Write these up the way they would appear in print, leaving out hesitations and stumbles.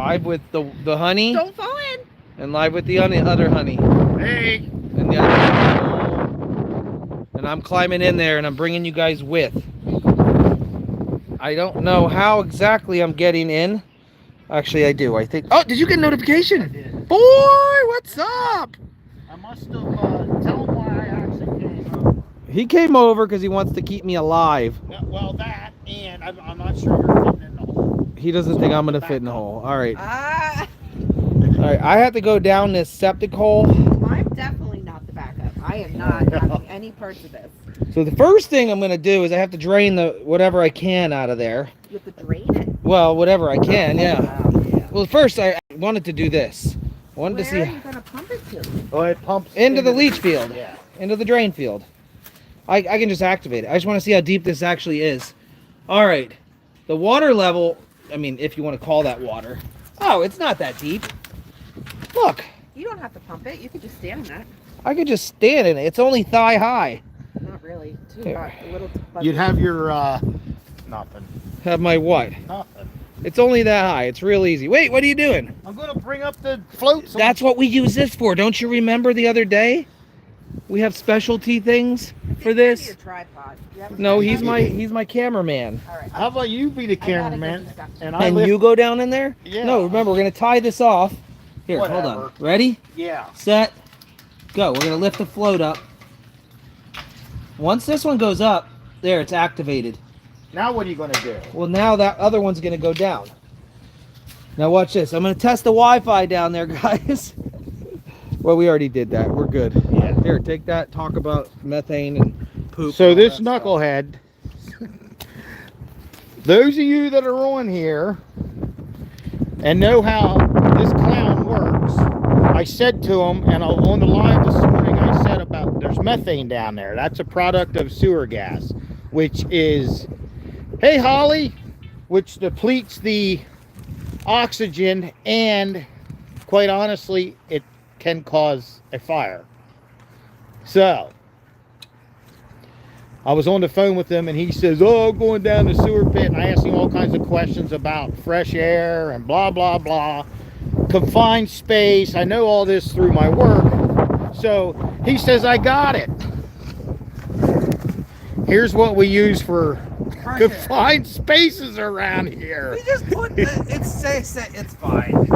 Live with the honey. Don't fall in. And live with the other honey. Hey. And the other. And I'm climbing in there and I'm bringing you guys with. I don't know how exactly I'm getting in. Actually, I do. I think. Oh, did you get a notification? I did. Boy, what's up? I must have tell him why I actually came over. He came over because he wants to keep me alive. No, well, that, and I'm not sure you're fitting in the hole. He doesn't think I'm going to fit in the hole. All right. Ah, All right. I have to go down this septic hole. I'm definitely not the backup. I am not having any parts of this. So the first thing I'm going to do is I have to drain the whatever I can out of there. You have to drain it. Well, whatever I can, yeah. Wow, yeah. Well, first I wanted to do this. I wanted to see Where are you going to pump it to? Oh, it pumps into the leach field. Yeah. Into the drain field. I can just activate it. I just want to see how deep this actually is. All right. The water level, I mean, if you want to call that water. Oh, it's not that deep. Look. You don't have to pump it. You could just stand in that. I could just stand in it. It's only thigh high. Not really. Too Here. hot. A little. You'd have your, nothing. Have my what? Nothing. It's only that high. It's real easy. Wait, what are you doing? I'm going to bring up the floats. That's what we use this for. Don't you remember the other day? We have specialty things for Your this. tripod. You have a No, tripod? he's my cameraman. All right. How about you be the I gotta cameraman? get this stuff. And I And lift. you go down in there? Yeah. No, remember, we're going to tie this off. Here, hold Whatever. on. Ready? Yeah. Set. Go. We're going to lift the float up. Once this one goes up, there, it's activated. Now what are you going to do? Well, now that other one's going to go down. Now watch this. I'm going to test the Wi-Fi down there, guys. Well, we already did that. We're good. Yeah. Here, take that. Talk about methane and poop. So and all this that stuff. knucklehead, those of you that are on here and know how this clown works, I said to him, and on the live this morning, I said about there's methane down there. That's a product of sewer gas, which is, hey Holly, which depletes the oxygen, and quite honestly, it can cause a fire. So I was on the phone with him and he says, oh, I'm going down the sewer pit, and I asked him all kinds of questions about fresh air and blah blah blah, confined space. I know all this through my work. So he says, I got it. Here's what we use for confined spaces around here. We just put it's fine.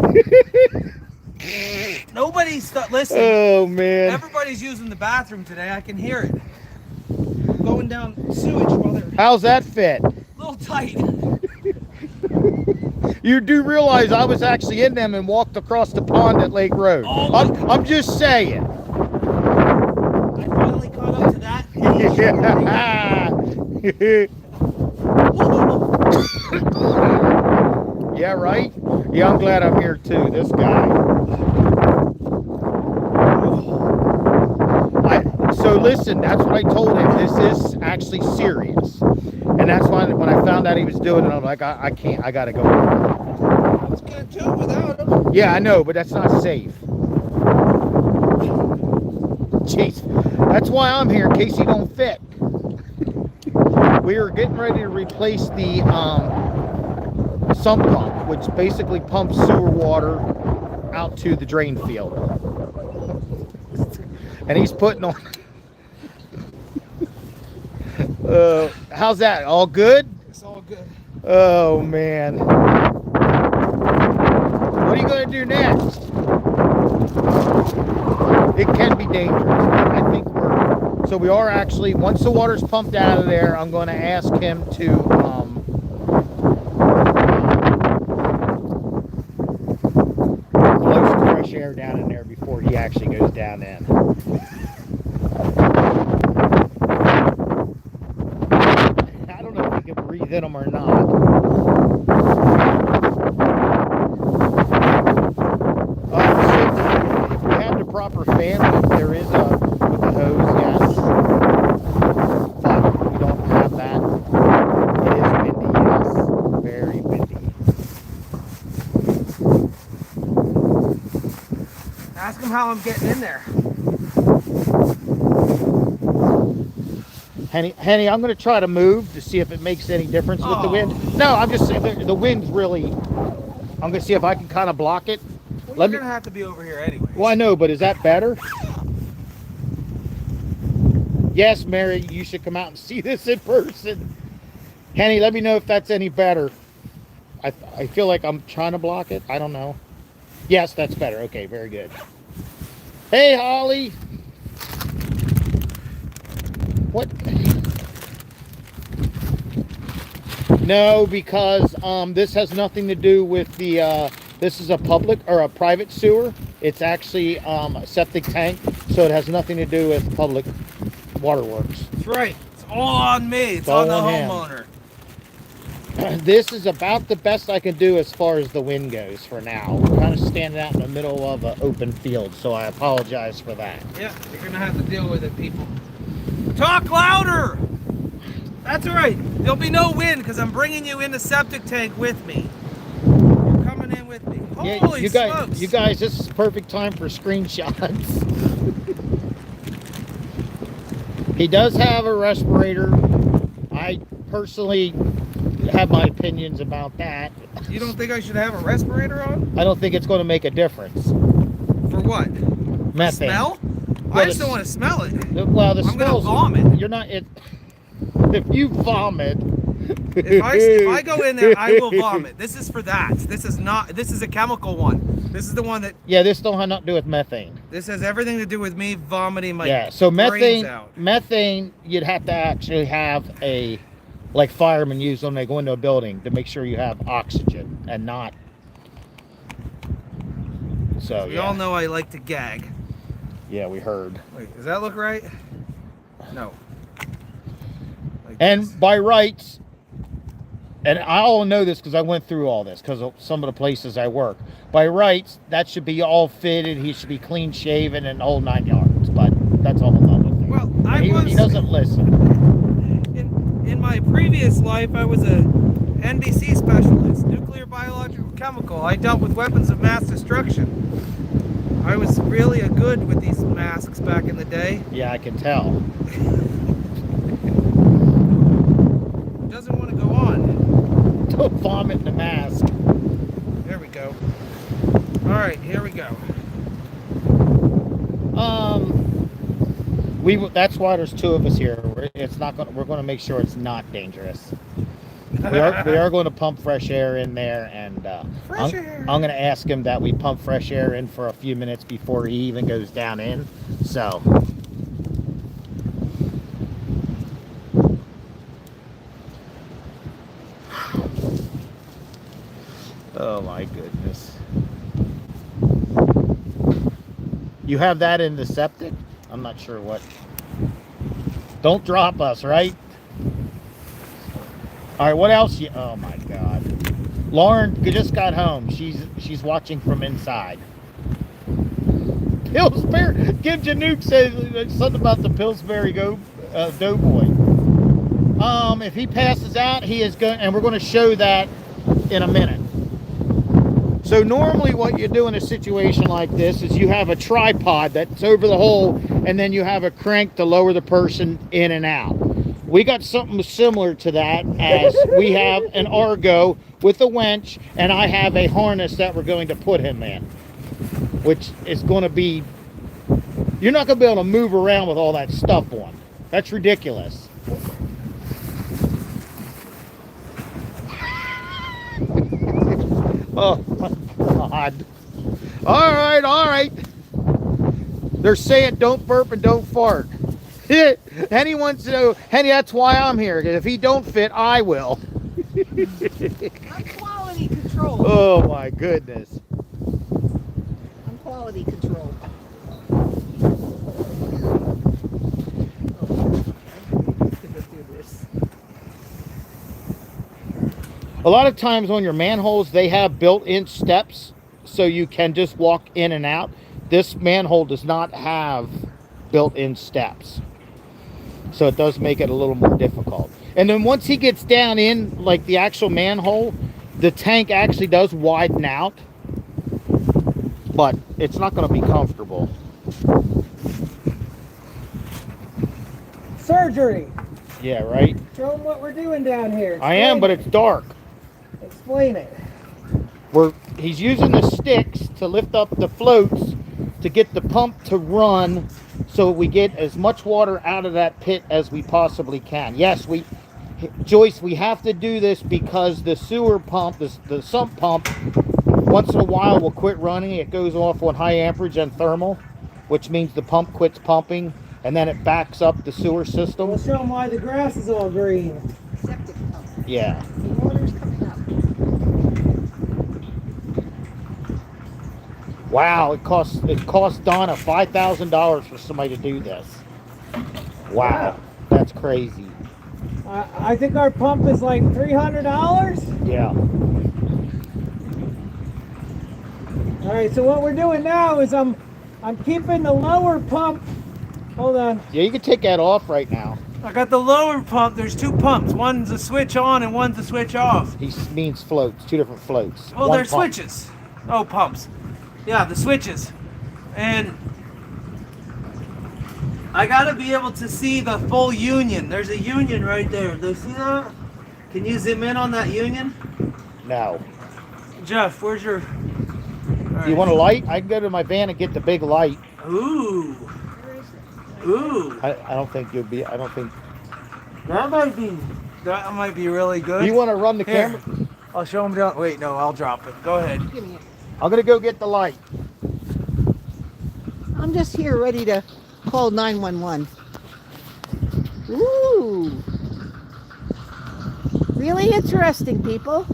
Nobody's listening. Oh man. Everybody's using the bathroom today. I can hear it. I'm going down sewage while they're How's that fit? a little tight. You do realize I was actually in them and walked across the pond at Lake Road. Oh, I'm just saying. I finally caught up to that. Yeah, right? Yeah, I'm glad I'm here too. This guy. So listen, that's what I told him. This is actually serious. And that's why when I found out he was doing it, I'm like, I can't, I gotta go. I was gonna do it without him. Yeah, I know, but that's not safe. Jeez, that's why I'm here, in case he don't fit. We are getting ready to replace the sump pump, which basically pumps sewer water out to the drain field. And he's putting on. How's that? All good? It's all good. Oh man. What are you going to do next? It can be dangerous. I think so we are actually, once the water's pumped out of there, I'm going to ask him to blow some fresh air down in there before he actually goes down in. I don't know if he can breathe in them or not. If you have the proper fan, there is a with the hose, yes. But we don't have that. It is windy, yes. Very windy. Ask him how I'm getting in there. Henny, I'm going to try to move to see if it makes any difference with the wind. No, I'm just saying the wind's really I'm gonna see if I can kind of block it. Well, Let you're me. gonna have to be over here anyway. Well, I know, but is that better? Yes, Mary, you should come out and see this in person. Henny, let me know if that's any better. I feel like I'm trying to block it. I don't know. Yes, that's better. Okay, very good. Hey, Holly. What? No, because this has nothing to do with the this is a public or a private sewer. It's actually a septic tank, so it has nothing to do with public waterworks. That's right. It's all on me. It's all on the on him. homeowner. This is about the best I can do as far as the wind goes for now. We're kind of standing out in the middle of an open field, so I apologize for that. Yeah, you're gonna have to deal with it, people. Talk louder! That's right. There'll be no wind because I'm bringing you in the septic tank with me. You're coming in with me. Holy you smokes! guys, this is perfect time for screenshots. He does have a respirator. I personally have my opinions about that. You don't think I should have a respirator on? I don't think it's going to make a difference. For what? Methane. Smell? Well, I just don't want to smell it. Well, the I'm gonna smells. vomit. You're not. If you vomit. If I go in there, I will vomit. This is for that. This is not. This is a chemical one. This is the one that. Yeah, this don't have nothing to do with methane. This has everything to do with me vomiting my yeah. So brains out. methane, you'd have to actually have a, like firemen use when they go into a building to make sure you have oxygen and not. So we all know I like to gag. Yeah, we heard. Wait, does that look right? No. Like and this. by rights, and I all know this because I went through all this because of some of the places I work. By rights, that should be all fitted. He should be clean shaven and the whole 9 yards. But that's all another thing. Well, he doesn't listen. In my previous life, I was a NBC specialist, nuclear, biological, chemical. I dealt with weapons of mass destruction. I was really a good with these masks back in the day. Yeah, I can tell. Doesn't want to go on. Don't vomit in the mask. There we go. All right, here we go. That's why there's 2 of us here. We're going to make sure it's not dangerous. We are going to pump fresh air in there, and I'm going to ask him that we pump fresh air in for a few minutes before he even goes down in. So. Oh my goodness. You have that in the septic? I'm not sure what. Don't drop us, right? All right, what else? Oh my God. Lauren just got home. She's watching from inside. Pillsbury. Kim Januke says something about the Pillsbury Doughboy. If he passes out, he is going, and we're going to show that in a minute. So normally what you do in a situation like this is you have a tripod that's over the hole, and then you have a crank to lower the person in and out. We got something similar to that, as we have an Argo with a winch, and I have a harness that we're going to put him in, which is going to be, you're not going to be able to move around with all that stuff on. That's ridiculous. Oh my God. All right. They're saying don't burp and don't fart. Henny wants to know, Henny, that's why I'm here. If he don't fit, I will. I'm quality control. Oh my goodness. I'm quality control. A lot of times on your manholes, they have built-in steps so you can just walk in and out. This manhole does not have built-in steps. So it does make it a little more difficult. And then once he gets down in, like the actual manhole, the tank actually does widen out. But it's not going to be comfortable. Surgery. Yeah, right? Show them what we're doing down here. I am, but it's dark. Explain it. He's using the sticks to lift up the floats to get the pump to run so we get as much water out of that pit as we possibly can. Yes, Joyce, we have to do this because the sewer pump, the sump pump, once in a while will quit running. It goes off on high amperage and thermal, which means the pump quits pumping and then it backs up the sewer system. We'll show them why the grass is all green. Septic pump. Yeah. The water's coming up. Wow, it cost Donna $5,000 for somebody to do this. Wow, that's crazy. I think our pump is like $300. Yeah. All right, so what we're doing now is I'm keeping the lower pump. Hold on. Yeah, you can take that off right now. I got the lower pump. There's two pumps. One's a switch on and one's a switch off. He means floats, two different floats. Well, One they're pump. switches. Oh, pumps. Yeah, the switches. And I gotta be able to see the full union. There's a union right there. Do you see that? Can you zoom in on that union? No. Jeff, where's your... All You want a light? I can go to my van and get the big light. Ooh. Where is it? Ooh. I don't think you'll be, That might be really good. You want to run the Here. camera? I'll show him down. Wait, no, I'll drop it. Go ahead. Give me it. I'm going to go get the light. I'm just here ready to call 911. Ooh. Really interesting, people.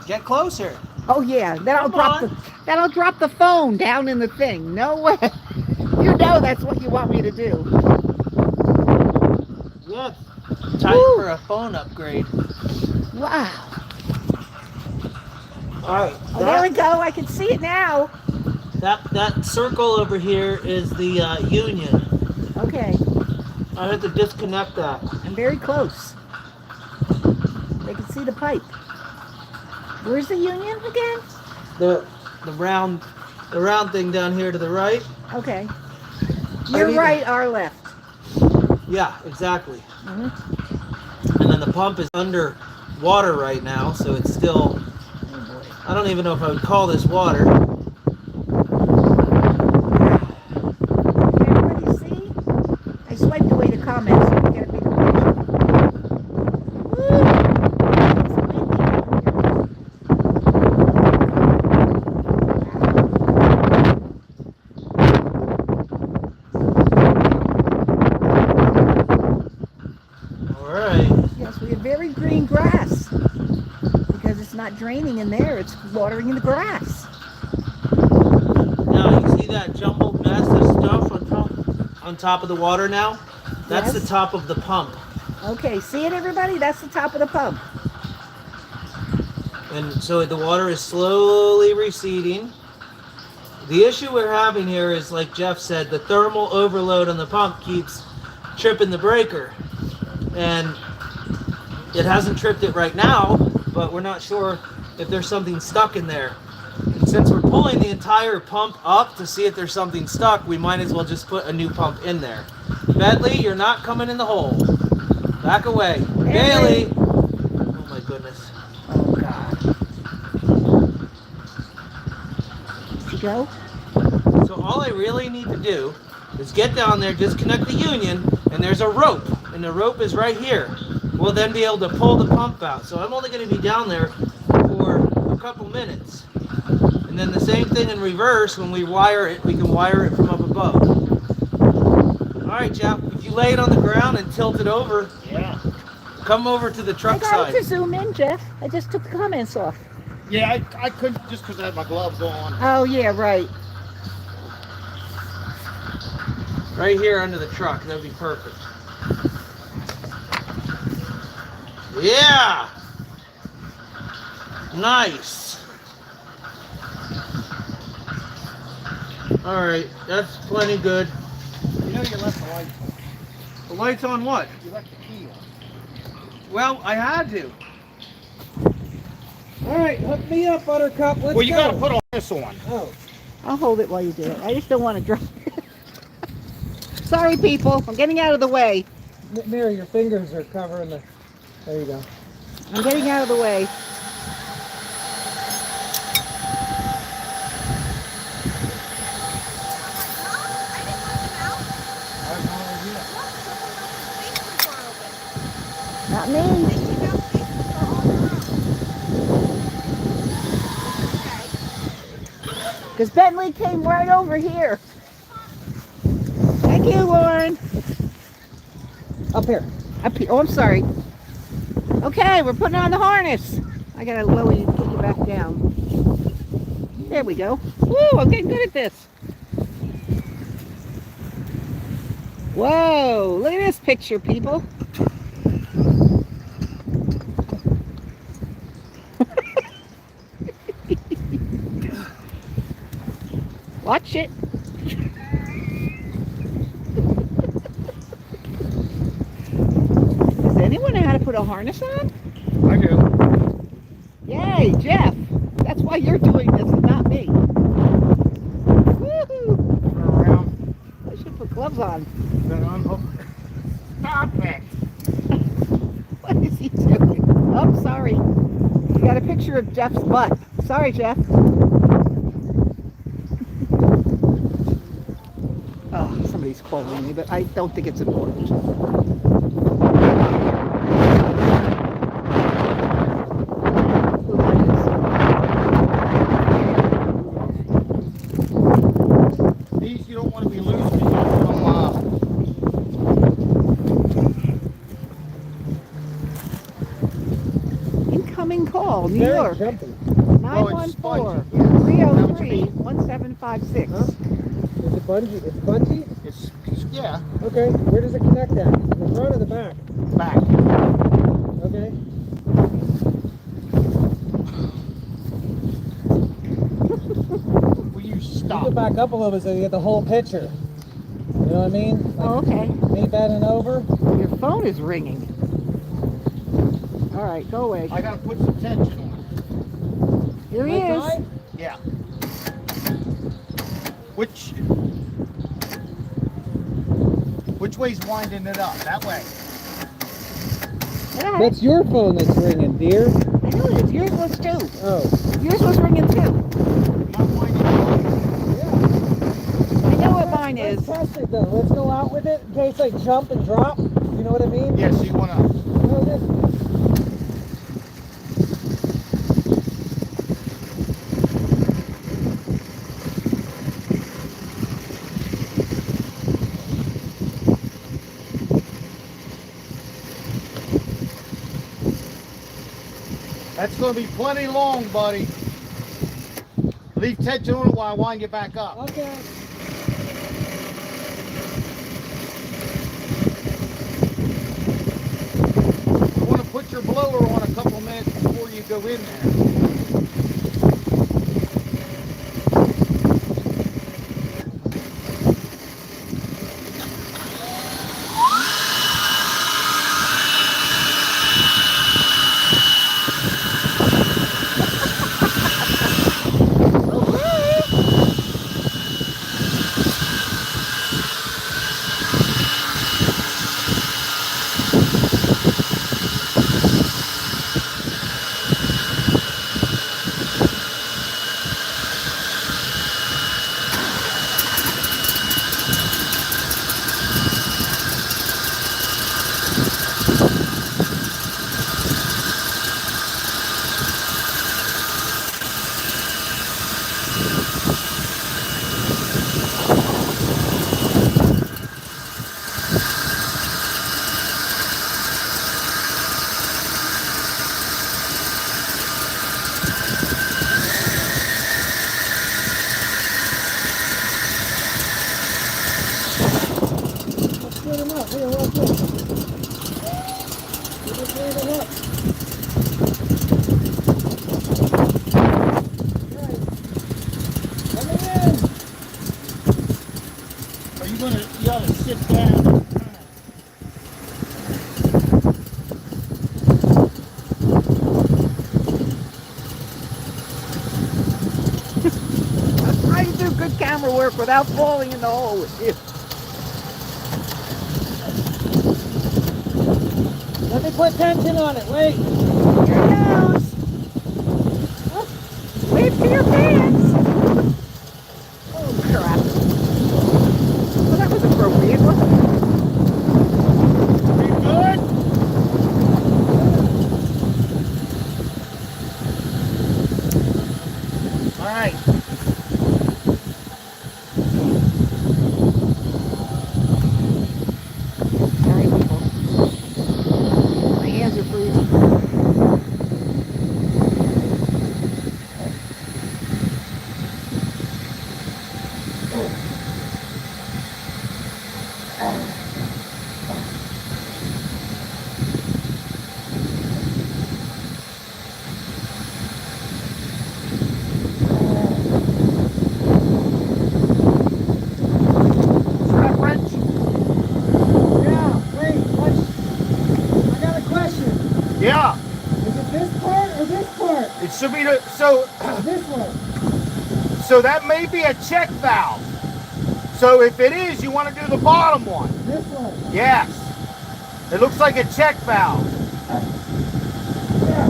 Get closer. Oh yeah, that'll Come drop the phone down in the thing. No way. You know that's what you want me to do. Yeah. Time Woo. for a phone upgrade. Wow. All right. Oh, there we go. I can see it now. That circle over here is the union. Okay, I had to disconnect that. I'm very close. They can see the pipe. Where's the union again? The round thing down here to the right. Okay. I Your need- right, our left. Yeah, exactly. Mhm. And then the pump is under water right now, so it's still. Oh boy. I don't even know if I would call this water. Can everybody see? I swiped away the comments so we get a bigger picture. Woo! It's windy out here. All right. Yes, we have very green grass because it's not draining in there, it's watering in the grass. Now you see that jumbled mess of stuff on top of the water now? That's Yes. the top of the pump. Okay, see it everybody? That's the top of the pump. And so the water is slowly receding. The issue we're having here is, like Jeff said, the thermal overload on the pump keeps tripping the breaker. And it hasn't tripped it right now, but we're not sure if there's something stuck in there. And since we're pulling the entire pump up to see if there's something stuck, we might as well just put a new pump in there. Bentley, you're not coming in the hole. Back away. Bailey! Oh my goodness. Oh God. Did you go? So all I really need to do is get down there, disconnect the union, and there's a rope, and the rope is right here. We'll then be able to pull the pump out. So I'm only going to be down there for a couple minutes. And then the same thing in reverse, when we wire it, we can wire it from up above. All right, Jeff, if you lay it on the ground and tilt it over, Yeah. come over to the I truck got it to side. zoom in, Jeff. I just took the comments off. Yeah, I couldn't just because I had my gloves on. Oh yeah, right. Right here under the truck, that'd be perfect. Yeah! Nice. All right, that's plenty good. You know you left the lights on. The lights on what? You left the key on. Well, I had to. All right, hook me up, Buttercup. Let's Well, you go. got to put on this on. Oh, I'll hold it while you do it. I just don't want to drop it. Sorry, people. I'm getting out of the way. Mary, your fingers are covering the. There you go. I'm getting out of the way. Not me. Because Bentley came right over here. Thank you, Lauren. Up here. Up here. Oh, I'm sorry. Okay, we're putting on the harness. I gotta lower you, put you back down. There we go. Woo, I'm getting good at this. Whoa, look at this picture, people. Watch it. Does anyone know how to put a harness on? I do. Yay, Jeff. That's why you're doing this and not me. Woohoo. Turn around. I should put gloves on. Then unhook. Stop it. What is he doing? Oh, sorry. You got a picture of Jeff's butt. Sorry, Jeff. Oh, somebody's calling me, but I don't think it's important. Who that is? These you don't want to be loose because Incoming call, New Very York. jumpy. 914-303-1756. Huh? Is it bungee? It's bungee? it's yeah, Okay. Where does it connect at? The front or the back? back. Okay. Will you You stop? go back up a little bit so you get the whole picture. You know what I mean? Like Oh, okay. me bending over. Your phone is ringing. All right, go away. I gotta put some tension on Here he Right is. side? it. Yeah. Which way's winding it up? That way. Yeah, That's your phone that's ringing, dear. I know it is. Yours was too. Oh. Yours was ringing too. Am I winding it Yeah. I know what mine is. Let's test it though. Let's go out with it in case I jump and drop. You know what I mean? up? Yes, you wanna. No, this. That's gonna be plenty long, buddy. Leave tension on it while I wind it back up. Okay. You wanna put your blower on a couple minutes before you go in there. Split them up. Here, watch this. You just made them up. Right. Coming in. Are you gotta sit down and I'm trying to do good camera work without falling in the hole with you. Let me put tension on it. Wait. Here it goes. Oh, wave to your pants. Oh, crap. Well, that was appropriate, wasn't it? You good? right. Sorry, people. My hands are freezing. Strap wrench? Yeah, wait, what? I got a question. Yeah. Is it this part or this part? It should be the, so This one. so that may be a check valve. So if it is, you want to do the bottom one. This one. Yes. It looks like a check valve. Yeah.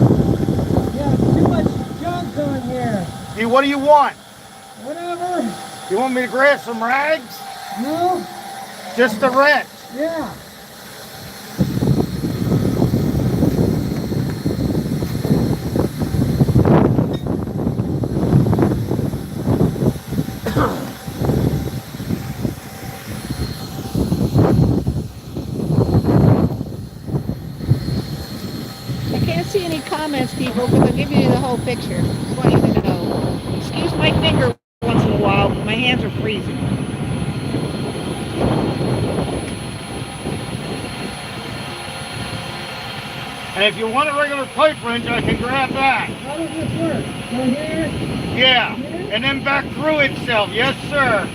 Yeah, too much junk on here. What do you want? Whatever. You want me to grab some rags? No? Just the wrench. Yeah. I can't see any comments, people, because I'm giving you the whole picture. Just want you to know. Excuse my finger once in a while, but my hands are freezing. And if you want a regular pipe wrench, I can grab that. How does this work? Go here? Yeah. And then back through itself. Yes, sir.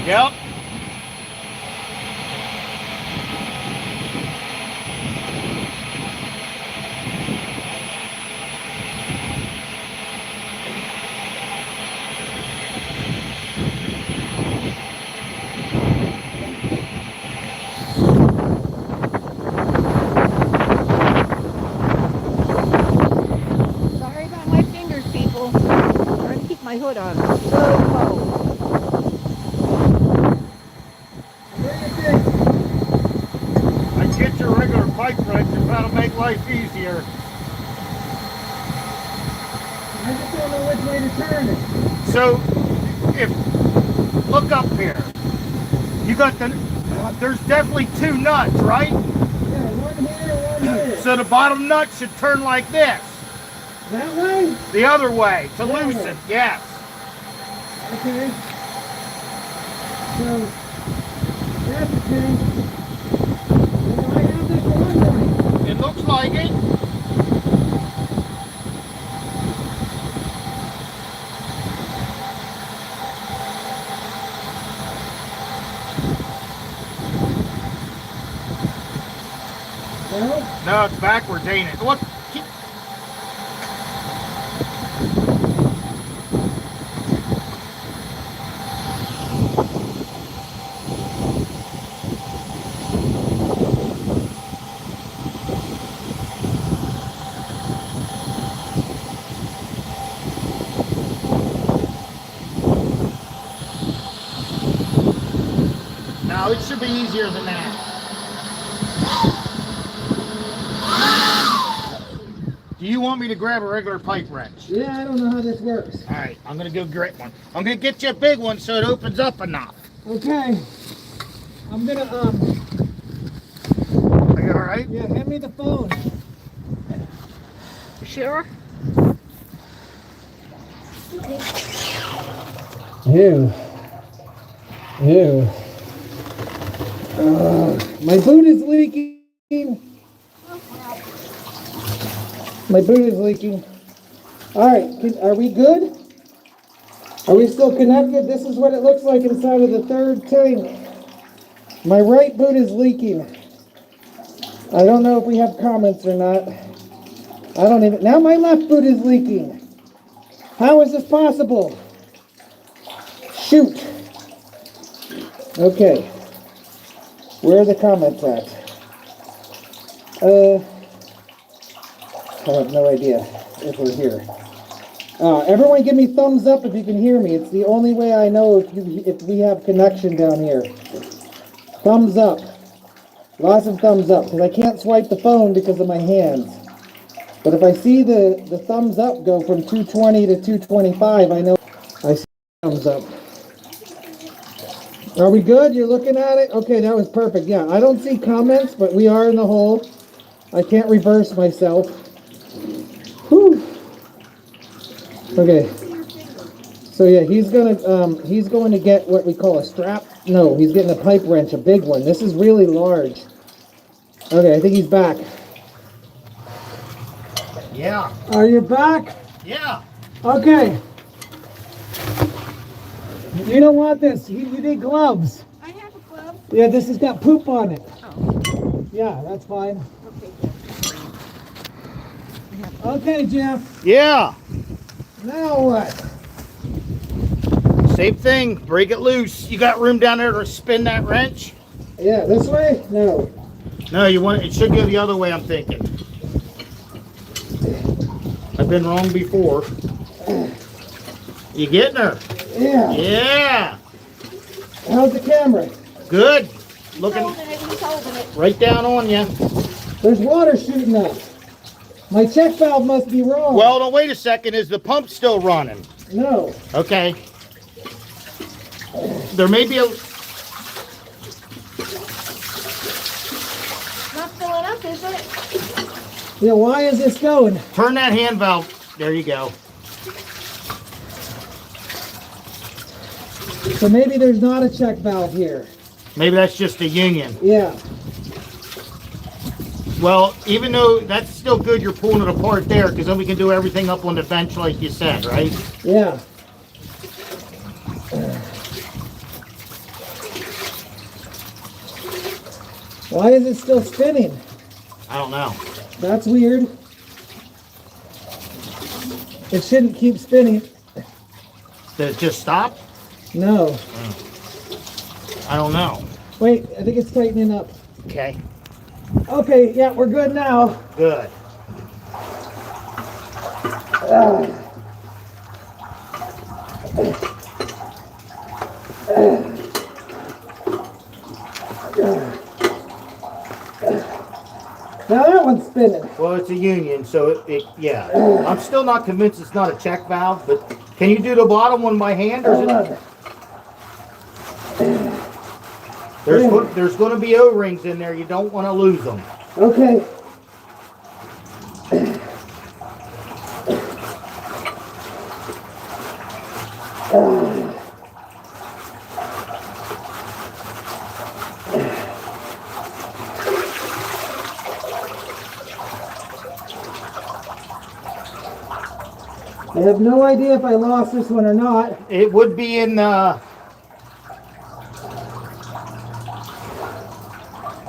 Yep. Sorry about my fingers, people. I'm trying to keep my hood on. It's so cold. What do you think? I get your regular pipe wrench and that'll make life easier. I just don't know which way to turn it. So, if look up here, you got the. There's definitely two nuts, right? Yeah, one here, one here. So the bottom nut should turn like this, That way? the other way to That way. loosen. Yes. Okay. So, that's okay. Well, I have this one right. It looks like it. No? No, it's backwards, ain't it? What? No, it should be easier than that. Do you want me to grab a regular pipe wrench? Yeah, I don't know how this works. All right, I'm gonna go get one. I'm gonna get you a big one so it opens up enough. Okay. I'm gonna, Are you all right? yeah, hand me the phone. Sure? Ew. Ew. My boot is leaking. My boot is leaking. All right, are we good? Are we still connected? This is what it looks like inside of the third tank. My right boot is leaking. I don't know if we have comments or not. I don't even, now my left boot is leaking. How is this possible? Shoot. Okay. Where are the comments at? I have no idea if we're here. Everyone give me thumbs up if you can hear me. It's the only way I know if we have connection down here. Thumbs up. Lots of thumbs up, because I can't swipe the phone because of my hands. But if I see the thumbs up go from 220 to 225, I know I see thumbs up. Are we good? You're looking at it? Okay, that was perfect. Yeah, I don't see comments, but we are in the hole. I can't reverse myself. Whew. Okay. So yeah, he's going to get what we call a strap. No, he's getting a pipe wrench, a big one. This is really large. Okay, I think he's back. Yeah. Are you back? Yeah. Okay. You don't want this. You need gloves. I have a glove. Yeah, this has got poop on it. Oh, Yeah, that's fine. okay, Jeff. Okay, Jeff. Yeah. Now what? Same thing. Break it loose. You got room down there to spin that wrench? Yeah, this way? No. No, you want it should go the other way, I'm thinking. I've been wrong before. You getting her? Yeah. Yeah. How's the camera? Good. He's Looking holding it, he's holding it. right down on you. There's water shooting up. My check valve must be wrong. Well, no, wait a second. Is the pump still running? No. Okay. There may be a... Not filling up, is it? Yeah, why is this going? Turn that hand valve. There you go. So maybe there's not a check valve here. Maybe that's just a union. Yeah. Well, even though that's still good, you're pulling it apart there, because then we can do everything up on the bench like you said, right? Yeah. Why is it still spinning? I don't know. That's weird. It shouldn't keep spinning. Did it just stop? No. I don't know. Wait, I think it's tightening up. Okay. Okay, yeah, we're good now. Good. Now that one's spinning. Well, it's a union, so yeah. I'm still not convinced it's not a check valve, but can you do the bottom one by hand, or is Hold it? on. There's going to be O-rings in there. You don't want to lose them. Okay. I have no idea if I lost this one or not. It would be in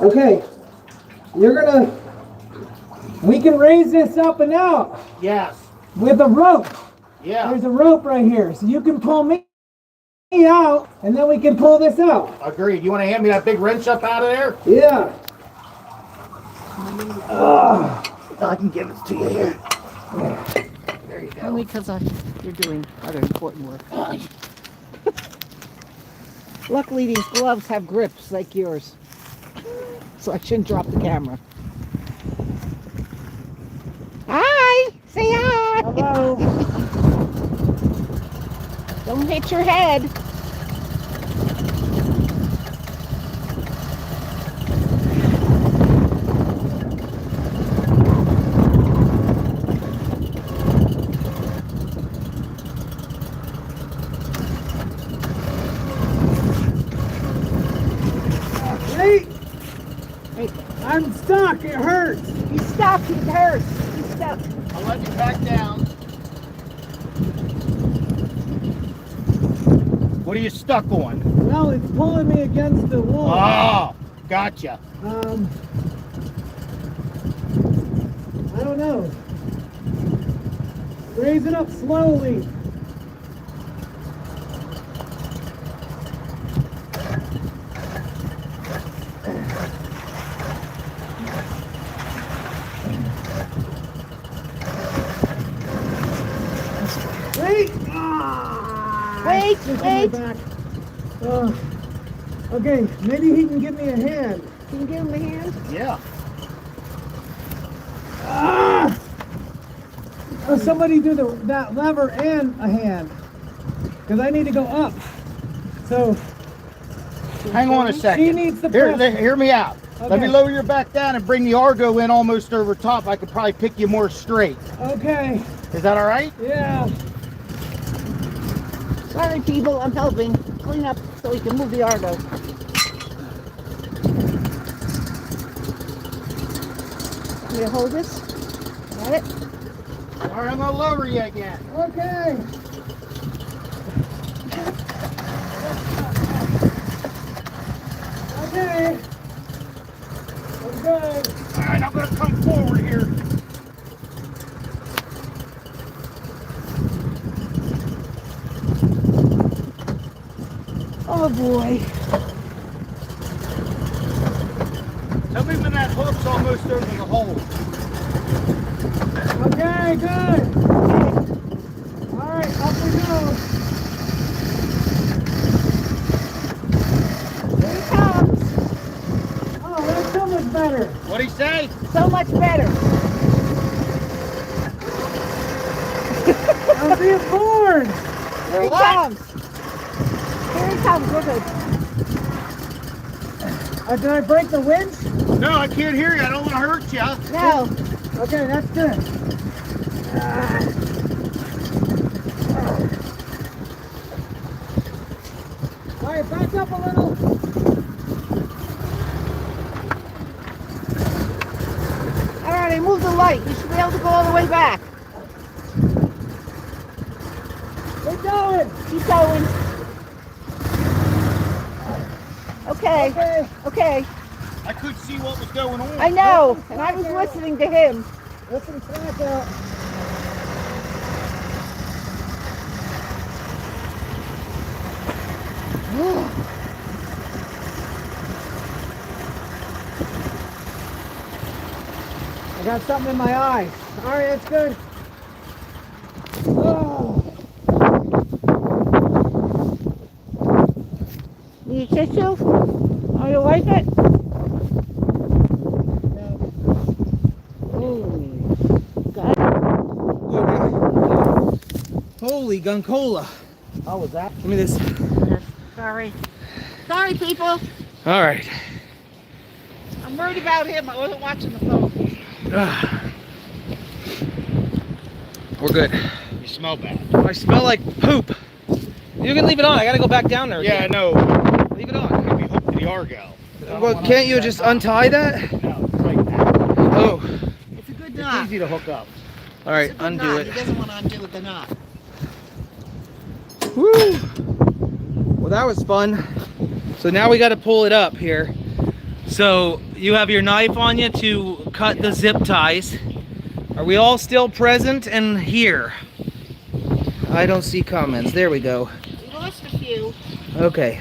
Okay, we can raise this up and out yes. with a rope. Yeah. There's a rope right here, so you can pull me out, and then we can pull this out. Agreed. You want to hand me that big wrench up out of there? Yeah. I can give it to you here. There you go. Only because you're doing other important work. Luckily, these gloves have grips like yours, so I shouldn't drop the camera. Hi! Say hi! Hello. Don't hit your head. Hey, Hey, I'm stuck. It hurts. he's stuck. He hurts. He's stuck. I'll let you back down. What are you stuck on? Well, it's pulling me against the wall. Oh, gotcha. I don't know. Raise it up slowly. Wait! Wait, Just wait. Back. Okay, maybe he can give me a hand. Can you give him a hand? Yeah. Oh, somebody do that lever and a hand. Because I need to go up. So Hang on a second. she needs the Here, press. hear me out. Let me Okay. lower your back down and bring the Argo in almost over top. I could probably pick you more straight. Okay. Is that all right? Yeah. Sorry, people, I'm helping clean up so we can move the Argo. Want me to hold this? Got it? All right, I'm gonna lower you again. Okay. Okay. I'm good. All right, I'm gonna come forward here. Oh boy. Tell me when that hook's almost over the hole. Okay, good. All right, up we go. Here he comes. Oh, that's so much better. What'd he say? So much better. I'm being bored. Here he comes. Here he comes. We're good. Did I break the winch? No, I can't hear you. I don't want to hurt you. No. Okay, that's good. All right, back up a little. All right, I moved the light. You should be able to go all the way back. Keep going. Keep going. Okay. Okay. Okay. I couldn't see what was going on. I know, and I was listening to him. Listen, slack out. I got something in my eye. All right, that's good. Oh. Need a tissue? Oh, you like it? Got it? Holy guncola. How was that? Give me this. Sorry. Sorry, people. All right. I'm worried about him. I wasn't watching the phone. We're good. You smell bad. I smell like poop. You can leave it on. I gotta go back down there Yeah, I again. know. Leave it on. Maybe hook to the Argo. Well, can't you just untie that? No, it's like that. Oh. It's a good It's knot. easy to hook up. All right, It's a good undo knot. it. He doesn't want to undo with the knot. Woo! Well, that was fun. So now we got to pull it up here. So you have your knife on you to cut the zip ties. Are we all still present and here? I don't see comments. There we go. We lost a few. Okay.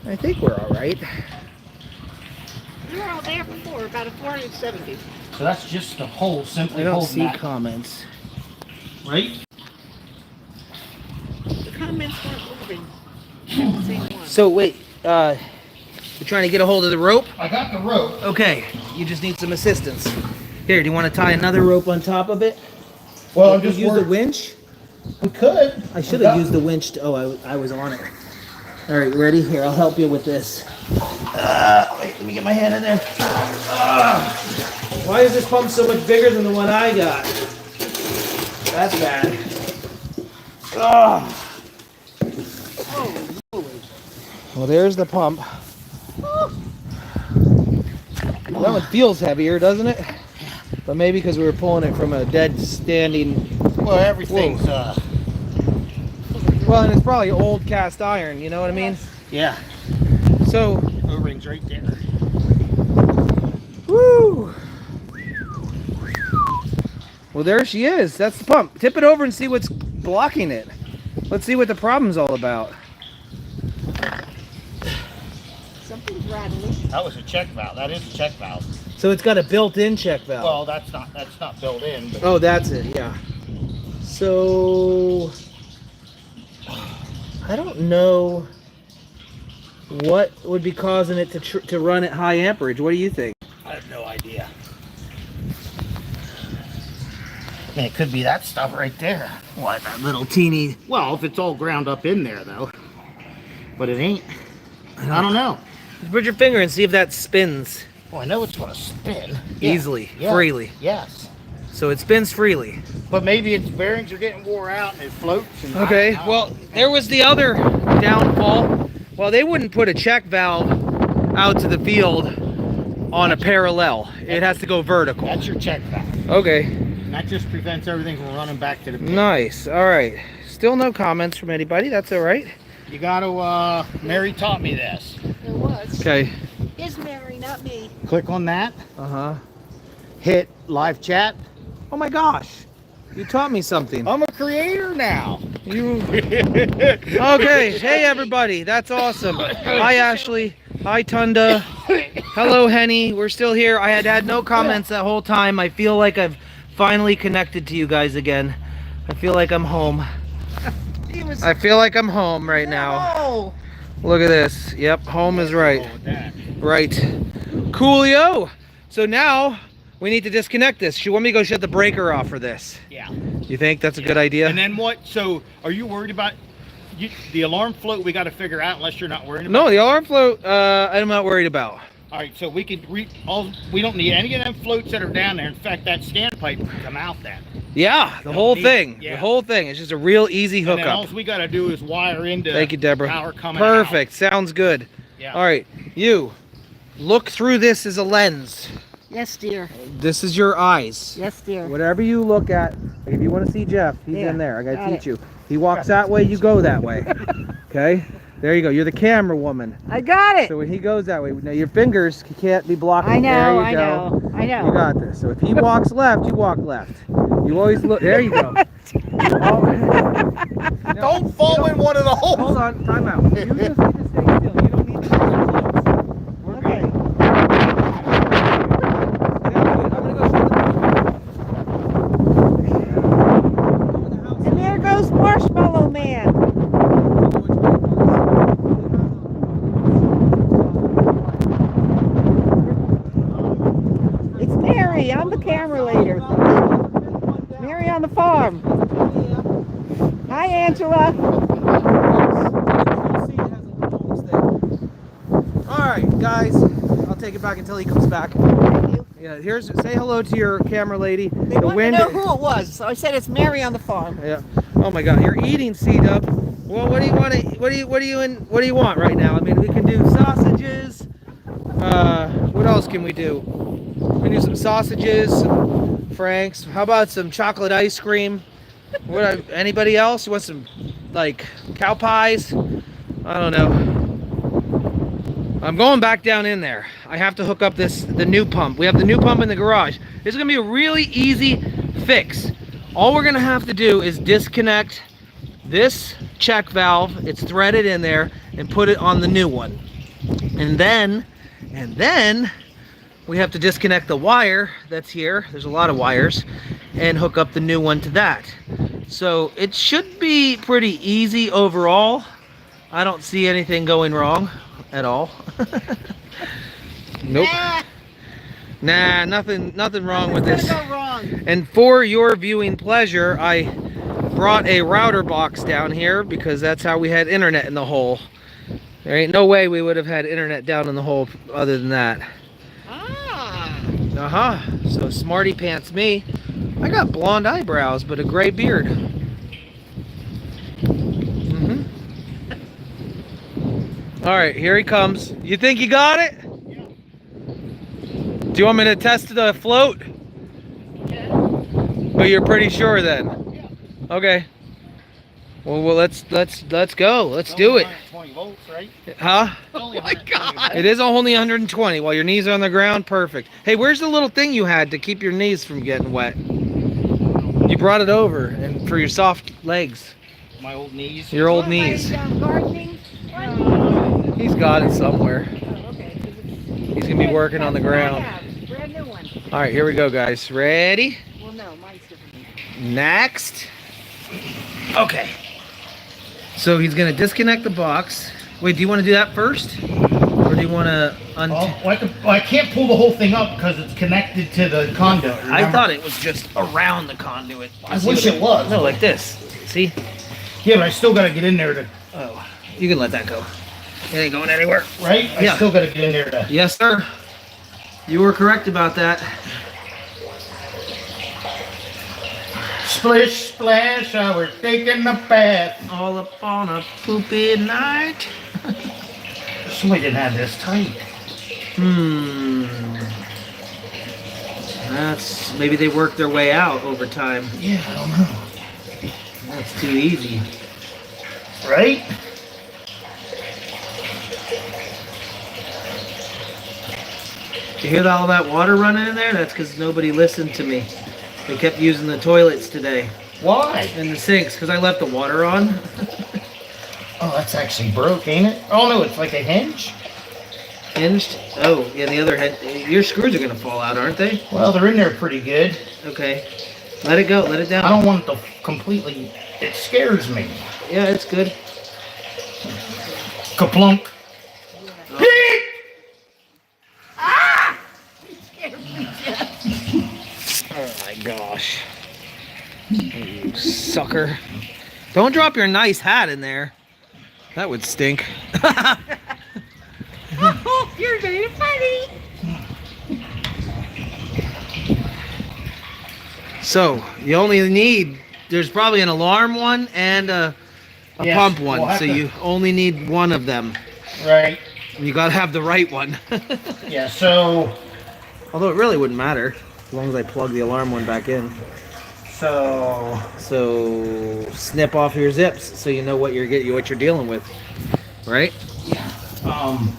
I think we're all right. We were all there before, about a 470. So that's just the hole simply I don't holding see that, comments. right? The comments weren't moving. They're the same one. So wait, you're trying to get a hold of the rope? I got the rope. Okay, you just need some assistance. Here, do you want to tie another rope on top of it? Well, I'm You just use the worried. winch? We could. I should have used the winch to, I was on it. All right, ready? Here, I'll help you with this. Wait, let me get my hand in there. Why is this pump so much bigger than the one I got? That's bad. Well, there's the pump. That one feels heavier, doesn't it? But maybe because we were pulling it from a dead standing. Well, everything's, Well, and it's probably old cast iron, you know what I mean? yeah. So, O-ring's right there. woo! Well, there she is. That's the pump. Tip it over and see what's blocking it. Let's see what the problem's all about. Something's rattling. That was a check valve. That is a check valve. So it's got a built-in check valve. Well, that's not built in. But Oh, that's it, yeah. So, I don't know. what would be causing it to run at high amperage? What do you think? I have no idea. I mean, it could be that stuff right there. What, that little teeny... Well, if it's all ground up in there, though. But it ain't. I don't know. Just put your finger and see if that spins Well, I know it's going to spin. easily, Yeah. freely. Yes. So it spins freely. But maybe its bearings are getting wore out and it floats. And Okay, well, there was the other downfall. Well, they wouldn't put a check valve out to the field on a parallel. It has to go vertical. That's your check valve. Okay, And that just prevents everything from running back to the pit. nice. All right. Still no comments from anybody. That's all right. You got to, Mary taught me this. There was. Okay. Is Mary, not me. Click on that, Uh-huh. hit live chat. Oh my gosh. You taught me something. I'm a creator now. You... Okay. Hey, everybody. That's awesome. Hi, Ashley. Hi, Tunda. Hello, Henny. We're still here. I had no comments that whole time. I feel like I've finally connected to you guys again. I feel like I'm home. He was. I feel like I'm home right now. Oh, Look at this. Yep, home is right. With that. Right. Coolio. So now we need to disconnect this. You want me to go shut the breaker off for this? Yeah. You think that's a good idea? And then what? So, are you worried about the alarm float? We got to figure out, unless you're not worried about. No, the alarm float, I'm not worried about. All right, so we could we don't need any of them floats that are down there. In fact, that standpipe can come out then. Yeah, the Don't whole need- thing. yeah. The whole thing. It's just a real easy And then hookup. all we got to do is wire into. Thank you, Deborah. Power coming Perfect. Sounds good. Out. Yeah. All right, you look through this as a lens. yes, dear. This is your eyes. Yes, dear. Whatever you look at, like if you want to see Jeff, he's Yeah, in there. I gotta got teach you. He walks that way, you go that way. Okay? There you go. You're the camera woman. I got it. So when he goes that way, now your fingers can't be blocking. I There know. you I go. know. I know. You got this. So if he walks left, you walk left. You always look. There you go. Don't fall in one of the holes. Hold on. Time out. You just need to stay still. You don't need to touch your clothes. We're Okay. good. I'm gonna go shut the door. And there goes Marshmallow Man. It's Mary. I'm the camera leader. Mary on the farm. Hi, Angela. Alright, guys. I'll take it back until he comes back. Thank you. Yeah, say hello to your camera lady. They wanted to know who it was, so I said it's Mary on the farm. Yeah. Oh my god, you're eating C-Dub. Well, what do you want to what do you want right now? I mean, we can do sausages. What else can we do? We can do some sausages, some Franks. How about some chocolate ice cream? Anybody else? You want some like cow pies? I don't know. I'm going back down in there. I have to hook up the new pump. We have the new pump in the garage. This is gonna be a really easy fix. All we're gonna have to do is disconnect this check valve. It's threaded in there, and put it on the new one. And then we have to disconnect the wire that's here. There's a lot of wires, and hook up the new one to that. So it should be pretty easy overall. I don't see anything going wrong at all. Nope. Nah, nothing wrong with this. It's gonna go wrong. And for your viewing pleasure, I brought a router box down here because that's how we had internet in the hole. There ain't no way we would have had internet down in the hole other than that. Ah. Uh-huh. So smarty pants me. I got blonde eyebrows, but a gray beard. All right, here he comes. You think you got it? Yeah. Do you want me to test the float? Yeah. But you're pretty sure then? Yeah. Okay. Well, let's go. Let's do it. 120 volts, right? Huh? Oh my God. It is only 120 while your knees are on the ground. Perfect. Hey, where's the little thing you had to keep your knees from getting wet? You brought it over and for your soft legs. My old knees. Your old What, knees. Gardening? He's got it somewhere. Oh, okay. He's gonna be working on the ground. Brand new one. All right, here we go, guys. Ready? Well, no, mine's different. Next. Okay. So he's gonna disconnect the box. Wait, do you want to do that first? Or do you want to I can't pull the whole thing up because it's connected to the conduit. I thought it was just around the conduit. I wish it was. No, like this. See? Yeah, but I still got to get in there to. Oh, you can let that go. It ain't going anywhere. Right? I still got to get in there to. Yes, sir. You were correct about that. Splish, splash, I was taking a bath. All up on a poopy night. Somebody didn't have this tight. That's maybe they worked their way out over time. Yeah, I don't know. That's too easy. Right? You hear all that water running in there? That's because nobody listened to me. They kept using the toilets today Why? and the sinks because I left the water on. Oh, that's actually broke, ain't it? Oh no, it's like a hinge. Hinged? Oh, yeah, the other head. Your screws are going to fall out, aren't they? Well, they're in there pretty good. Okay. Let it go. Let it down. I don't want it to completely. It scares me. Yeah, it's good. Kaplunk. Oh. Oh my gosh. You sucker. Don't drop your nice hat in there. That would stink. Oh, you're very funny. So, you only need, there's probably an alarm one and a Yes, pump one. we'll have So to- you only need one of them. Right. You gotta have the right one. Yeah. So. Although it really wouldn't matter as long as I plug the alarm one back in. So. So snip off your zips so you know what you're dealing with, right? Um.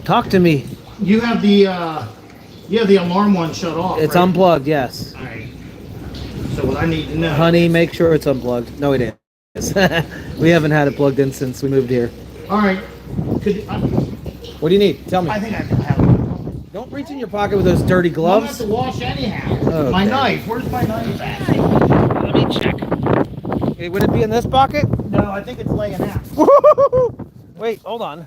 Talk to me. You have the. The alarm one shut off. It's right? unplugged, yes. Alright. So what I need to know. Honey, make sure it's unplugged. No, it is. We haven't had it plugged in since we moved here. All right. What do you need? Tell me. I think I can have it. Don't reach in your pocket with those dirty I'm gloves. gonna have to wash anyhow. Okay. My knife. Where's my knife at? Let me check. Okay, would it be in this pocket? No, I think it's laying out. Wait, hold on.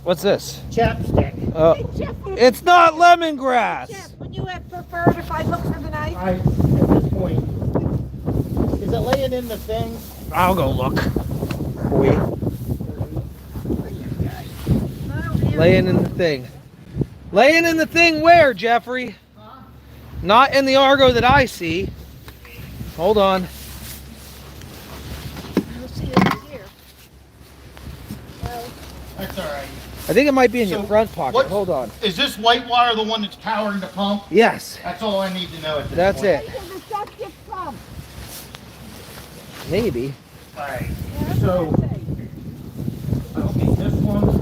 What's this? Chapstick. Hey, Jeff, It's not lemongrass. Jeff, would you have preferred if I looked for the knife? At this point, is it laying in the thing? I'll go look. Boy, laying in the thing. Laying in the thing where, Jeffrey? Huh? Not in the Argo that I see. Hold on. You'll see it here. That's all right. I think it might be in your So, front pocket. what- Hold on. Is this white wire the one that's powering the pump? Yes, That's all I need to know at this that's point. it. Into the septic pump. Maybe. All right. Yeah, that's So- what I say. I'll get this one.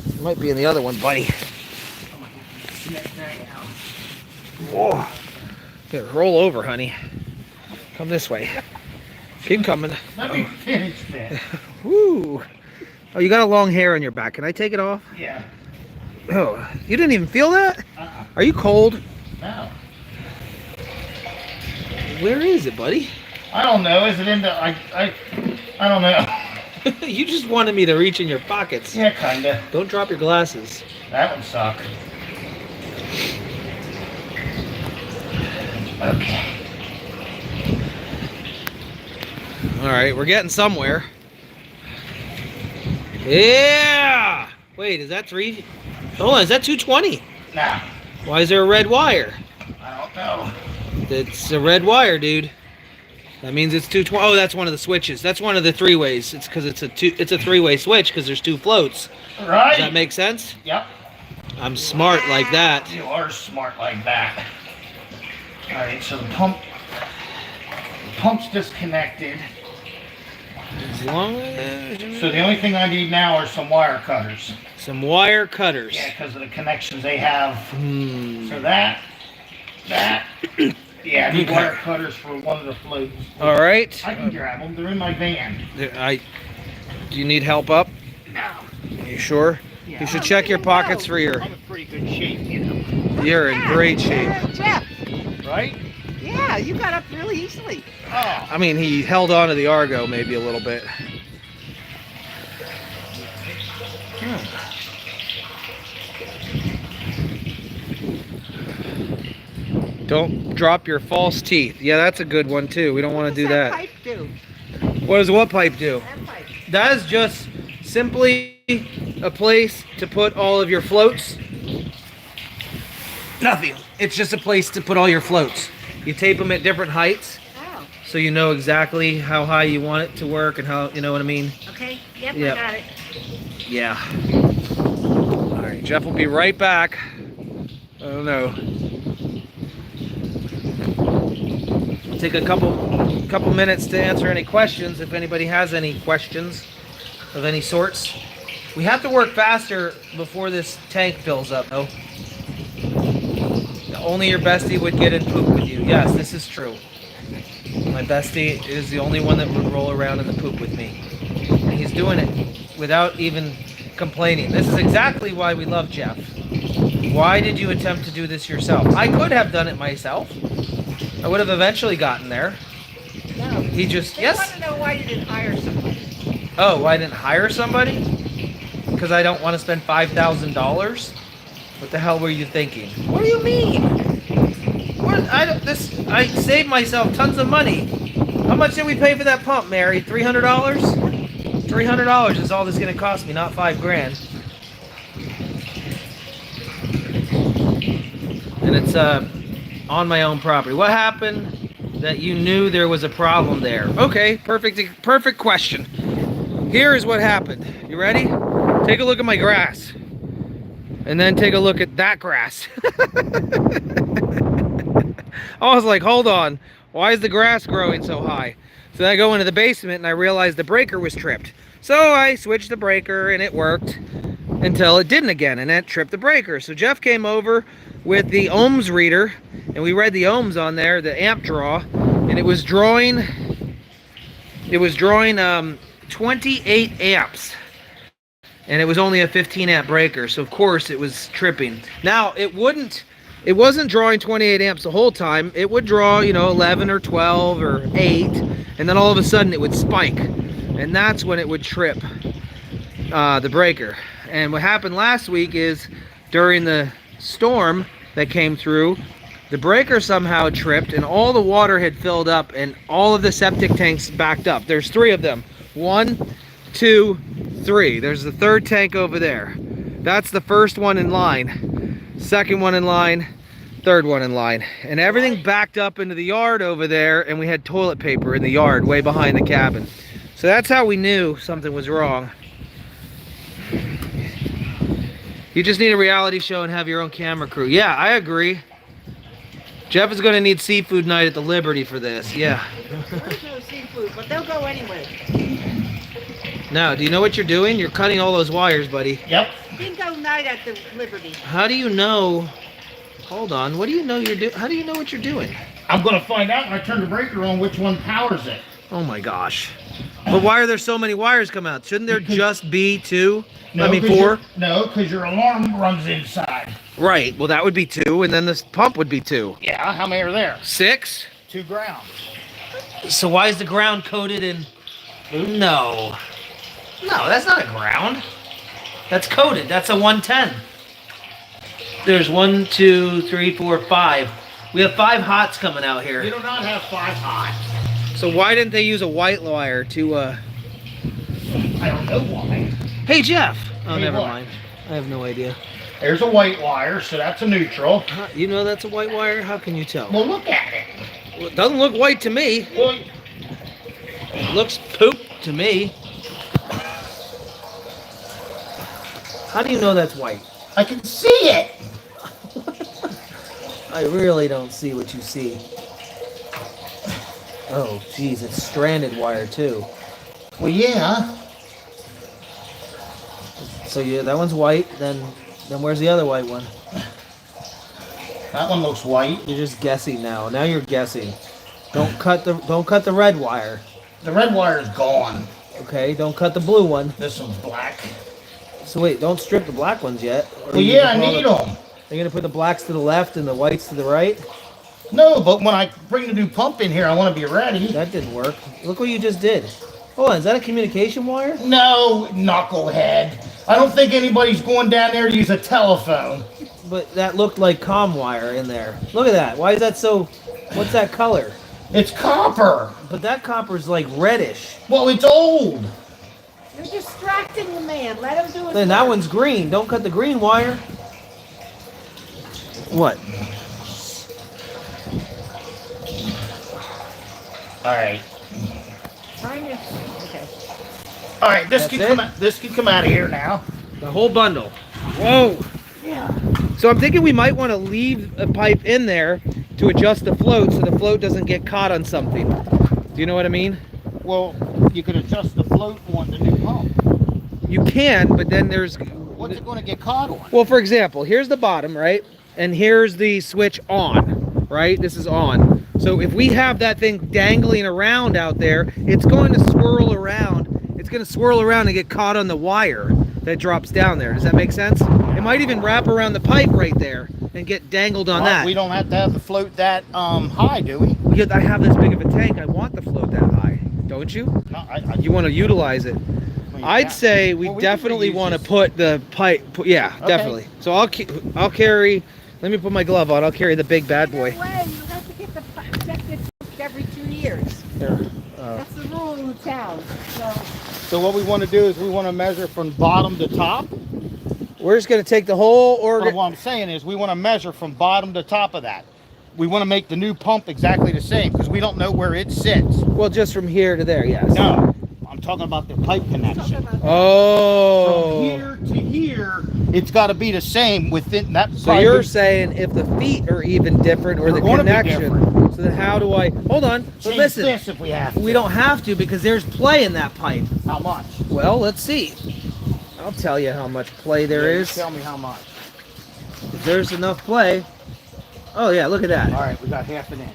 It might be in the other one, buddy. Whoa. Here, roll over, honey. Come this way. Keep coming. Let me finish this. Woo. Oh, you got a long hair on your back. Can I take it off? Yeah. Oh, you didn't even feel that? Uh-uh. Are you cold? No. Where is it, buddy? I don't know. Is it in the? I don't know. You just wanted me to reach in your pockets. Yeah, kinda. Don't drop your glasses. That would suck. Okay. All right, we're getting somewhere. Yeah. Wait, is that 3? Hold on, is that 220? Now, Why is there a red wire? I don't know. It's a red wire, dude. That means it's 220. Oh, that's one of the switches. That's one of the 3-ways. It's because it's a 3-way switch because there's 2 floats. Right? Does that make sense? Yep. I'm smart like that. You are smart like that. All right, so the pump's disconnected. As long as So the only thing I need now are some wire cutters. some wire cutters. Yeah, because of the connections they have. Hmm. So that. Yeah, I need Okay. wire cutters for one of the floats. All right. I can grab them. They're in my van. Do you need help up? No. You sure? Yeah. You should check your pockets for your. I'm afraid pretty good shape, you know. You're in great shape. Jeff, Right? yeah, you got up really easily. Oh. I mean, he held on to the Argo maybe a little bit. Don't drop your false teeth. Yeah, that's a good one too. We don't want to do that. Pipe do? What does what pipe do? That pipe. That is just simply a place to put all of your floats. Nothing. It's just a place to put all your floats. You tape them at different heights, Oh, so you know exactly how high you want it to work and how, you know what I mean? okay. Yep, Yep. I got it. Yeah. All right, Jeff will be right back. I don't know. We'll take a couple minutes to answer any questions if anybody has any questions of any sorts. We have to work faster before this tank fills up, though. Only your bestie would get in poop with you. Yes, this is true. My bestie is the only one that would roll around in the poop with me. And he's doing it without even complaining. This is exactly why we love Jeff. Why did you attempt to do this yourself? I could have done it myself. I would have eventually gotten there. No. He just, They yes. want to know why you didn't hire somebody. Oh, why I didn't hire somebody? Because I don't want to spend $5,000? What the hell were you thinking? What do you mean? What? I saved myself tons of money. How much did we pay for that pump, Mary? $300? $300 is all this is going to cost me, not $5,000. And it's on my own property. What happened that you knew there was a problem there? Okay, perfect question. Here is what happened. You ready? Take a look at my grass. And then take a look at that grass. I was like, hold on. Why is the grass growing so high? So then I go into the basement and I realized the breaker was tripped. So I switched the breaker and it worked until it didn't again, and it tripped the breaker. So Jeff came over with the ohms reader and we read the ohms on there, the amp draw, and it was drawing 28 amps. And it was only a 15 amp breaker, so of course it was tripping. Now it wasn't drawing 28 amps the whole time. It would draw, 11 or 12 or 8, and then all of a sudden it would spike, and that's when it would trip the breaker. And what happened last week is during the storm that came through, the breaker somehow tripped, and all the water had filled up, and all of the septic tanks backed up. There's 3 of them. 1, 2, 3. There's the 3rd tank over there. That's the first one in line. Second one in line. 3rd one in line. And everything backed up into the yard over there, and we had toilet paper in the yard way behind the cabin. So that's how we knew something was wrong. You just need a reality show and have your own camera crew. Yeah, I agree. Jeff is going to need seafood night at the Liberty for this. Yeah. There's no seafood, but they'll go anyway. Now, do you know what you're doing? You're cutting all those wires, buddy. Yep. Bingo night at the Liberty. How do you know? Hold on. What do you know you're doing? How do you know what you're doing? I'm going to find out when I turn the breaker on which one powers it. Oh my gosh. But why are there so many wires come out? Shouldn't there just be 2? No, I mean 'cause 4? No, because your alarm runs inside. Right. Well, that would be 2, and then this pump would be 2. Yeah, how many are there? 6? 2 grounds. So why is the ground coated in? No. No, that's not a ground. That's coated. That's a 110. There's 1, 2, 3, 4, 5. We have 5 hots coming out You here. do not have 5 hot. So why didn't they use a white wire to I don't know why. Hey Jeff. Oh, Hey, never what? mind. I have no idea. There's a white wire, so that's a neutral. You know that's a white wire? How can you tell? Well, look at it. Well, it doesn't look white to me. Well, It looks poop to me. How do you know that's white? I can see it. I really don't see what you see. Oh, geez, it's stranded wire too. Well, yeah. So yeah, that one's white. Then where's the other white one? That one looks white. You're just guessing now. Now you're guessing. Don't cut the red wire. The red wire is gone. Okay, don't cut the blue one. This one's black. So wait, don't strip the black ones yet. Well, yeah, I need them. You're gonna put the blacks to the left and the whites to the right? No, but when I bring the new pump in here, I want to be ready. That didn't work. Look what you just did. Hold on, is that a communication wire? No, knucklehead. I don't think anybody's going down there to use a telephone. But that looked like comm wire in there. Look at that. Why is that so... What's that color? It's copper. But that copper's like reddish. Well, it's old. You're distracting the man. Let him do his Then that work. one's green. Don't cut the green wire. What? All right. Trying to. Okay. All right, this That's can it? come out. This can come out of here now. The whole bundle. Whoa. Yeah. So I'm thinking we might want to leave a pipe in there to adjust the float so the float doesn't get caught on something. Do you know what I mean? Well, you could adjust the float on the new pump. You can, but then there's... What's it going to get caught on? Well, for example, here's the bottom, right? And here's the switch on, right? This is on. So if we have that thing dangling around out there, it's going to swirl around. It's going to swirl around and get caught on the wire that drops down there. Does that make sense? It might even wrap around the pipe right there and get dangled on that. We don't have to have the float that high, do we? Because I have this big of a tank, I want the float that high. Don't you? No, You want to utilize it. I'd say we Well, we definitely can reuse want to this. put the pipe. Yeah, Okay. definitely. So I'll carry. Let me put my glove on. I'll carry the big bad boy. Either way, you have to get the septic every 2 years. Here. That's the rule in the town. So what we want to do is we want to measure from bottom to top. We're just gonna take the whole But organ. what I'm saying is we want to measure from bottom to top of that. We want to make the new pump exactly the same because we don't know where it sits. Well, just from here to there. Yes. No, I'm talking about the pipe connection. Oh. From here to here, it's got to be the same within that. So you're saying if the feet are even different or They're the gonna be connection. different. So then how do I? Hold on. But change listen. this if we have to. We don't have to because there's play in that pipe. How much? Well, let's see. I'll tell you how much play there Yeah, you is. Tell me how much. If there's enough play. Oh yeah, look at All that. right, we got half an inch.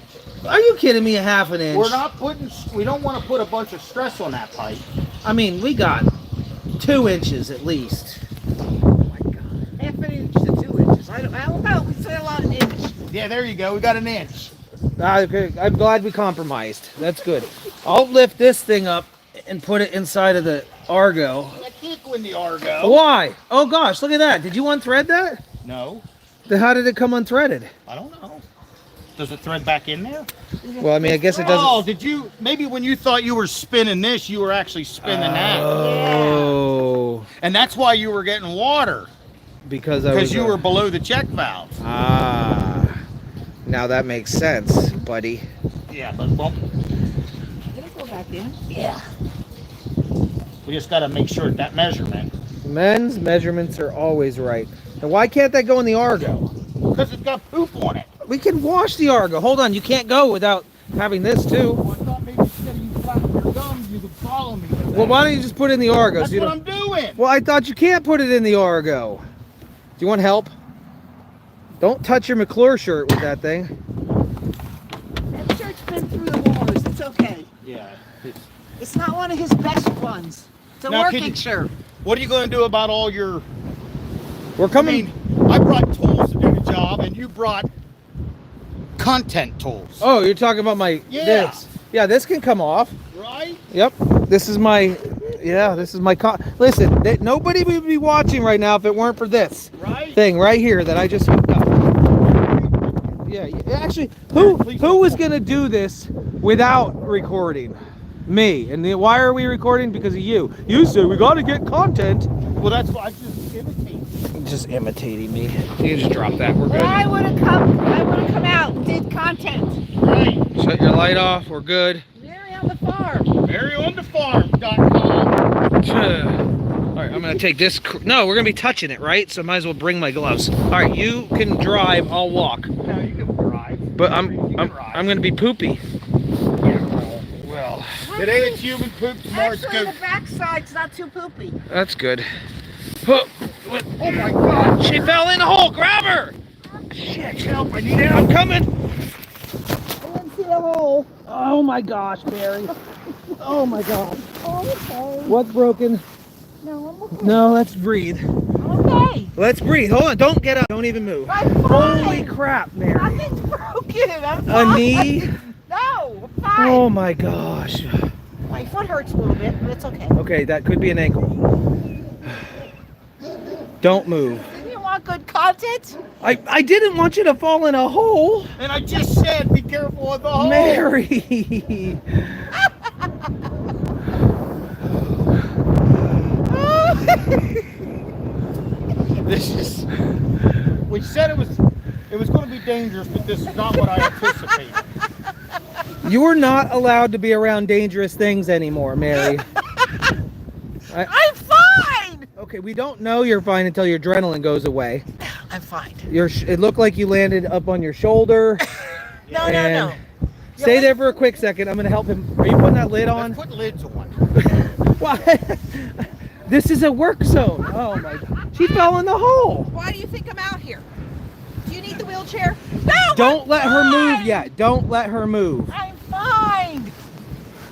Are you kidding me? A half an inch. We're not putting. We don't want to put a bunch of stress on that pipe. I mean, we got 2 inches at least. Half an inch to 2 inches. I don't know. We say a lot of inch. Yeah, there you go. We got an inch. Okay, I'm glad we compromised. That's good. I'll lift this thing up and put it inside of the Argo. I can't go in the Argo. Why? Oh gosh, look at that. Did you unthread that? No, Then how did it come unthreaded? I don't know. Does it thread back in there? Well, I mean, I guess it Oh, doesn't. did you? Maybe when you thought you were spinning this, you were actually spinning that, Oh, and that's why you were getting water because I because was. you were below the check valve. Ah, now that makes sense, buddy. Yeah, but well, Did it go back in? yeah. We just got to make sure that measurement, Men's measurements are always right. Now, why can't that go in the Argo? because it's got poop on it. We can wash the Argo. Hold on, you can't go without having this too. Well, I thought maybe instead of you flapping your gums, you could follow me. With Well, that. why don't you just put it in the Argo? That's so you what don't- I'm doing. Well, I thought you can't put it in the Argo. Do you want help? Don't touch your McClure shirt with that thing. That shirt's been through the wars. It's okay. Yeah. It's not one of his best ones. It's a Now, can working you- shirt. What are you going to do about all your? We're I coming. mean, I brought tools to do the job, and you brought content tools. Oh, you're talking about my Yeah. this. Yeah, this can come off. Right? Yep. This is my. Yeah, this is my. Listen, nobody would be watching right now if it weren't for this Right? thing right here that I just hooked up. Yeah. Actually, who was gonna do this without recording? Me. And why are we recording? Because of you. You said we got to get content. Well, that's why I just imitate. Just imitating me. You can just drop that. We're But good. I would have come out and did content. Right. Shut your light off. We're good. Mary on the farm. MaryOnTheFarm.com. All right, I'm gonna take this. No, we're gonna be touching it, right? So I might as well bring my gloves. All right, you can drive. I'll walk. Now you can drive. But You can drive. I'm gonna be poopy. Well, today it's human poop, tomorrow it's Actually, goat. the backside's not too poopy. That's good. Oh, Oh my God! she fell in the hole. Grab her. Shit, help! I need I'm help. coming. I didn't see the hole. Oh my gosh, Barry. Oh my God. Okay. What's broken? No, I'm okay. No, let's breathe. Okay. Let's breathe. Hold on. Don't get up. Don't even move. I'm Holy fine. crap, Mary. Nothing's broken. I'm A fine. knee? No, I'm fine. Oh my gosh. My foot hurts a little bit, but it's okay. Okay, that could be an ankle. Don't move. You want good content? I didn't want you to fall in a hole. And I just said, be careful of the hole. Mary. This is. We said it was going to be dangerous, but this is not what I anticipated. You're not allowed to be around dangerous things anymore, Mary. I'm fine. Okay, we don't know you're fine until your adrenaline goes away. I'm fine. It looked like you landed up on your shoulder. No. And stay there for a quick second. I'm gonna help him. Are you putting that lid on? Let's put lids on. Why? This is a work zone. Oh my God. She fell in the hole. Why do you think I'm out here? Do you need the wheelchair? No. Don't let her move fine. yet. Don't let her move. I'm fine.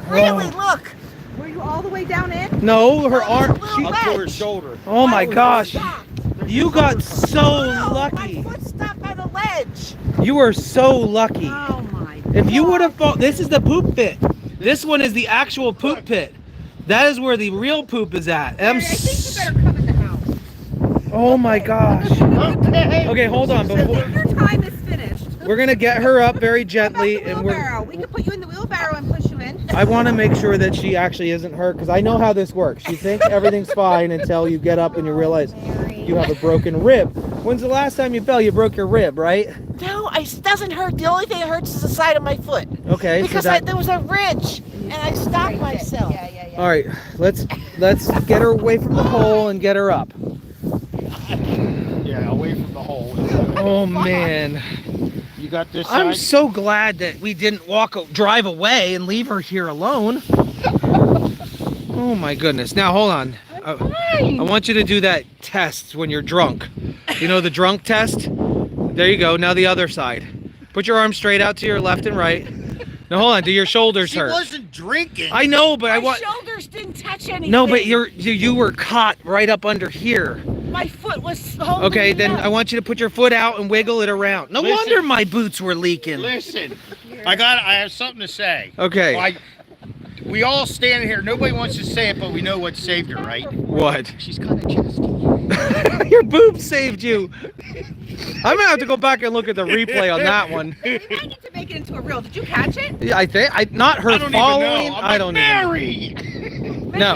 Really, look. Were you all the way down in? No, her No, arm. it's a little Up to her ledge. shoulder. Oh my gosh. Stop. You got so No, lucky. My foot stopped on the ledge. You were so lucky. Oh my. If you would have fallen, this is the poop pit. This one is the actual poop pit. That is where the real poop is at. Mary, I think you better come in the house. Oh my gosh. Okay. Okay, hold on. Before Your time is finished. we're gonna get her up very How gently, about the and we're. wheelbarrow? We can put you in the wheelbarrow and push you in. I want to make sure that she actually isn't hurt because I know how this works. You think everything's fine until you get up and you realize you have a broken rib. When's the last time you fell? You broke your rib, right? No, it doesn't hurt. The only thing that hurts is the side of my foot. Okay. Because so that, there was a ridge, and I stopped myself. Yeah. all right. Let's get her away from the hole and get her up. Yeah, away from the hole. Oh man. You got this I'm side? so glad that we didn't drive away and leave her here alone. Oh my goodness. Now hold on. I want you to do that test when you're drunk. You know the drunk test? There you go. Now the other side. Put your arms straight out to your left and right. Now hold on. Do your shoulders She hurt? wasn't drinking. I know, but I My want. shoulders didn't touch anything. No, but you were caught right up under here. My foot was holding Okay, me then up. I want you to put your foot out and wiggle it around. No Listen. wonder my boots were leaking. Listen, I have something to say. Okay. We all stand here. Nobody wants to say it, but we know what saved her, right? What? She's kind of chesty. Your boobs saved you. I'm gonna have to go back and look at the replay on that one. We might need to make it into a reel. Did you catch it? Yeah, I think not her I don't following. even know. I don't Mary! No.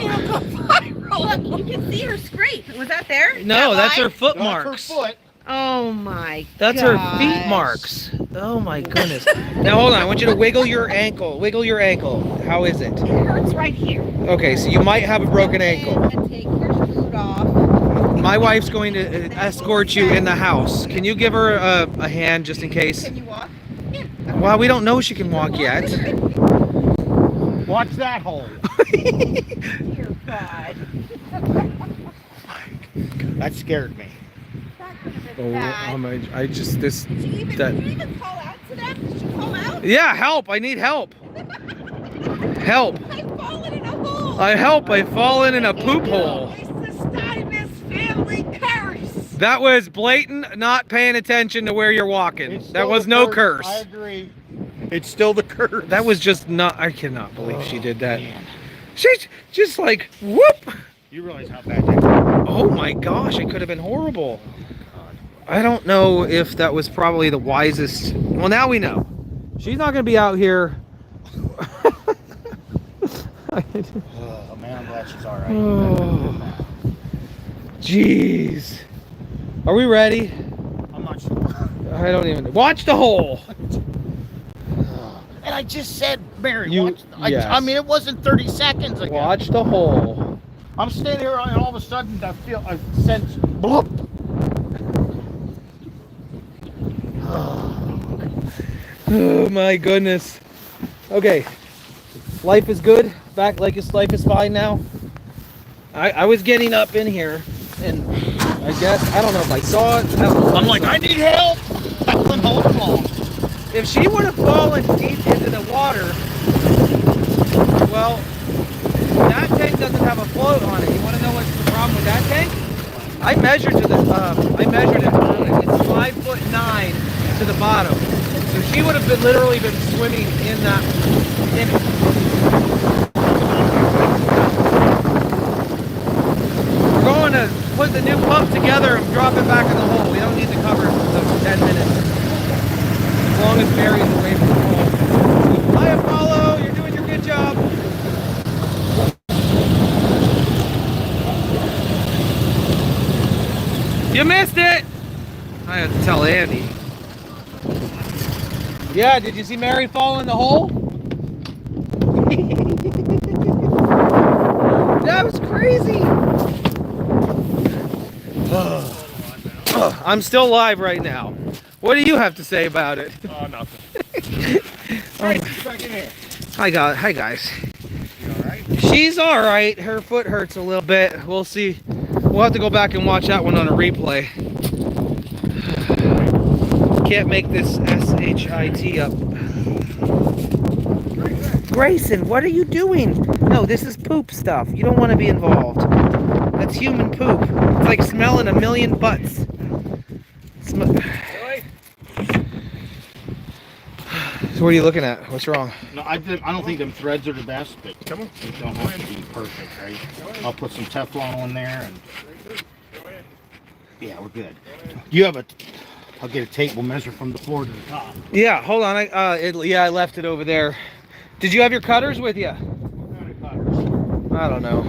Look, you can see her scrape. Was that there? No, that's her foot Not her marks. foot. Oh my. That's her feet marks. Oh my goodness. Now hold on. I want you to wiggle your ankle. Wiggle your ankle. How is it? It hurts right here. Okay, so you might have a broken ankle. And take your boot off. My wife's going to escort you in the house. Can you give her a hand just in case? Can you walk? Well, we don't know she can walk yet. Watch that hole. Dear God. That scared me. That could have Oh, been bad. I just this Did you even call out to them? Did you call out? Yeah, help! I need help. Help! I've fallen in a hole. I've fallen in a poop hole. It's the Steinmetzfamily curse. That was blatant not paying attention to where you're walking. It's That still was the no curse. I agree. It's still the curse. That was just not. I cannot believe she did that. Man. She's just like whoop. You realize how bad that was? Oh my gosh, it could have been horrible. I don't know if that was probably the wisest. Well, now we know. She's not going to be out here. Oh, man, I'm glad she's all right. Oh, jeez. Are we ready? I'm not sure. I don't even. Watch the hole. And I just said, Mary, You- watch. yes. I mean, it wasn't 30 seconds ago. Watch the hole. I'm standing here and all of a sudden I feel a sense bloop. Oh my goodness. Okay. Life is good. Back like life is fine now. I was getting up in here and I guess I don't know if I saw it. I'm like, I need help. I couldn't hold it long. If she would have fallen deep into the water, well, that tank doesn't have a float on it. You want to know what's the problem with that tank? I measured it. It's 5'9" to the bottom. So she would have literally been swimming in that. In it. We're going to put the new pump together and drop it back in the hole. We don't need to cover the 10 minutes. As long as Mary's away from the hole. Hi, Apollo. You're doing your good job. You missed it! I have to tell Andy. Yeah, did you see Mary fall in the hole? That was crazy! I'm still live right now. What do you have to say about it? Oh, nothing. Alright, get back in here. Hi guys. You alright? She's alright. Her foot hurts a little bit. We'll see. We'll have to go back and watch that one on a replay. Can't make this SHIT up. Grayson, what are you doing? No, this is poop stuff. You don't want to be involved. That's human poop. It's like smelling a million butts. So what are you looking at? What's wrong? No, I don't think them threads are the best, but they don't have to be perfect, right? I'll put some Teflon on there, and yeah, we're good. You have I'll get a tape. We'll measure from the floor to the top. Yeah, hold on. I left it over there. Did you have your cutters with you? What kind of cutters? I don't know.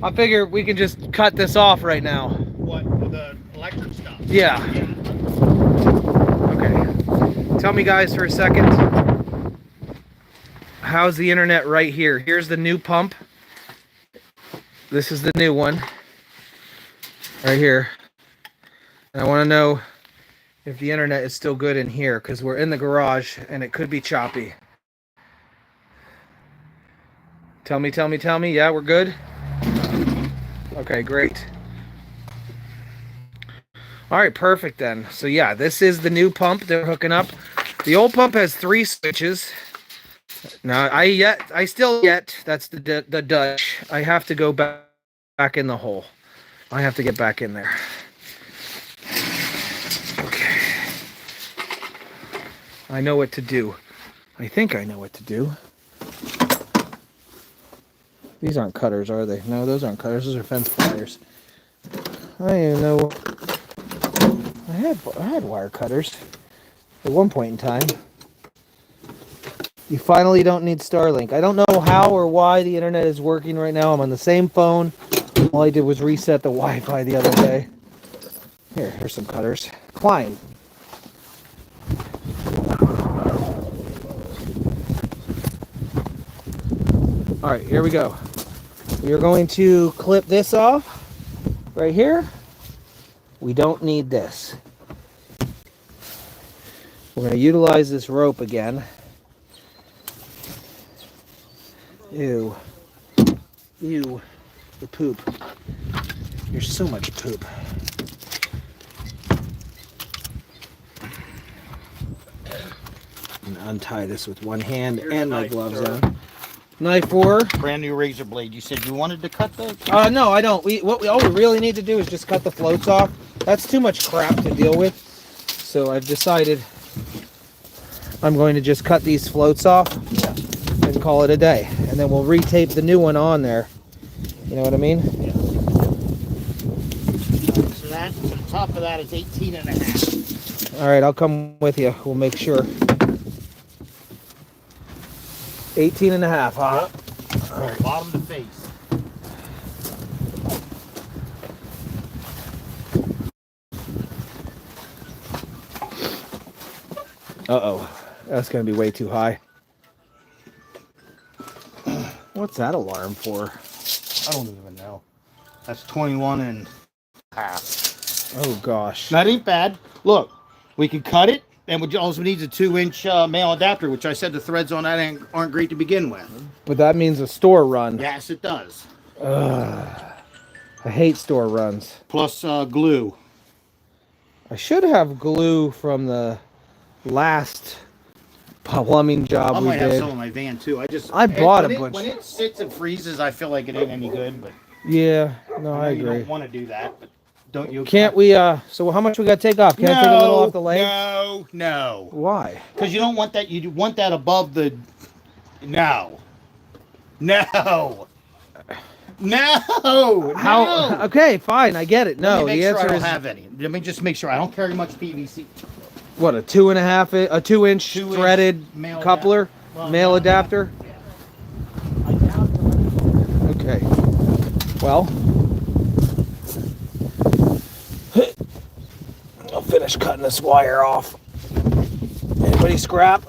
I figure we can just cut this off right now. What, the electric stuff? Yeah. Okay. Tell me guys for a second. How's the internet right here? Here's the new pump. This is the new one. Right here. And I want to know if the internet is still good in here, because we're in the garage and it could be choppy. Tell me. Yeah, we're good? Okay, great. All right, perfect then. So yeah, this is the new pump they're hooking up. The old pump has 3 switches. Now, that's the Dutch. I have to go back in the hole. I have to get back in there. Okay. I know what to do. I think I know what to do. These aren't cutters, are they? No, those aren't cutters. Those are fence pliers. I don't even know. I had wire cutters at one point in time. You finally don't need Starlink. I don't know how or why the internet is working right now. I'm on the same phone. All I did was reset the Wi-Fi the other day. Here's some cutters. Klein. All right, here we go. We are going to clip this off right here. We don't need this. We're going to utilize this rope again. Ew. Ew. The poop. There's so much poop. I'm going to untie this with one hand and my gloves on. Knife 4. Brand new razor blade. You said you wanted to cut the... No, I don't. All we really need to do is just cut the floats off. That's too much crap to deal with. So I've decided I'm going to just cut these floats off and call it a day. And then we'll retape the new one on there. You know what I mean? Yeah. So the top of that is 18.5. All right, I'll come with you. We'll make sure. 18.5, huh? Yep. All right. Bottom to face. Uh-oh. That's going to be way too high. What's that alarm for? I don't even know. That's 21.5. Oh, gosh. That ain't bad. Look, we can cut it, and we also need a 2-inch male adapter, which I said the threads on that aren't great to begin with. But that means a store run. Yes, it does. I hate store runs. Plus glue. I should have glue from the last plumbing job I we might have did. some in my van too. I bought when a bunch. When it sits and freezes, I feel like it ain't any good. But Yeah, no, I know I you agree. don't want to do that. But don't you? Can't we? So how much we got to take off? Can I take a little off the leg? No. Why? Because you don't want that. You want that above the. No. No. How? Okay, fine. I get it. No, Let me make the sure I answer don't is have any. Let me just make sure I don't carry much PVC. what? A 2.5 2-inch threaded male coupler, Well, male adapter. I doubt it. Okay. Well, I'll finish cutting this wire off. Anybody scrap?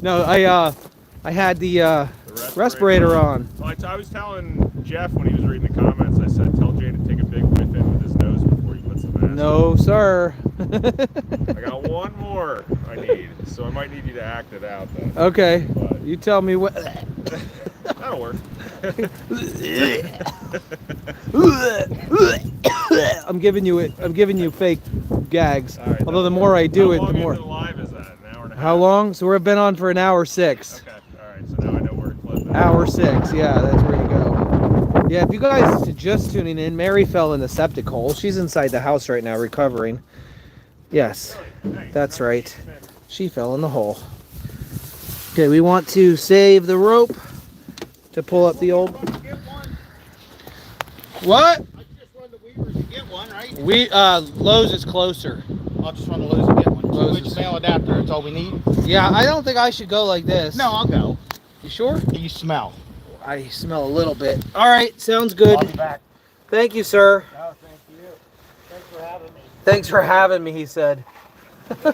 No, I had the respirator on. Well, I was telling Jeff when he was reading the comments, I said, tell Jay to take a big whiff in with his nose before he puts the mask on. No, sir. I got one more I need, so I might need you to act it out, though. Okay, But you tell me what. that'll work. I'm giving you it. I'm giving you fake gags. All right, Although the more I do it, the How more. long into live is that? An hour and a half? How long? So we've been on for an hour 6. Okay, all right, so now I know where to clip it. Hour 6. Yeah, that's where you go. Yeah, if you guys are just tuning in, Mary fell in the septic hole. She's inside the house right now recovering. Yes, that's right. She fell in the hole. Okay, we want to save the rope to pull up the old. What? I just run the Weavers and get one, right? Lowe's is closer. I'll just run the Lowe's and get one. Lowe's Which is- male adapter? That's all we need. Yeah, I don't think I should go like this. No, I'll go. You sure? You smell. I smell a little bit. All right, sounds good. I'll be back. Thank you, sir. Oh, thank you. Thanks for having me. Thanks for having me, he said. No,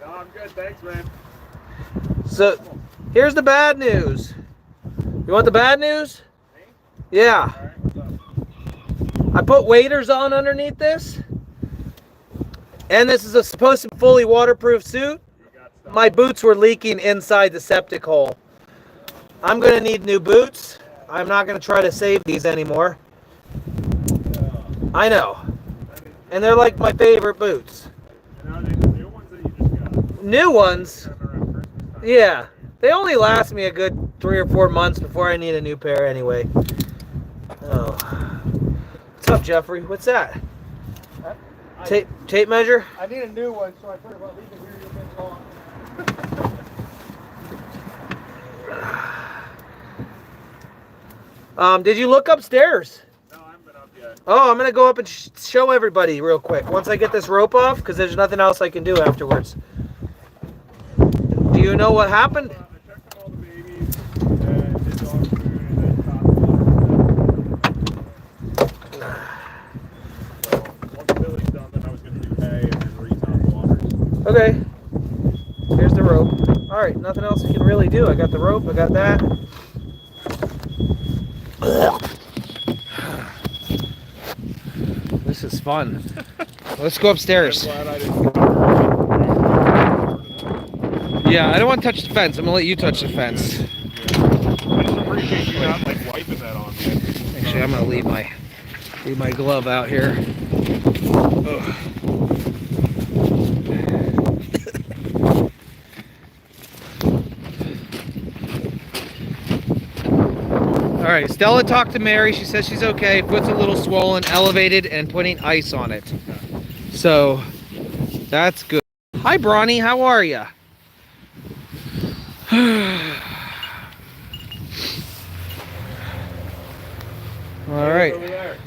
I'm good, thanks, man. So, here's the bad news. You want the bad news? Yeah. All right, what's up? I put waders on underneath this. And this is supposed to be fully waterproof suit. My boots were leaking inside the septic hole. I'm going to need new boots. I'm not going to try to save these anymore. I know. And they're like my favorite boots. And are they the new ones that you just got? New ones? Have around Christmas time? Yeah. They only last me a good 3 or 4 months before I need a new pair anyway. Oh. What's up, Jeffrey? What's that? Tape measure? I need a new one, so I figured about leaving here a bit long. Did you look upstairs? No, I haven't been up yet. Oh, I'm going to go up and show everybody real quick once I get this rope off, because there's nothing else I can do afterwards. Do you know what happened? I checked on all the babies, and did dog food, and then caught water. So, once Billy's done, then I was going to do hay and then retop waters. Okay. Here's the rope. All right, nothing else we can really do. I got the rope, I got that. This is fun. Let's go upstairs. I'm glad I didn't. Yeah, I don't want to touch the fence. I'm gonna let you touch the fence. I just appreciate you not like wiping that on me. Actually, I'm gonna leave my glove out here. Ugh. All right, Stella talked to Mary. She says she's okay. Foot's a little swollen, elevated, and putting ice on it. So that's good. Hi, Bronny. How are you? All right. Over there.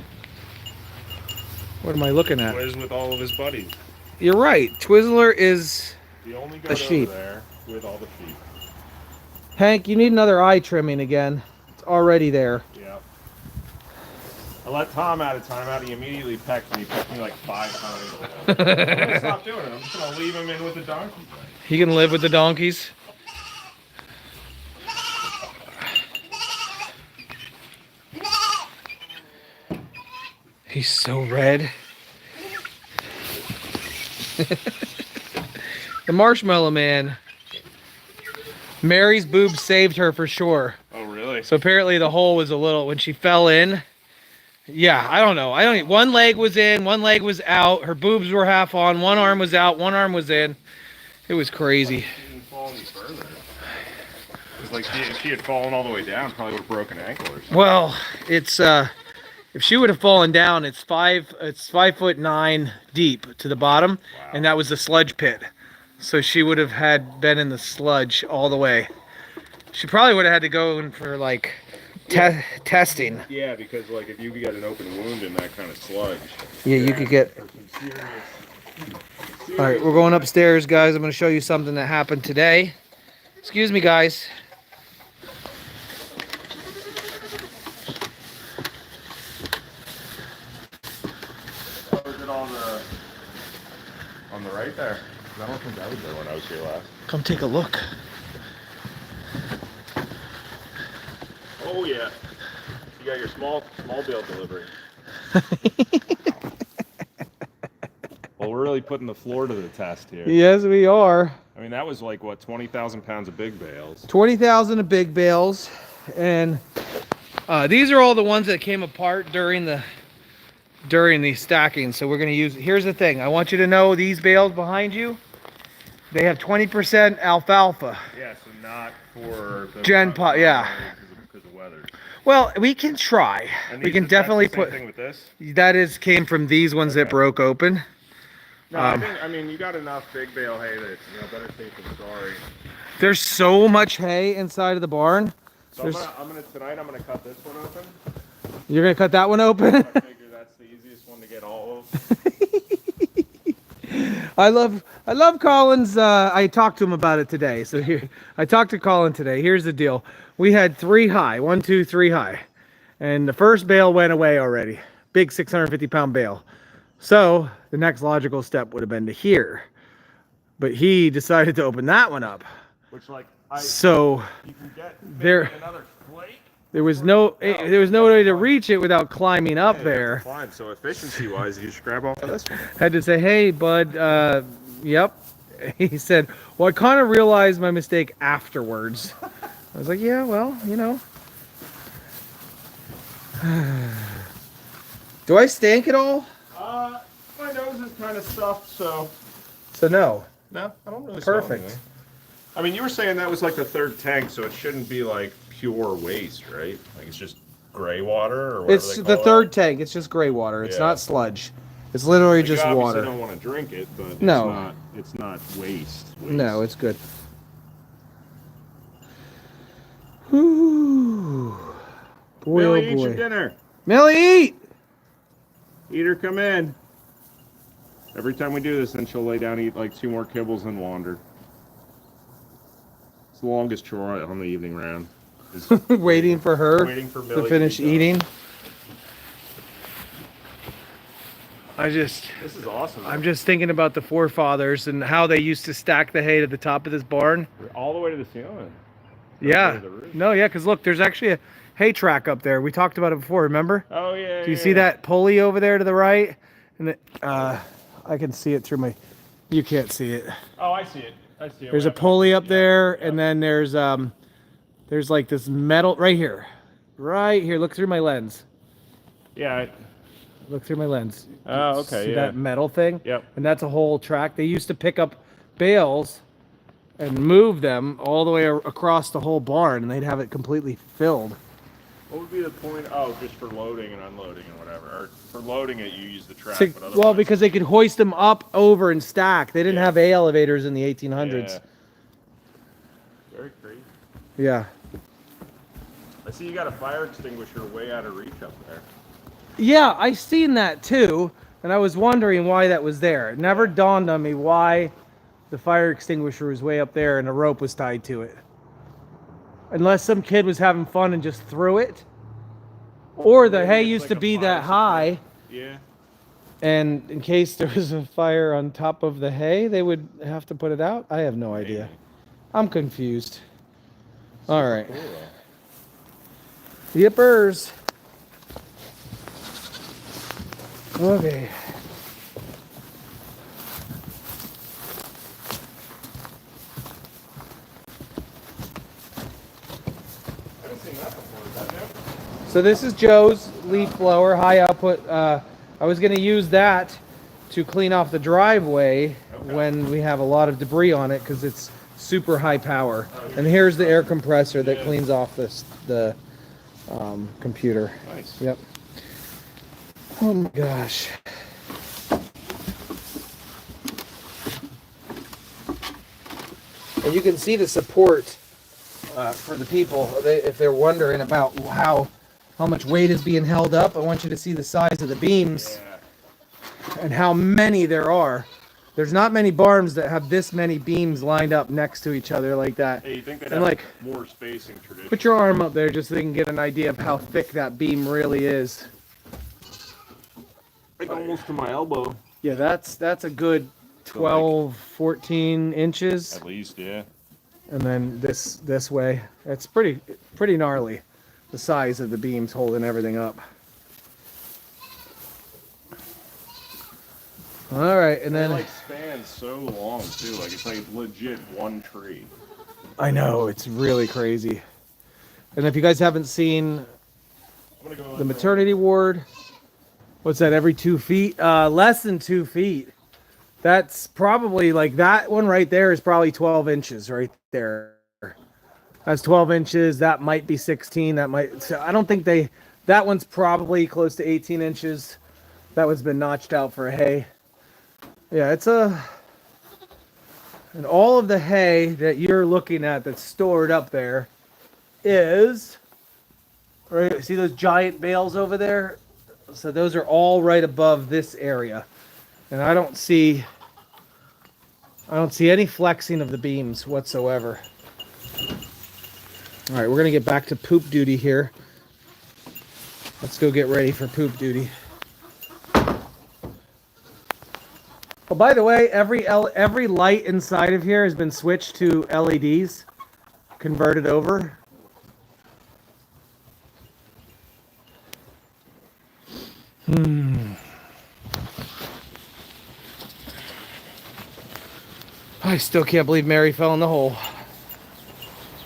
What am I looking at? Plays with all of his buddies. You're right. Twizzler is The only A goat sheep. over there with all the sheep. Hank. You need another eye trimming again. It's already there. Yeah. I let Tom out of timeout. He immediately pecked me. He pecked me like 5 times. I'm gonna stop doing it. I'm just gonna leave him in with the donkey. He can live with the donkeys. He's so red. The Marshmallow Man. Mary's boobs saved her for sure. Oh really? So apparently the hole was a little, when she fell in, Yeah, I don't know. One leg was in, one leg was out. Her boobs were half on. One arm was out, one arm was in. It was crazy. She didn't fall any further. It's like if she had fallen all the way down, probably would have broken an ankle or something. Well, it's if she would have fallen down, it's 5'9" deep to the bottom, Wow. and that was the sludge pit. So she would have had been in the sludge all the way. She probably would have had to go in for like testing. Yeah, because like if you get an open wound in that kind of sludge. Yeah, you could get. for some serious All right, we're going upstairs, guys. I'm going to show you something that happened today. Excuse me, guys. Oh, is it on the right there? I don't think I was there when I was here last. Come take a look. Oh yeah. You got your small bill delivery. Well, we're really putting the floor to the test here. Yes, we are. I mean, that was like what, 20,000 pounds of big bales. 20,000 of big bales, and these are all the ones that came apart during the stacking. So we're going to use. Here's the thing. I want you to know these bales behind you, they have 20% alfalfa. Yeah, so not for the Gen pot, yeah. Because of weather. Well, we can try. And We these- can that's definitely the same put. thing with this. That came from these ones that Okay. broke open. No, I mean you got enough big bale hay that better safe than sorry. There's so much hay inside of the barn. So I'm gonna tonight. I'm gonna cut this one open. You're gonna cut that one open. I figure that's the easiest one to get all of. I love Colin's. I talked to him about it today. So here, I talked to Colin today. Here's the deal. We had 3 high, 1, 2, 3 high, and the first bale went away already. Big 650-pound bale. So the next logical step would have been to here, but he decided to open that one up. Which like So you can get there, another flake. there was no way to reach it without climbing up there. Fine. So efficiency wise, you just grab off of this one. Had to say, hey, bud, yep. He said, well, I kind of realized my mistake afterwards. I was like, yeah, well, you know. Do I stink at all? My nose is kind of stuffed, so So no. no, I don't really smell Perfect. anything. I mean, you were saying that was like the 3rd tank, so it shouldn't be like pure waste, right? Like it's just gray water or whatever It's they the call 3rd it. tank. It's just gray water. It's Yeah. not sludge. It's literally Like, just you obviously water. don't want to drink it, but No. it's not waste. No, it's good. Whew. Boy, Millie, oh eat your boy. dinner. Millie, eat! Eat her, come in. Every time we do this, then she'll lay down, eat like 2 more kibbles, and wander. It's the longest chore on the evening round. Is Waiting for her waiting for to Millie finish be done. eating. This is awesome. I'm just thinking about the forefathers and how they used to stack the hay to the top of this barn. all the way to the ceiling. Yeah. to the roof. No, yeah, because look, there's actually a hay track up there. We talked about it before, remember? Oh yeah. Do you see that pulley over there to the right? And I can see it through my. You can't see it. Oh, I see it. I see it. There's a pulley up there, and then there's like this metal right here. Right here. Look through my lens. Yeah. Look through my lens. Oh, okay. See Yeah. that metal thing? Yep. And that's a whole track. They used to pick up bales and move them all the way across the whole barn, and they'd have it completely filled. What would be the point? Oh, just for loading and unloading and whatever. Or for loading it, you use the track. So- but well, otherwise- because they could hoist them up, over, and stack. They didn't Yeah. have hay elevators in the 1800s. Yeah. Very crazy. Yeah. I see you got a fire extinguisher way out of reach up there. Yeah, I seen that too, and I was wondering why that was there. It never dawned on me why the fire extinguisher was way up there and a rope was tied to it. Unless some kid was having fun and just threw it. Or the Maybe hay it's used like to a be fire that high, support. Yeah. and in case there was a fire on top of the hay, they would have to put it out. I have no idea. Maybe. I'm confused. All right. Cool, though. Yippers. Okay. I haven't seen that before. Is that new? So this is Joe's leaf blower, high output. I was going to use that to clean off the driveway when we have a lot of debris on it because it's super high power. And here's the air compressor that cleans off the computer. Nice. Yep. Oh my gosh. And you can see the support for the people. If they're wondering about how much weight is being held up, I want you to see the size of the beams and how many there are. There's not many barns that have this many beams lined up next to each other like that. Hey, you think they'd And have like, more spacing traditionally? put your arm up there just so they can get an idea of how thick that beam really is. Like almost to my elbow. Yeah, that's a good 12, 14 inches. At least, yeah. And then this way, it's pretty gnarly, the size of the beams holding everything up. All right, and then It like spans so long too. Like it's like legit one tree. I know, it's really crazy. And if you guys haven't seen I'm gonna go the maternity ward, what's that, every 2 feet? Less than 2 feet. That's probably like that one right there is probably 12 inches right there. That's 12 inches. That might be 16. That might, so I don't think that one's probably close to 18 inches. That one's been notched out for hay. Yeah, and all of the hay that you're looking at that's stored up there is, right, see those giant bales over there? So those are all right above this area. And I don't see any flexing of the beams whatsoever. All right, we're gonna get back to poop duty here. Let's go get ready for poop duty. Oh, by the way, every light inside of here has been switched to LEDs, converted over. I still can't believe Mary fell in the hole.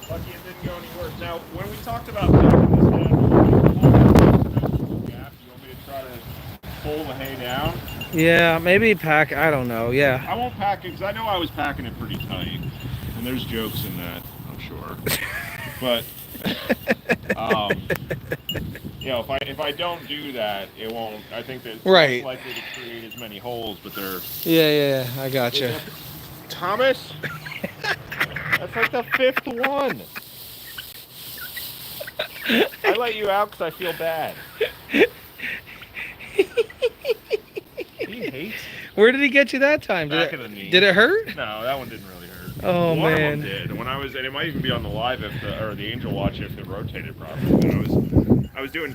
Lucky it didn't go any worse. Now, when we talked about packing this down, you want me to try to pull the hay down? Yeah, maybe pack, I don't know, yeah. I won't pack it because I know I was packing it pretty tight, and there's jokes in that, I'm sure. But you know, if I don't do that, it won't. I think that it's Right. less likely to create as many holes. But they're Yeah, I gotcha. Thomas. That's like the 5th one. I let you out because I feel bad. He hates. Where did he get you that time? Back of the knee. Did it hurt? No, that one didn't really hurt. Oh, one man. of them did. When I was, and it might even be on the live or the Angel Watch if it rotated properly. But I was doing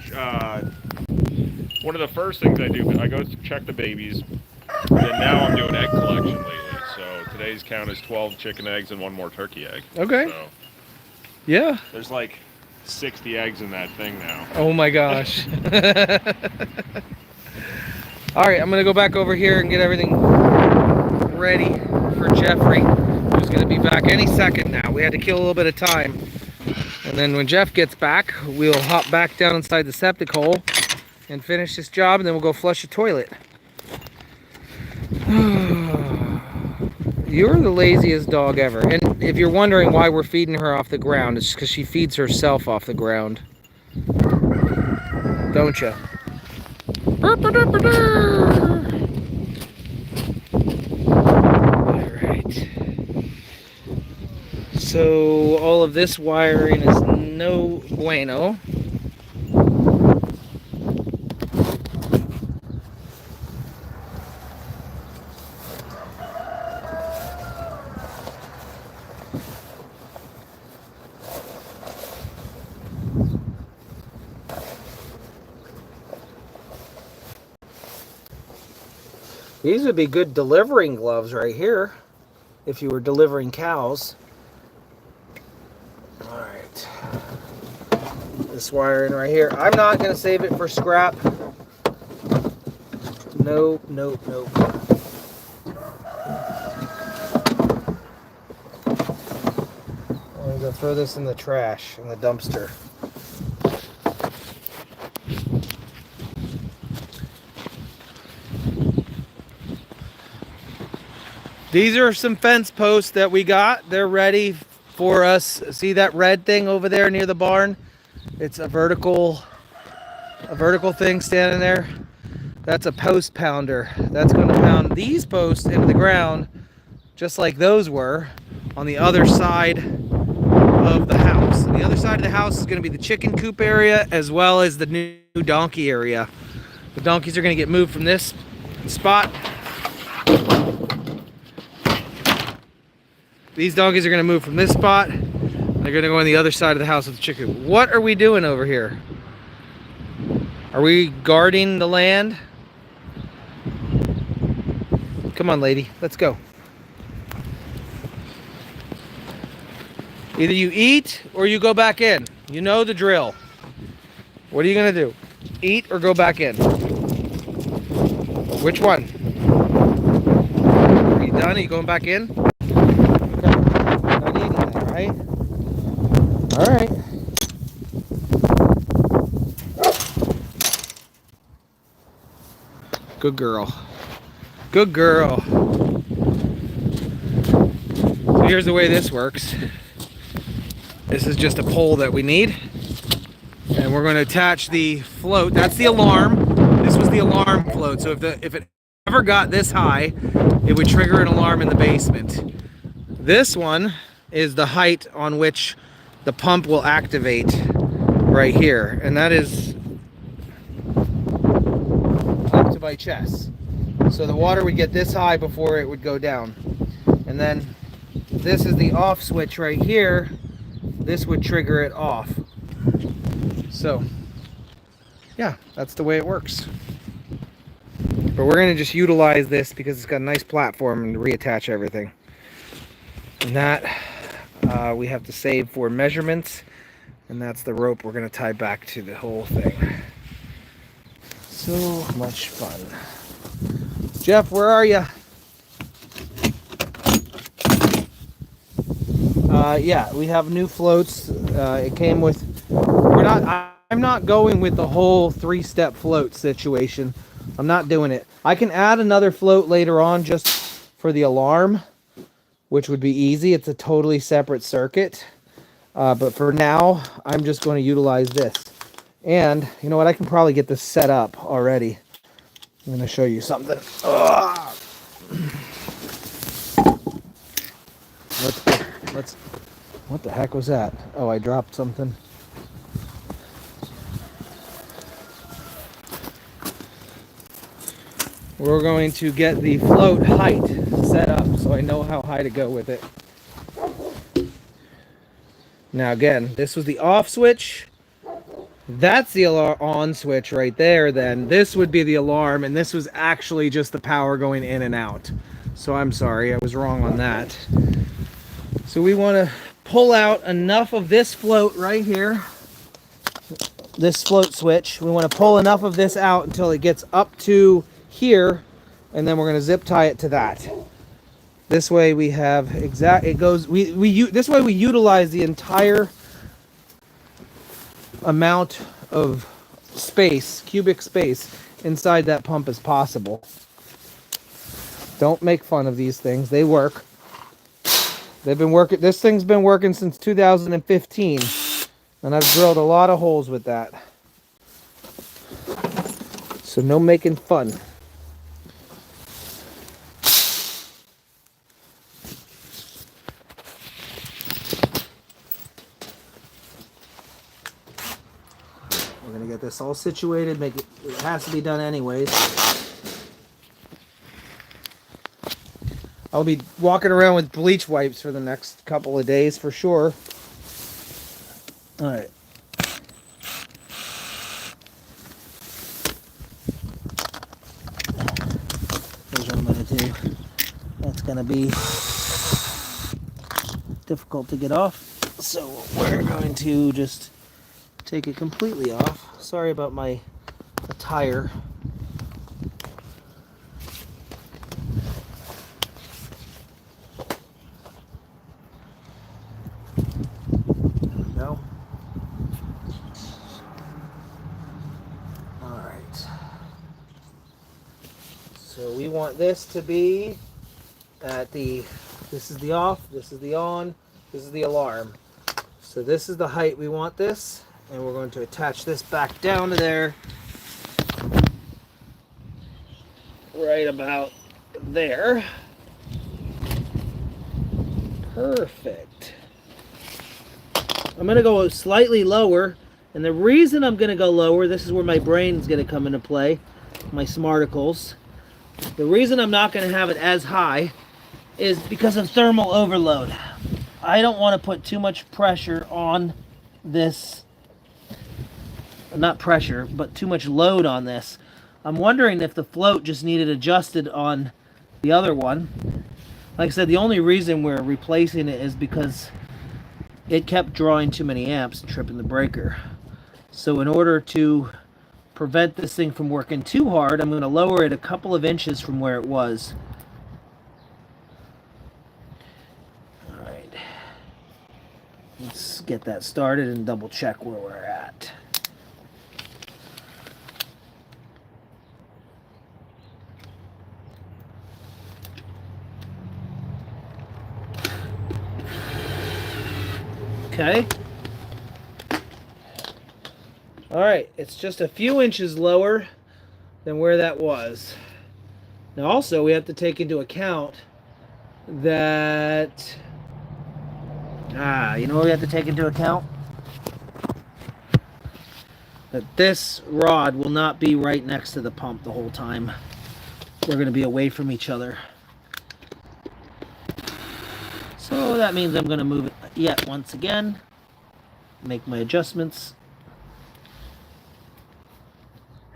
one of the first things I do. I go to check the babies, and now I'm doing egg collection lately. So today's count is 12 chicken eggs and 1 more turkey egg. Okay. So Yeah. there's like 60 eggs in that thing now. Oh my gosh. All right, I'm gonna go back over here and get everything ready for Jeffrey, who's gonna be back any second now. We had to kill a little bit of time. And then when Jeff gets back, we'll hop back down inside the septic hole and finish this job, and then we'll go flush the toilet. You're the laziest dog ever. And if you're wondering why we're feeding her off the ground, it's because she feeds herself off the ground. Don't you? Alright. So all of this wiring is no bueno. These would be good delivering gloves right here, if you were delivering cows. All right. This wiring right here. I'm not going to save it for scrap. Nope. I'm going to throw this in the trash, in the dumpster. These are some fence posts that we got. They're ready for us. See that red thing over there near the barn? It's a vertical thing standing there. That's a post pounder. That's going to pound these posts into the ground just like those were on the other side of the house. And the other side of the house is going to be the chicken coop area as well as the new donkey area. The donkeys are going to get moved from this spot. These donkeys are going to move from this spot. They're going to go on the other side of the house with the chicken coop. What are we doing over here? Are we guarding the land? Come on, lady. Let's go. Either you eat or you go back in. You know the drill. What are you going to do? Eat or go back in? Which one? Are you done? Are you going back in? Okay. Not eating that, right? All right. Good girl. Good girl. So here's the way this works. This is just a pole that we need. And we're going to attach the float. That's the alarm. This was the alarm float. So if it ever got this high, it would trigger an alarm in the basement. This one is the height on which the pump will activate right here. And that is up to my chest. So the water would get this high before it would go down. And then this is the off switch right here. This would trigger it off. So, yeah, that's the way it works. But we're going to just utilize this because it's got a nice platform and reattach everything. And that we have to save for measurements. And that's the rope we're going to tie back to the whole thing. So much fun. Jeff, where are you? Yeah, we have new floats. It came with. I'm not going with the whole 3-step float situation. I'm not doing it. I can add another float later on just for the alarm, which would be easy. It's a totally separate circuit. But for now, I'm just going to utilize this. And you know what? I can probably get this set up already. I'm going to show you something. What the heck was that? Oh, I dropped something. We're going to get the float height set up so I know how high to go with it. Now again, this was the off switch. That's the on switch right there. Then this would be the alarm, and this was actually just the power going in and out. So I'm sorry, I was wrong on that. So we want to pull out enough of this float right here, this float switch. We want to pull enough of this out until it gets up to here, and then we're going to zip tie it to that. This way we have this way we utilize the entire amount of space, cubic space inside that pump as possible. Don't make fun of these things. They work. They've been working. This thing's been working since 2015, and I've drilled a lot of holes with that. So no making fun. We're gonna get this all situated. Make it. It has to be done anyways. I'll be walking around with bleach wipes for the next couple of days for sure. All right. Here's what I'm going to do. That's going to be difficult to get off. So we're going to just take it completely off. Sorry about my attire. No. All right. So we want this to be at this is the off, this is the on, this is the alarm. So this is the height we want this, and we're going to attach this back down to there. Right about there. Perfect. I'm going to go slightly lower, and the reason I'm going to go lower, this is where my brain's going to come into play, my smarticles. The reason I'm not going to have it as high is because of thermal overload. I don't want to put too much pressure on this, not pressure, but too much load on this. I'm wondering if the float just needed adjusted on the other one. Like I said, the only reason we're replacing it is because it kept drawing too many amps and tripping the breaker. So in order to prevent this thing from working too hard, I'm going to lower it a couple of inches from where it was. Alright. Let's get that started and double check where we're at. Okay. Alright, it's just a few inches lower than where that was. Now also we have to take into account that you know what we have to take into account? That this rod will not be right next to the pump the whole time. They're going to be away from each other. So that means I'm going to move it yet once again, make my adjustments.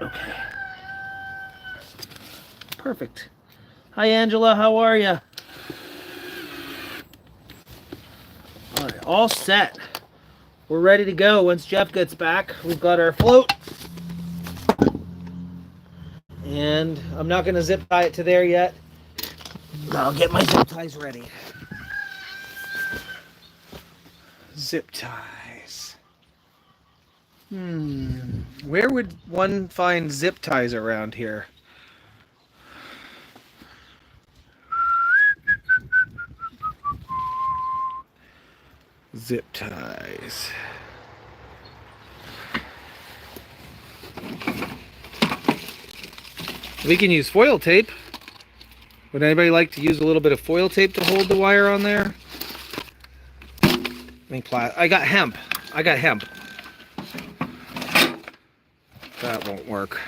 Okay. Perfect. Hi Angela, how are you? All right, all set. We're ready to go once Jeff gets back. We've got our float. And I'm not going to zip tie it to there yet. I'll get my zip ties ready. Zip ties. Where would one find zip ties around here? Zip ties. We can use foil tape. Would anybody like to use a little bit of foil tape to hold the wire on there? I got hemp. That won't work.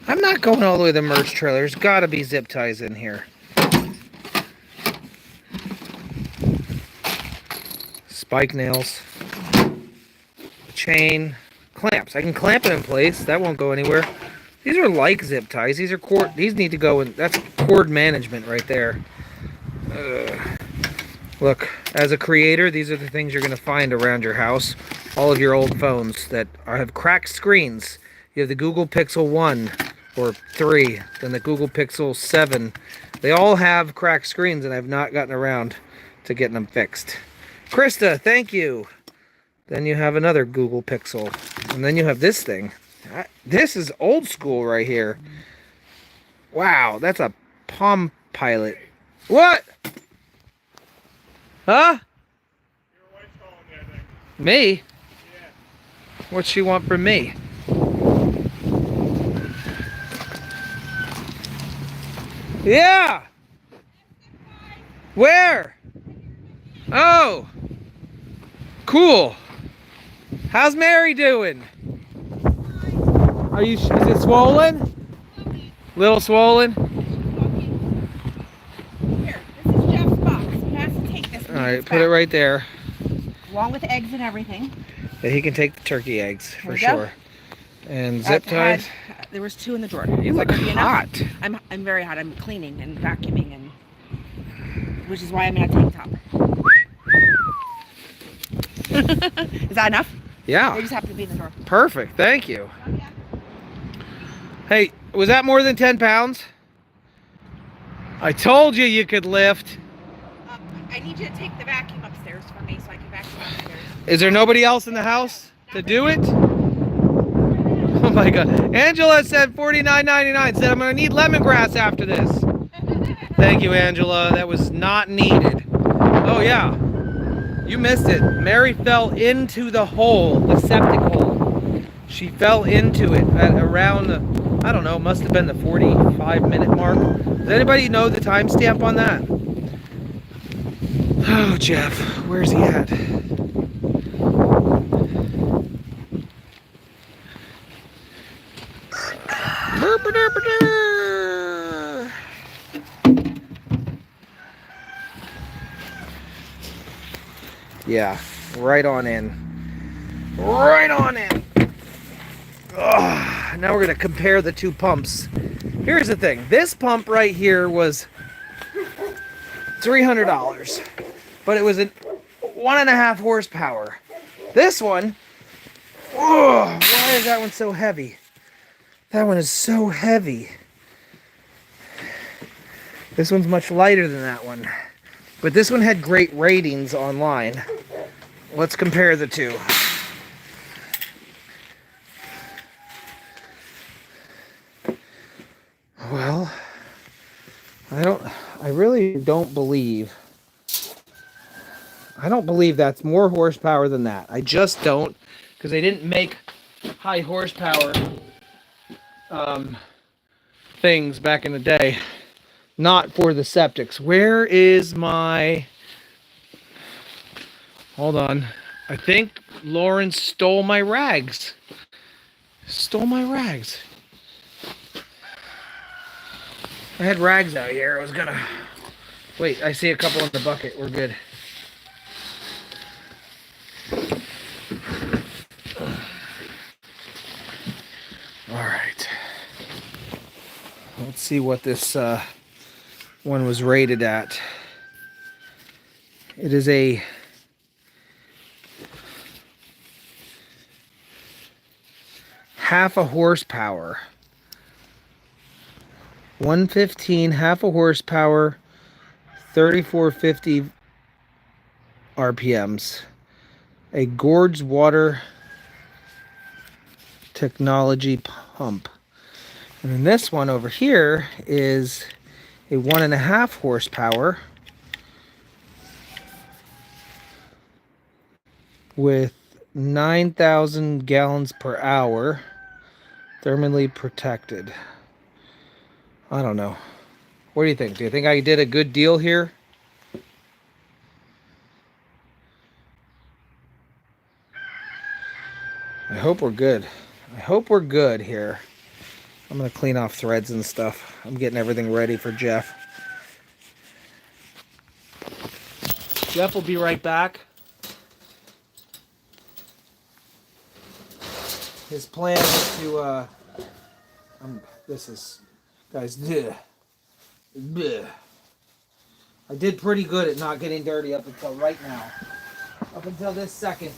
I'm not going all the way to the merch trailer. There's got to be zip ties in here. Spike nails. Chain. Clamps. I can clamp it in place. That won't go anywhere. These are like zip ties. These are cord. These need to go in. That's cord management right there. Look, as a creator, these are the things you're going to find around your house. All of your old phones that have cracked screens. You have the Google Pixel 1 or 3, then the Google Pixel 7. They all have cracked screens, and I've not gotten around to getting them fixed. Krista, thank you. Then you have another Google Pixel. And then you have this thing. This is old school right here. Wow, that's a Palm Pilot. What? Huh? Your wife's calling me, I think. Me? Yeah. What's she want from me? Yeah! Where? Oh! Cool. How's Mary doing? Is it swollen? Little swollen? Here, this is Jeff's box. He has to take this. Alright, put it right there. Along with eggs and everything. Yeah, he can take the turkey eggs for we go. sure. And zip ties. There was 2 in the drawer. You look hot. I'm very hot. I'm cleaning and vacuuming, and which is why I'm in a tank top. Is that enough? Yeah. They just happen to be in the drawer. Perfect. Thank you. Hey, was that more than 10 pounds? I told you you could lift. I need you to take the vacuum upstairs for me so I can vacuum upstairs. Is there nobody else in the house to do it? Oh my God. Angela said $49.99. Said I'm going to need lemongrass after this. Thank you, Angela. That was not needed. Oh, yeah. You missed it. Mary fell into the hole, the septic hole. She fell into it at around the, I don't know, must have been the 45-minute mark. Does anybody know the timestamp on that? Oh, Jeff, where's he at? Yeah, right on in. Right on in. Ugh, now we're going to compare the two pumps. Here's the thing. This pump right here was $300, but it was a 1.5 horsepower. This one, why is that one so heavy? That one is so heavy. This one's much lighter than that one. But this one had great ratings online. Let's compare the two. Well, I really don't believe that's more horsepower than that. I just don't, because they didn't make high horsepower things back in the day. Not for the septics. Where is my... Hold on. I think Lauren stole my rags. Stole my rags. I had rags out here. I was gonna... Wait, I see a couple in the bucket. We're good. Alright. Let's see what this one was rated at. It is a half a horsepower. 115, half a horsepower, 3450 RPMs. A Gorge water technology pump. And then this one over here is a 1.5 horsepower with 9,000 gallons per hour, thermally protected. I don't know. What do you think? Do you think I did a good deal here? I hope we're good. I hope we're good here. I'm going to clean off threads and stuff. I'm getting everything ready for Jeff. Jeff will be right back. His plan is to, guys, bleh. I did pretty good at not getting dirty up until right now. Up until this second.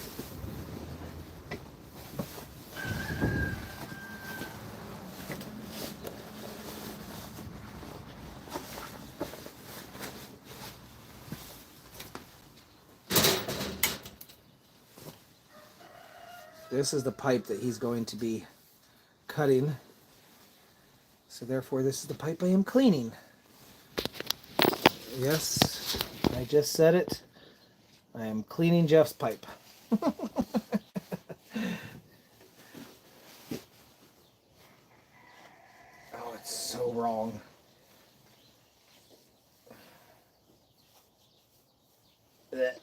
This is the pipe that he's going to be cutting. So therefore, this is the pipe I am cleaning. Yes, I just said it. I am cleaning Jeff's pipe. Oh, it's so wrong. Blech.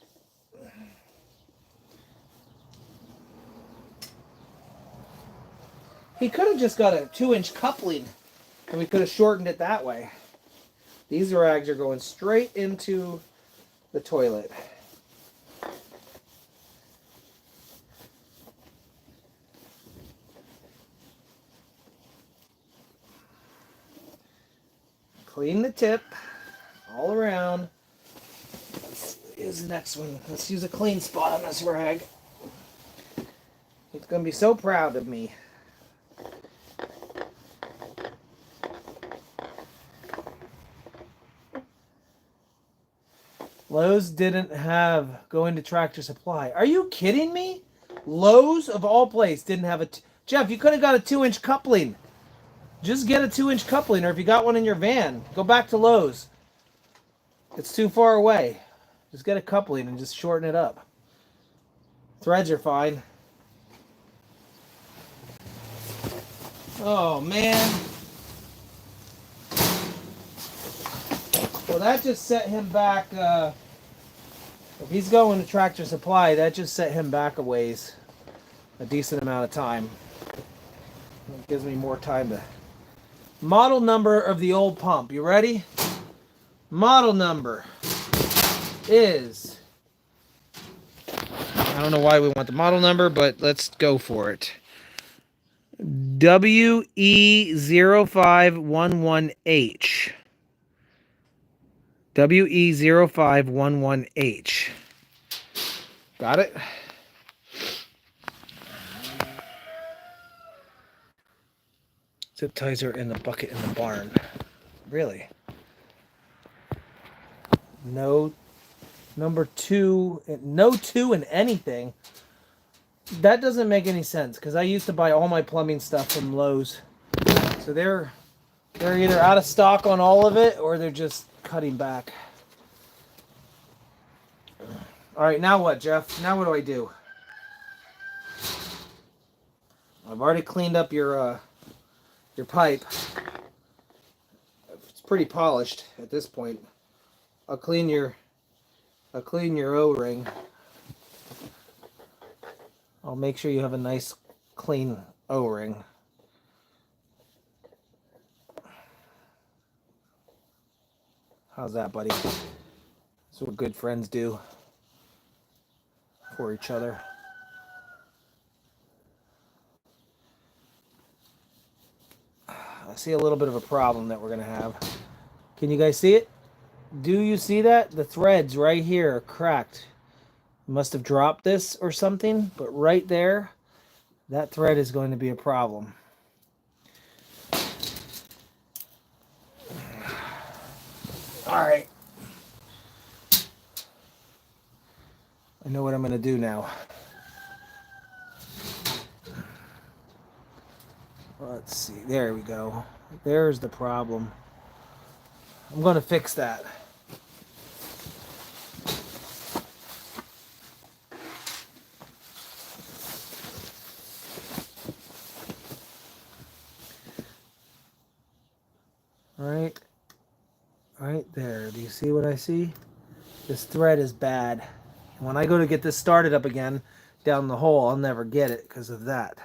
He could have just got a 2-inch coupling and we could have shortened it that way. These rags are going straight into the toilet. Clean the tip all around. Here's the next one. Let's use a clean spot on this rag. He's going to be so proud of me. Lowe's didn't have go into Tractor Supply. Are you kidding me? Lowe's of all places didn't have a... Jeff, you could have got a 2-inch coupling. Just get a 2-inch coupling, or if you got one in your van, go back to Lowe's. It's too far away. Just get a coupling and just shorten it up. Threads are fine. Oh, man. Well, that just set him back. If he's going to Tractor Supply, that just set him back a ways. A decent amount of time. It gives me more time to... Model number of the old pump. You ready? Model number is... I don't know why we want the model number, but let's go for it. WE0511H. WE0511H. Got it? Zip ties are in the bucket in the barn. Really? No number 2, no 2 in anything. That doesn't make any sense because I used to buy all my plumbing stuff from Lowe's. So they're either out of stock on all of it or they're just cutting back. All right, now what, Jeff? Now what do I do? I've already cleaned up your pipe. It's pretty polished at this point. I'll clean your O-ring. I'll make sure you have a nice clean O-ring. How's that, buddy? That's what good friends do for each other. I see a little bit of a problem that we're going to have. Can you guys see it? Do you see that? The threads right here are cracked. Must have dropped this or something, but right there, that thread is going to be a problem. All right. I know what I'm going to do now. Let's see. There we go. There's the problem. I'm going to fix that. Right there. Do you see what I see? This thread is bad. When I go to get this started up again down the hole, I'll never get it because of that.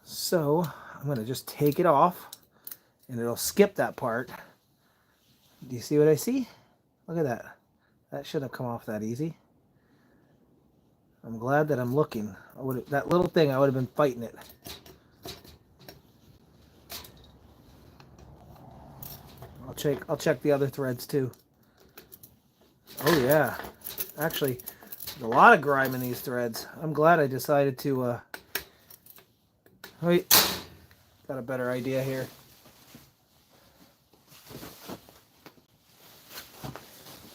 So I'm going to just take it off and it'll skip that part. Do you see what I see? Look at that. That shouldn't have come off that easy. I'm glad that I'm looking. That little thing, I would have been fighting it. I'll check the other threads too. Oh yeah. Actually, there's a lot of grime in these threads. I'm glad I decided to wait. Got a better idea here.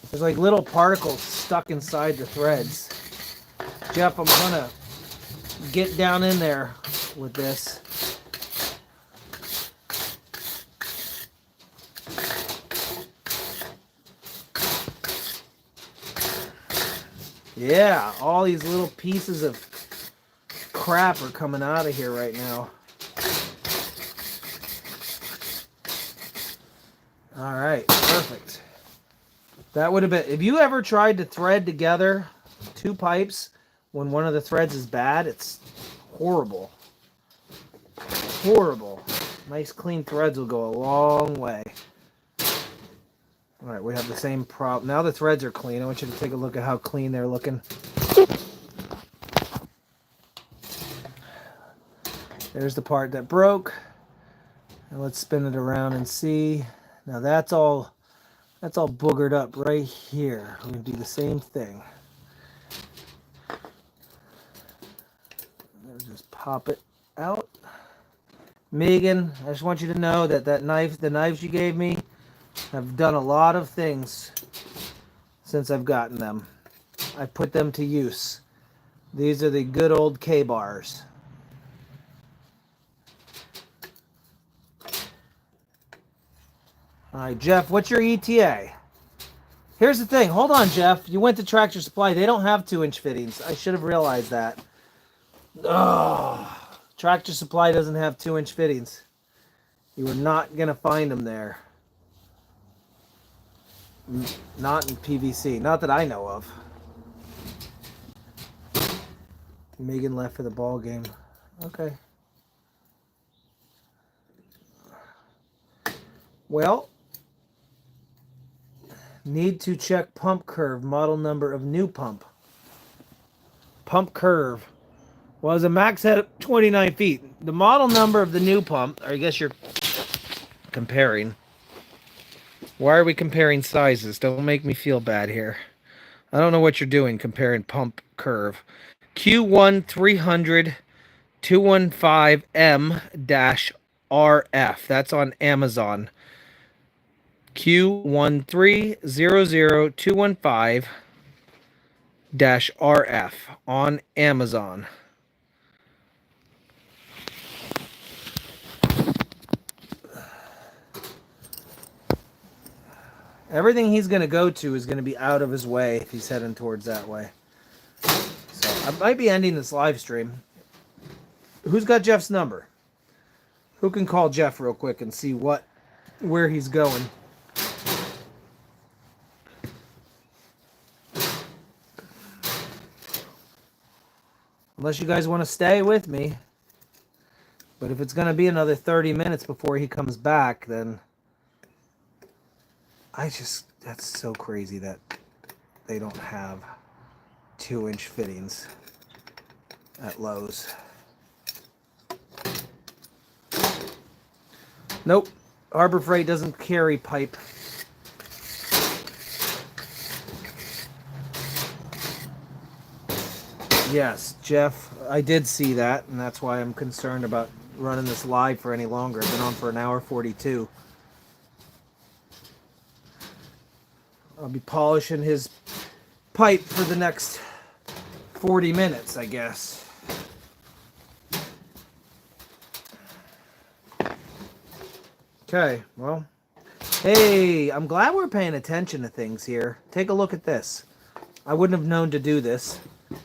There's like little particles stuck inside the threads. Jeff, I'm gonna get down in there with this. Yeah, all these little pieces of crap are coming out of here right now. All right, perfect. That would have been, if you ever tried to thread together 2 pipes when one of the threads is bad, it's horrible. Horrible. Nice clean threads will go a long way. All right, we have the same problem. Now the threads are clean. I want you to take a look at how clean they're looking. There's the part that broke. And let's spin it around and see. Now that's all boogered up right here. We're going to do the same thing. Just pop it out. Megan, I just want you to know that the knives you gave me, I've done a lot of things since I've gotten them. I put them to use. These are the good old K-bars. All right, Jeff, what's your ETA? Here's the thing. Hold on, Jeff. You went to Tractor Supply. They don't have 2-inch fittings. I should have realized that. Oh, Tractor Supply doesn't have 2-inch fittings. You are not going to find them there. Not in PVC. Not that I know of. Megan left for the ball game. Okay. Well, need to check pump curve, model number of new pump. Pump curve was a max at 29 feet. The model number of the new pump, or I guess you're comparing. Why are we comparing sizes? Don't make me feel bad here. I don't know what you're doing comparing pump curve. Q1 300 215M-RF. That's on Amazon. Q1300215-RF on Amazon. Everything he's going to go to is going to be out of his way if he's heading towards that way. So I might be ending this live stream. Who's got Jeff's number? Who can call Jeff real quick and see where he's going? Unless you guys want to stay with me. But if it's going to be another 30 minutes before he comes back, then that's so crazy that they don't have 2-inch fittings at Lowe's. Nope. Harbor Freight doesn't carry pipe. Yes, Jeff, I did see that, and that's why I'm concerned about running this live for any longer. I've been on for an hour 42. I'll be polishing his pipe for the next 40 minutes, I guess. Okay, well, hey, I'm glad we're paying attention to things here. Take a look at this. I wouldn't have known to do this,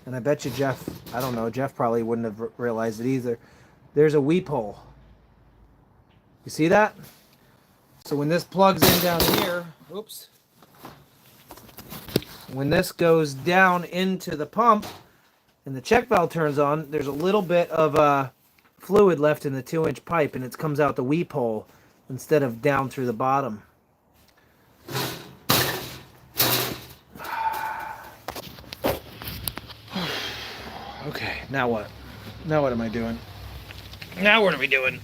and I bet you Jeff, I don't know, Jeff probably wouldn't have realized it either. There's a weep hole. You see that? So when this plugs in down here, oops. When this goes down into the pump and the check valve turns on, there's a little bit of fluid left in the 2-inch pipe, and it comes out the weep hole instead of down through the bottom. Okay, now what? Now what am I doing? Now what are we doing?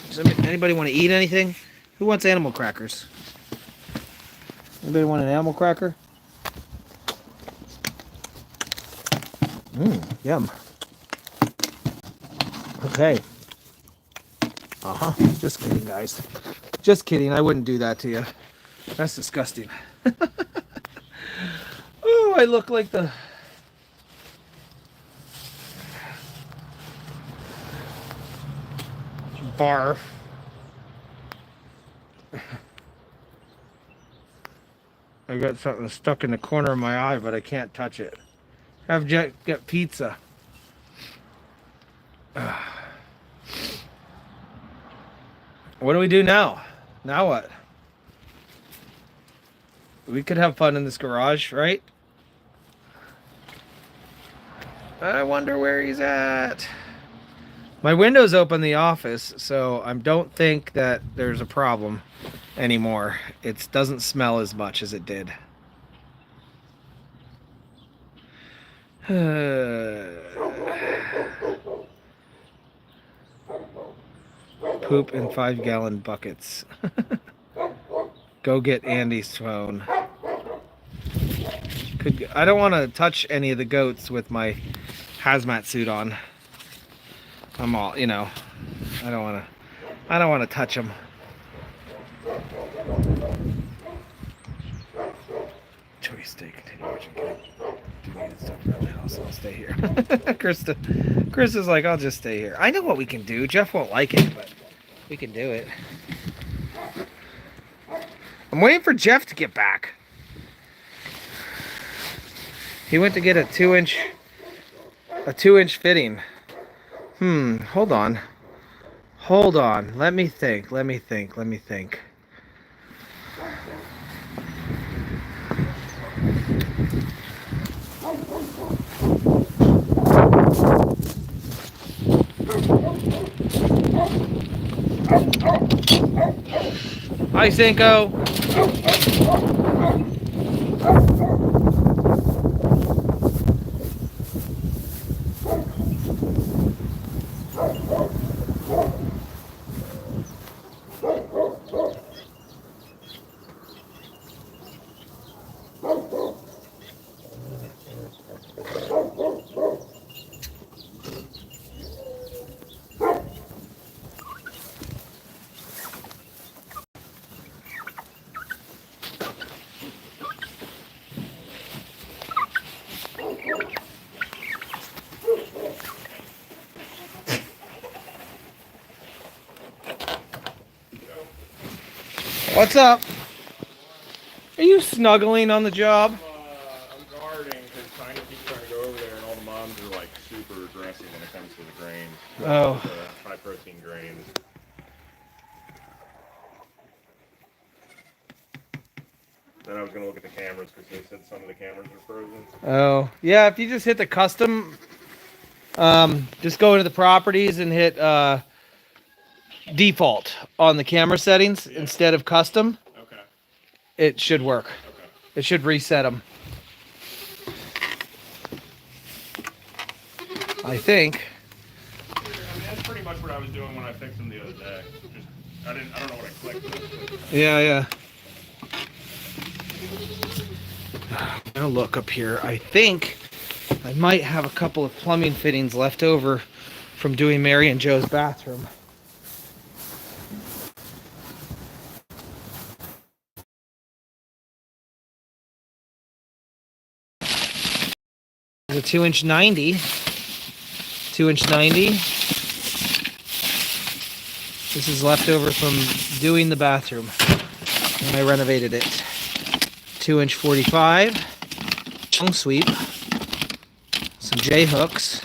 Does anybody want to eat anything? Who wants animal crackers? Anybody want an animal cracker? Yum. Okay. Just kidding, guys. Just kidding. I wouldn't do that to you. That's disgusting. Oh, I look like the... barf. I got something stuck in the corner of my eye, but I can't touch it. Have Jet get pizza. What do we do now? Now what? We could have fun in this garage, right? I wonder where he's at. My window's open in the office, so I don't think that there's a problem anymore. It doesn't smell as much as it did. Poop in 5-gallon buckets. Go get Andy's phone. I don't want to touch any of the goats with my hazmat suit on. I'm all, you know, I don't want to touch them. Choice steak, continue watching. Do need stuff around the house, I'll stay here. Chris is like, I'll just stay here. I know what we can do. Jeff won't like it, but we can do it. I'm waiting for Jeff to get back. He went to get a 2-inch fitting. Hold on. Hold on. Let me think. Hi, Cinco. What's up? Are you snuggling on the job? I'm guarding because China keeps trying to go over there, and all the moms are like super aggressive when it comes to the grains. Oh. The high protein grains. Then I was gonna look at the cameras because they said some of the cameras are frozen. Oh, yeah, if you just hit the custom, just go into the properties and hit default on the camera settings instead of custom, Okay. it should work. Okay. It should reset them. I think. I mean, that's pretty much what I was doing when I fixed them the other day. Just, I don't know what I clicked. Yeah. I'm gonna look up here. I think I might have a couple of plumbing fittings left over from doing Mary and Joe's bathroom. There's a 2-inch 90. 2-inch 90. This is left over from doing the bathroom when I renovated it. 2-inch 45. Chung sweep. Some J hooks.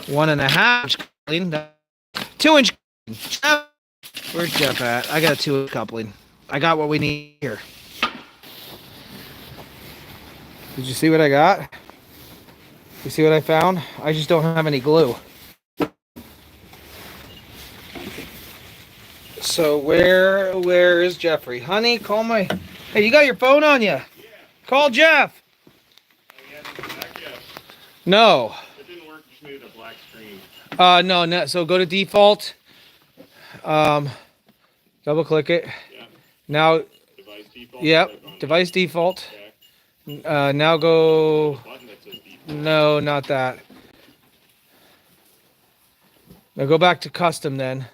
1.5 inch coupling. 2-inch. Where's Jeff at? I got a 2-inch coupling. I got what we need here. Did you see what I got? You see what I found? I just don't have any glue. So where is Jeffrey? Honey, call my... Hey, you got your phone on you? Yeah. Call Jeff. No. It didn't work, just made it a black screen. No. So go to default. Double click it. Yeah. Now. Device default. Yep. Device default. Okay. Now go. Button that says default. No, not that. Now go back to custom then.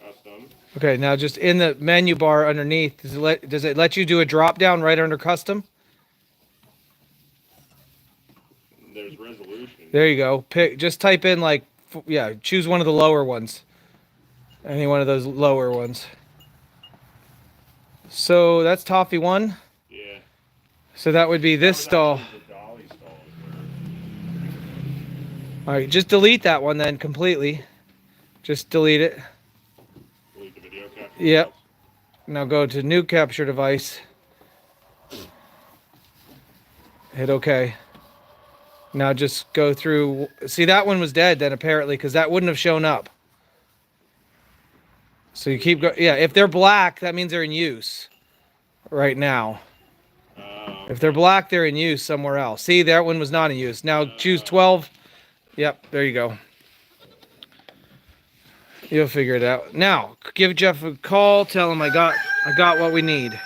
Custom. Okay, now just in the menu bar underneath, does it let you do a drop down right under custom? There's resolution. There you go. Just type in choose one of the lower ones. Any one of those lower ones. So that's Toffee 1. Yeah. So that would be this stall. The dolly stall. All right, just delete that one then completely. Just delete it. Delete the video capture. Yep. Now go to new capture device. Hit OK. Now just go through. See, that one was dead then apparently because that wouldn't have shown up. So you keep going. Yeah, if they're black, that means they're in use right now. If they're black, they're in use somewhere else. See, that one was not in use. Now choose 12. Yep, there you go. You'll figure it out. Now, give Jeff a call. Tell him I got what we need.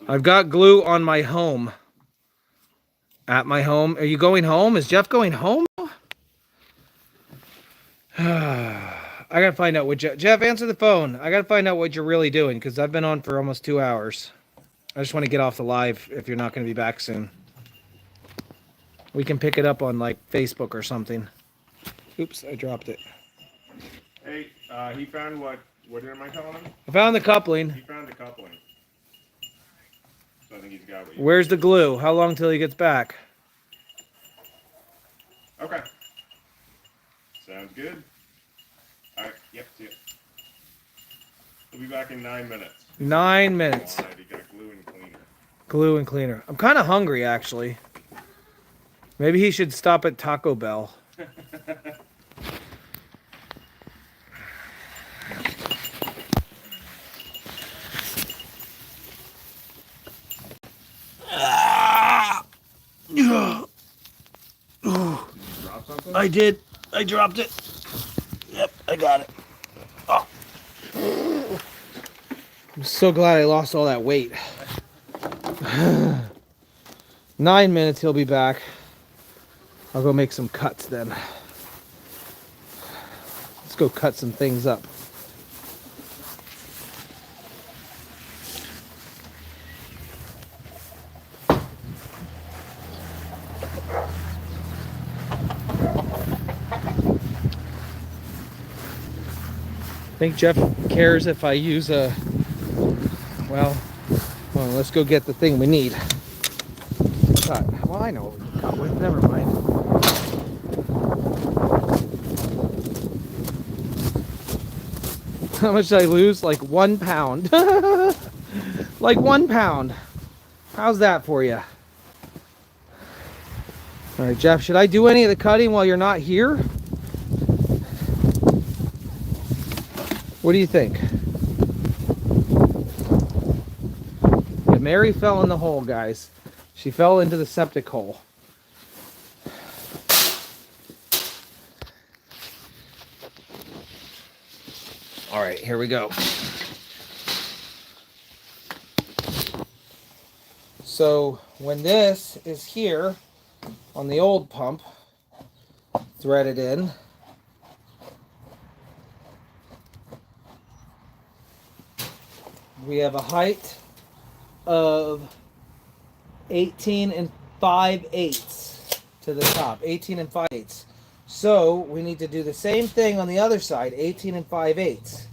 I've got glue on my home. At my home. Are you going home? Is Jeff going home? I gotta find out what Jeff, answer the phone. I gotta find out what you're really doing because I've been on for almost 2 hours. I just want to get off the live if you're not going to be back soon. We can pick it up on like Facebook or something. Oops, I dropped it. Hey, he found what am I telling him? I found the coupling. He found the coupling. So I think he's got what you Where's the glue? How long till he gets back? Okay. Sounds good. Alright, yep, see ya. He'll be back in 9 minutes. 9 minutes. He got glue and cleaner. Glue and cleaner. I'm kind of hungry, actually. Maybe he should stop at Taco Bell. Drop something? I did. I dropped it. Yep, I got it. Oh. I'm so glad I lost all that weight. 9 minutes, he'll be back. I'll go make some cuts then. Let's go cut some things up. I think Jeff cares if I use a, well, let's go get the thing we need. Cut. Well, I know what we can cut with, never mind. How much did I lose? Like 1 pound. Like 1 pound. How's that for you? All right, Jeff, should I do any of the cutting while you're not here? What do you think? Yeah, Mary fell in the hole, guys. She fell into the septic hole. All right, here we go. So when this is here on the old pump, threaded in, we have a height of 18 5/8 to the top, 18 5/8. So we need to do the same thing on the other side, 18 5/8.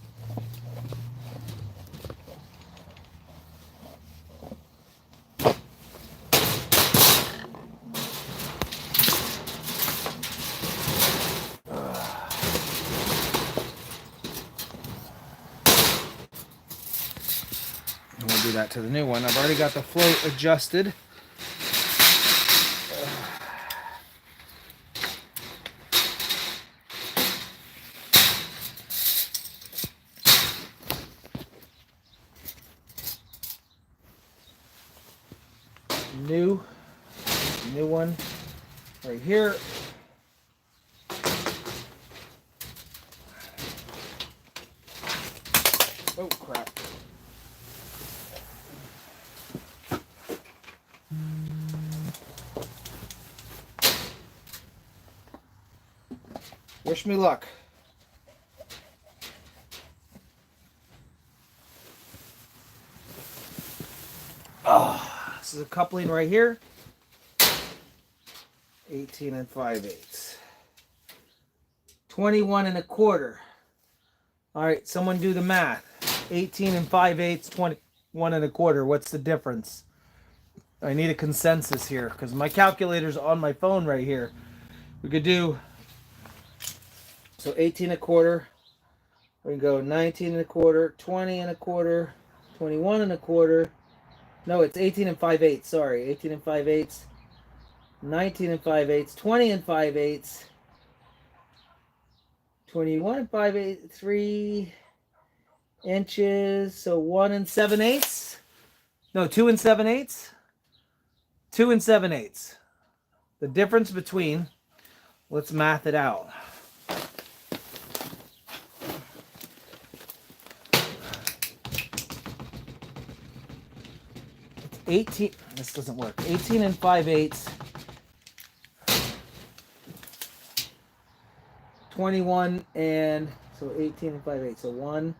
We'll do that to the new one. I've already got the float adjusted. New one right here. Oh crap. Wish me luck. Oh, this is a coupling right here. 18 5/8. 21 1/4. All right, someone do the math. 18 5/8, 21 1/4. What's the difference? I need a consensus here because my calculator's on my phone right here. We could do, so 18 1/4. We can go 19 1/4, 20 1/4, 21 1/4. No, it's 18 5/8. Sorry, 18 5/8. 19 5/8, 20 5/8, 21 5/8, 3 inches, so 1 7/8. No, 2 7/8. 2 7/8. The difference between, let's math it out. It's 18, this doesn't work. 18 5/8. 21 and so 18 5/8. So 1,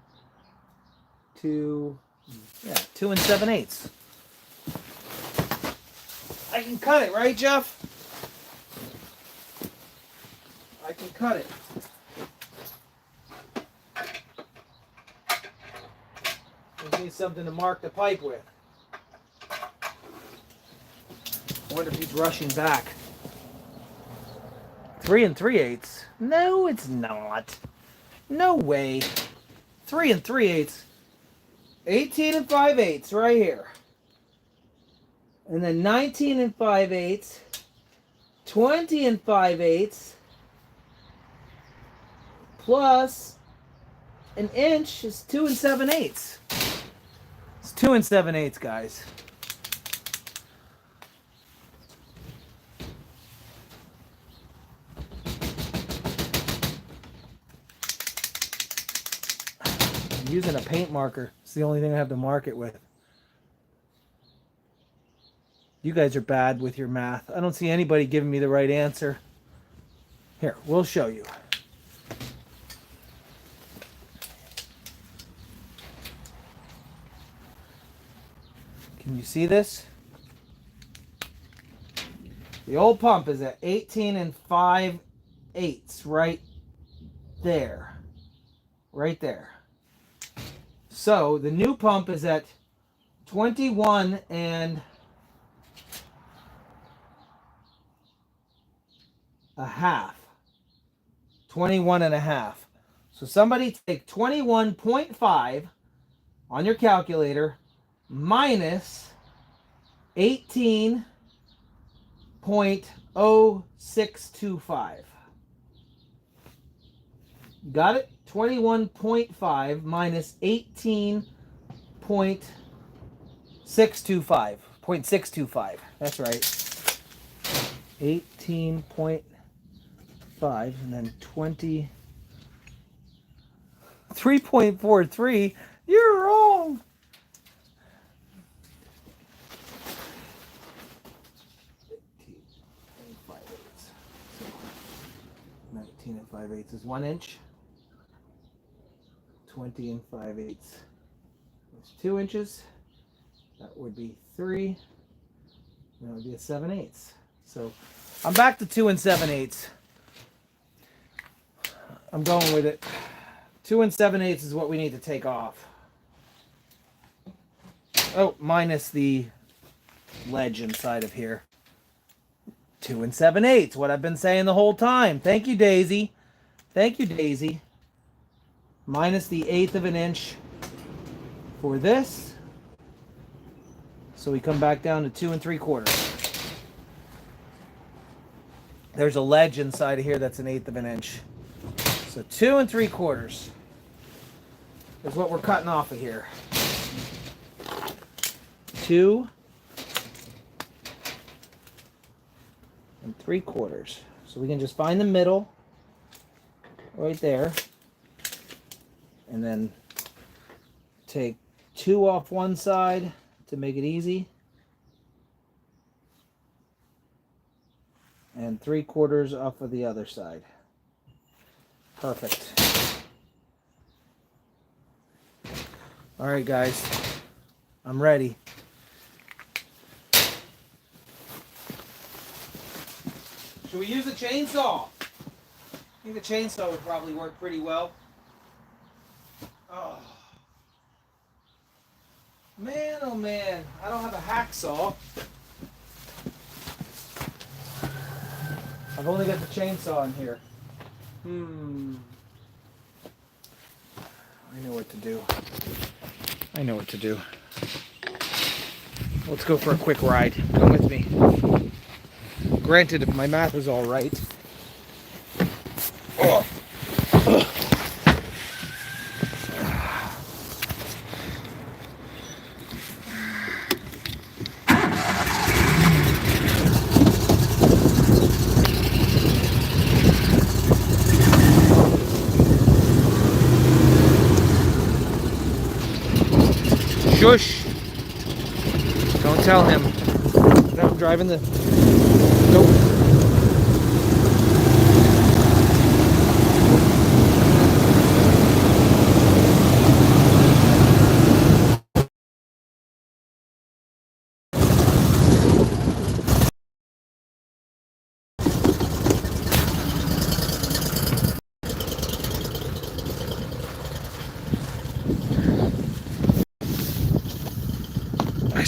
2, yeah, 2 7/8. I can cut it, right, Jeff? I can cut it. Just need something to mark the pipe with. I wonder if he's rushing back. 3 3/8. No, it's not. No way. 3 3/8. 18 5/8 right here. And then 19 5/8. 20 5/8. Plus an inch is 2 7/8. It's 2 7/8, guys. I'm using a paint marker. It's the only thing I have to mark it with. You guys are bad with your math. I don't see anybody giving me the right answer. Here, we'll show you. Can you see this? The old pump is at 18 5/8 right there. Right there. So the new pump is at 21 and a half. 21 and a half. So somebody take 21.5 on your calculator minus 18.0625. Got it? 21.5 minus 18.625. 0.625. That's right. 18.5 and then 23.43. You're wrong. 19 5/8 is 1 inch. 20 5/8 is 2 inches. That would be 3. That would be a 7/8. So I'm back to 2 7/8. I'm going with it. 2 7/8 is what we need to take off. Oh, minus the ledge inside of here. 2 7/8, what I've been saying the whole time. Thank you, Daisy. Thank you, Daisy. Minus the 1/8 of an inch for this. So we come back down to 2 3/4. There's a ledge inside of here that's an 1/8 of an inch. So 2 3/4 is what we're cutting off of here. 2 3/4. So we can just find the middle right there. And then take 2 off one side to make it easy. And 3/4 off of the other side. Perfect. All right, guys. I'm ready. Should we use a chainsaw? I think the chainsaw would probably work pretty well. Oh. Man, oh man. I don't have a hacksaw. I've only got the chainsaw in here. I know what to do. I know what to do. Let's go for a quick ride. Come with me. Granted, if my math is all right. Oh. Shush! Don't tell him. No, I'm driving the... Nope.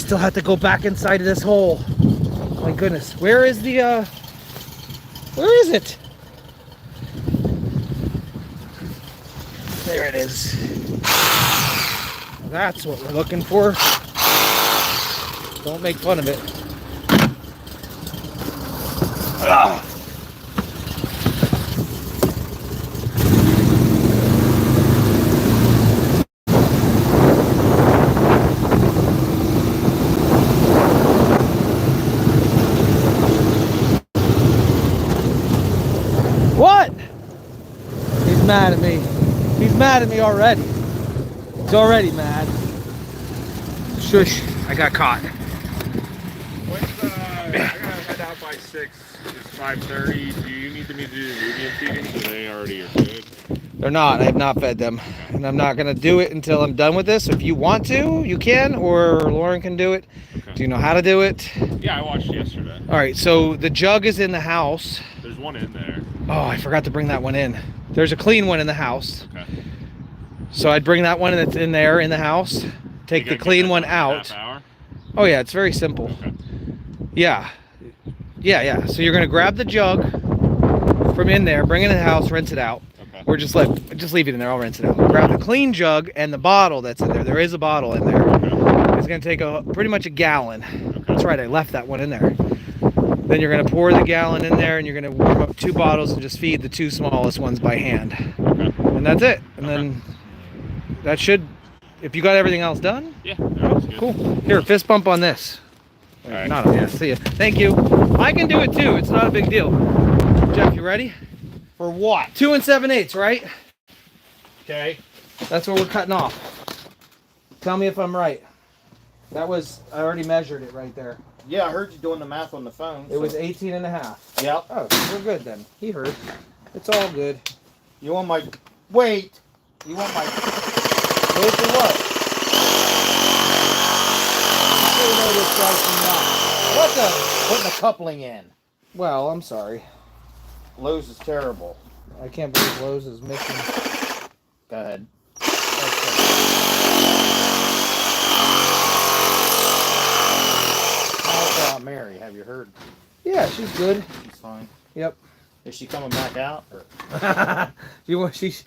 still have to go back inside of this hole. My goodness. Where is the, where is it? There it is. That's what we're looking for. Don't make fun of it. Ah. What? He's mad at me. He's mad at me already. He's already mad. Shush. I got caught. What's I gotta head out by 6. It's 5:30. Do you need me to do the medium feedings, or they already are good? They're not. I have not fed them. And I'm not going to do it until I'm done with this. If you want to, you can, or Lauren can do it. Okay. Do you know how to do it? Yeah, I watched yesterday. All right, so the jug is in the house. There's one in there. Oh, I forgot to bring that one in. There's a clean one in the house. Okay. So I'd bring that one that's in there in the house. Take the clean one out. Half hour? Oh yeah, it's very simple. Okay. Yeah. Yeah. So you're gonna grab the jug from in there, bring it in the house, rinse it out. Okay. Or just leave it in there, I'll rinse it out. Grab the clean jug and the bottle that's in there. There is a bottle in there. Okay. It's gonna take pretty much a gallon. Okay. That's right, I left that one in there. Then you're gonna pour the gallon in there and you're gonna warm up 2 bottles and just feed the 2 smallest ones by hand. Okay. And that's it. And Okay. then that should, if you got everything else done, Yeah, that was good. cool. Here, fist bump on this. All right. Not on this. See ya. Thank you. I can do it too. It's not a big deal. Jeff, you ready? For what? 2 7/8, right? Okay. That's what we're cutting off. Tell me if I'm right. That was, I already measured it right there. Yeah, I heard you doing the math on the phone. It was 18 and a half. Yep. Oh, we're good then. He heard. It's all good. You want my... Wait. You want my... Wait for what? I'm sure you know this guy's from not. What the... Putting the coupling in. Well, I'm sorry. Lowe's is terrible. I can't believe Lowe's is missing. Go ahead. How about Mary? Have you heard? Yeah, she's good. She's fine. Yep. Is she coming back out? Or... You want she's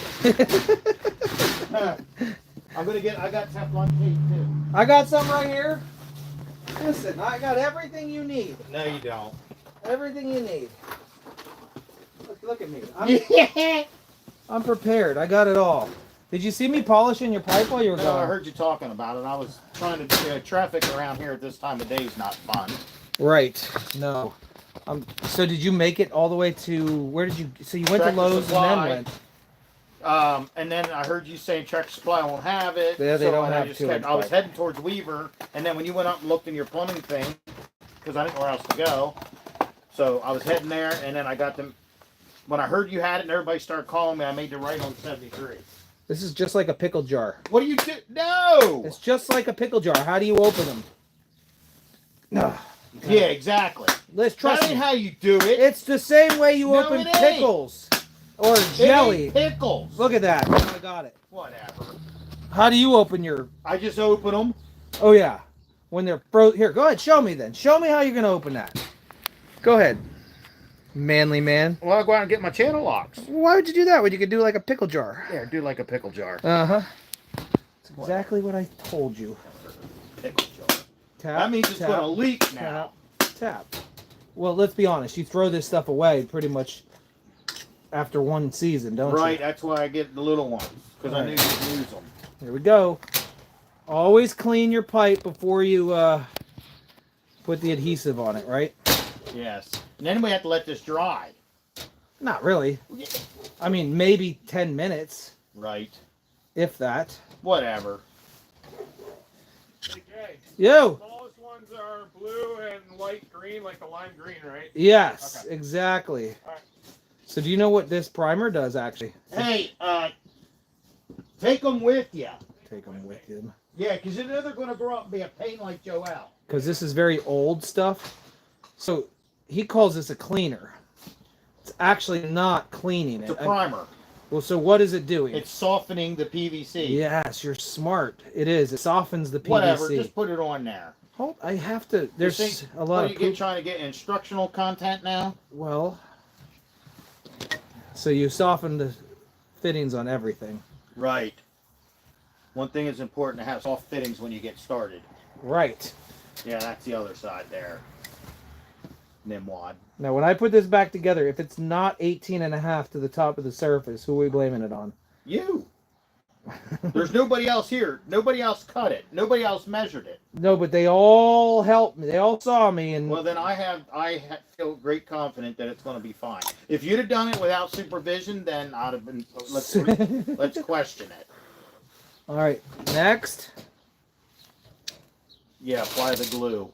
I'm gonna get... I got Teflon tape too. I got some right here. Listen, I got everything you need. No, you don't. Everything you need. Look at me. Yeah. I'm prepared. I got it all. Did you see me polishing your pipe while you were No, gone? I heard you talking about it. I was trying to... traffic around here at this time of day is not fun. Right. No. So did you make it all the way to, where did you, so you went Tractor to Lowe's Supply. and then went? And then I heard you saying Tractor Supply won't have it. Yeah, they don't and have I just 2-inch I was pipe. heading towards Weaver, and then when you went up and looked in your plumbing thing, because I didn't know where else to go, so I was heading there, and then I got them. When I heard you had it and everybody started calling me, I made the right on 73. This is just like a pickle jar. What do you do? No! It's just like a pickle jar. How do you open them? No. Yeah, exactly. Let's trust That me. ain't how you do it. It's the same way you No, open it ain't. pickles or It jelly. ain't pickles. Look at that. I got it. Whatever. How do you open your? I just open them. Oh yeah, when they're frozen. Here, go ahead. Show me then. Show me how you're gonna open that. Go ahead, manly man. Well, I'll go out and get my channel locks. Why would you do that when you could do like a pickle jar? Yeah, do like a pickle jar. Uh huh. That's exactly what I told you. Pickle jar. Tap. That means it's tap, going to leak now. Tap. Well, let's be honest. You throw this stuff away pretty much after one season, don't Right, you? that's why I get the little ones, because I knew you'd use them. Here we go. Always clean your pipe before you put the adhesive on it, right? Yes. And then we have to let this dry. Not really. I mean, maybe 10 minutes, Right. if that. Whatever. Okay. Yo! Smallest ones are blue and light green, like the lime green, right? Yes, Okay. exactly. All right. So do you know what this primer does, actually? Hey, take them with you. Take them with you. Yeah, because you know they're going to grow up and be a pain like Joel. Because this is very old stuff. So he calls this a cleaner. It's actually not cleaning It's a it. primer. Well, so what is it doing? It's softening the PVC. Yes, you're smart. It is. It softens the PVC. Whatever, just put it on there. Hold, I have to. There's think- a lot of you get poop. trying to get instructional content now? Well, so you soften the fittings on everything. Right. One thing is important to have soft fittings when you get started. Right. Yeah, that's the other side there. Nimwad. Now, when I put this back together, if it's not 18 and a half to the top of the surface, who are we blaming it on? You. There's nobody else here. Nobody else cut it. Nobody else measured it. No, but they all helped me. They all saw me, and Well, then I feel great confident that it's going to be fine. If you'd have done it without supervision, then I'd have been. Let's question it. all right. Next. Yeah, apply the glue.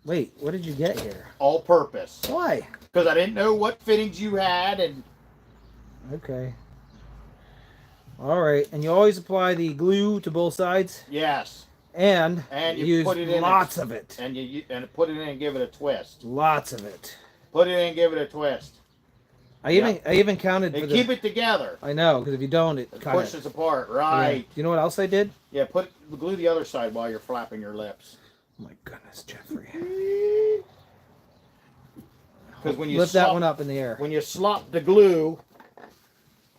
Wait, what did you get here? All purpose. Why? Because I didn't know what fittings you had, and Okay. All right, and you always apply the glue to both sides, yes, and and you use put it in lots of it. and you put it in and give it a twist. Lots of it. Put it in and give it a twist. I even counted for And the. keep it together. I know, because if you don't, it It kind pushes apart. Right. You know what else I did? Yeah. Put glue the other side while you're flapping your lips. Oh my goodness, Jeffrey. Because when you Lift slop, that one up in the air. when you slop the glue,